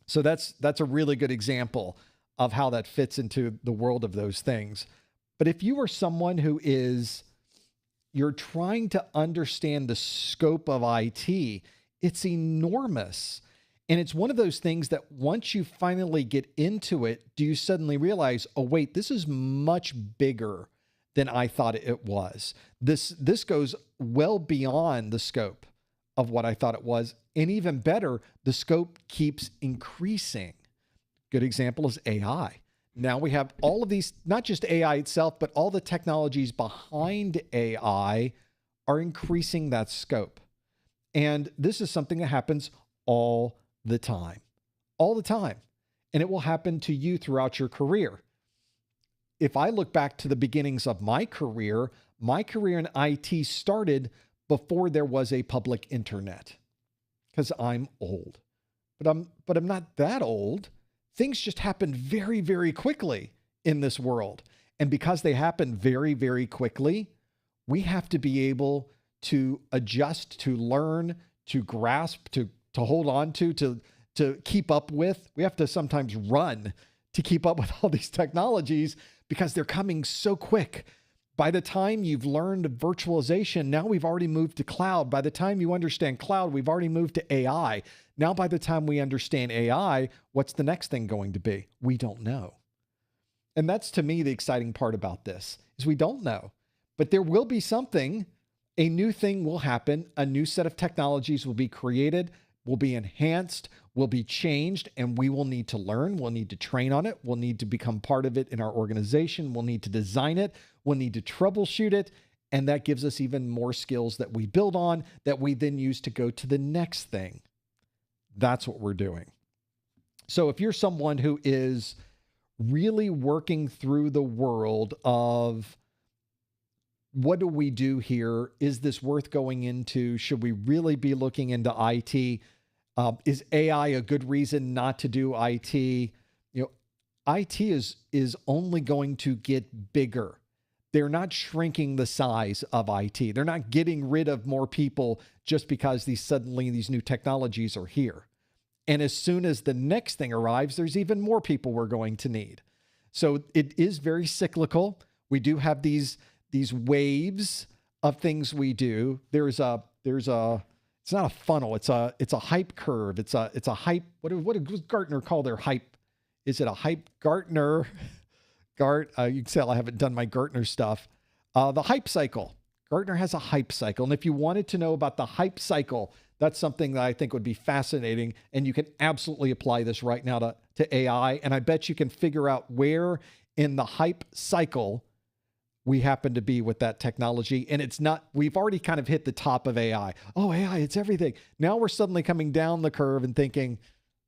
So that's a really good example of how that fits into the world of those things. But if you are someone you're trying to understand the scope of IT, it's enormous. And it's one of those things that once you finally get into it, do you suddenly realize, oh, wait, this is much bigger than I thought it was. This goes well beyond the scope of what I thought it was. And even better, the scope keeps increasing. Good example is AI. Now we have all of these, not just AI itself, but all the technologies behind AI are increasing that scope. And this is something that happens all the time. And it will happen to you throughout your career. If I look back to the beginnings of my career in IT started before there was a public internet, because I'm old. But I'm not that old. Things just happen very, very quickly in this world. And because they happen very, very quickly, we have to be able to adjust, to learn, to grasp, to hold on to keep up with. We have to sometimes run to keep up with all these technologies because they're coming so quick. By the time you've learned virtualization, now we've already moved to cloud. By the time you understand cloud, we've already moved to AI. Now, by the time we understand AI, what's the next thing going to be? We don't know. And that's, to me, the exciting part about this, is we don't know. But there will be something, a new thing will happen, a new set of technologies will be created, will be enhanced, will be changed, and we will need to learn. We'll need to train on it. We'll need to become part of it in our organization. We'll need to design it. We'll need to troubleshoot it. And that gives us even more skills that we build on that we then use to go to the next thing. That's what we're doing. So if you're someone who is really working through the world of what do we do here? Is this worth going into? Should we really be looking into IT? Is AI a good reason not to do IT? IT is only going to get bigger. They're not shrinking the size of IT. They're not getting rid of more people just because these new technologies are here. And as soon as the next thing arrives, there's even more people we're going to need. So it is very cyclical. We do have these waves of things we do. It's not a funnel. It's a hype curve. It's a hype. What does Gartner call their hype? Is it a hype Gartner? You can tell I haven't done my Gartner stuff. The hype cycle. Gartner has a hype cycle. And if you wanted to know about the hype cycle That's something that I think would be fascinating. And you can absolutely apply this right now to AI. And I bet you can figure out where in the hype cycle we happen to be with that technology. And it's not, we've already kind of hit the top of AI. Oh, AI, it's everything. Now we're suddenly coming down the curve and thinking,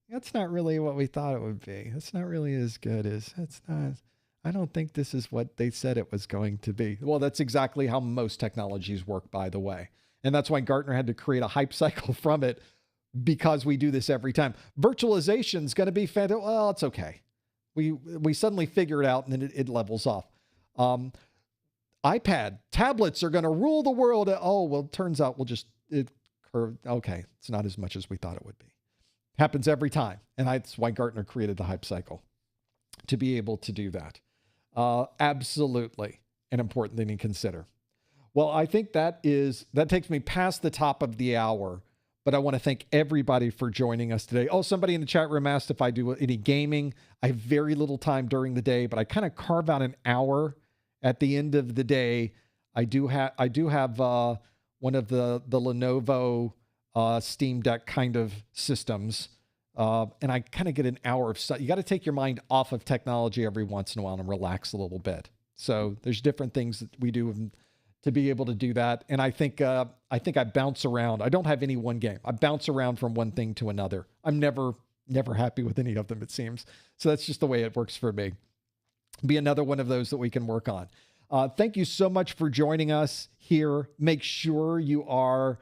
that's not really what we thought it would be. That's not really as good as, I don't think this is what they said it was going to be. Well, that's exactly how most technologies work, by the way. And that's why Gartner had to create a hype cycle from it, because we do this every time. Virtualization is going to be fantastic. Well, it's okay. We suddenly figure it out and then it levels off. iPad, tablets are going to rule the world. Oh, well, it turns out it curved. Okay, it's not as much as we thought it would be. Happens every time. And that's why Gartner created the hype cycle, to be able to do that. Absolutely an important thing to consider. Well, I think that takes me past the top of the hour, but I want to thank everybody for joining us today. Oh, somebody in the chat room asked if I do any gaming. I have very little time during the day, but I kind of carve out an hour at the end of the day. I do have one of the Lenovo Steam Deck kind of systems. And I kind of get an hour of stuff. You got to take your mind off of technology every once in a while and relax a little bit. So there's different things that we do to be able to do that. And I think I bounce around. I don't have any one game. I bounce around from one thing to another. I'm never happy with any of them, it seems. So that's just the way it works for me. Be another one of those that we can work on. Thank you so much for joining us here. Make sure you are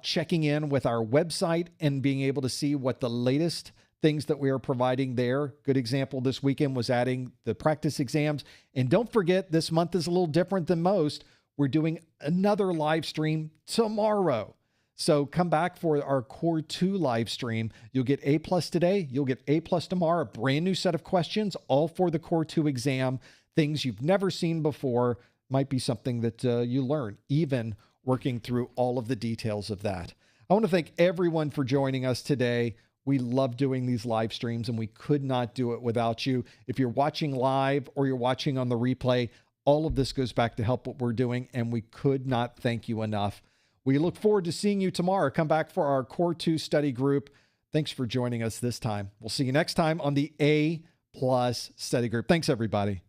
checking in with our website and being able to see what the latest things that we are providing there. Good example this weekend was adding the practice exams. And don't forget, this month is a little different than most. We're doing another live stream tomorrow. So come back for our Core 2 live stream. You'll get A+ today. You'll get A+ tomorrow. A brand new set of questions, all for the Core 2 exam. Things you've never seen before. Might be something that you learn, even working through all of the details of that. I want to thank everyone for joining us today. We love doing these live streams, and we could not do it without you. If you're watching live or you're watching on the replay, all of this goes back to help what we're doing, and we could not thank you enough. We look forward to seeing you tomorrow. Come back for our Core 2 study group. Thanks for joining us this time. We'll see you next time on the A+ study group. Thanks, everybody.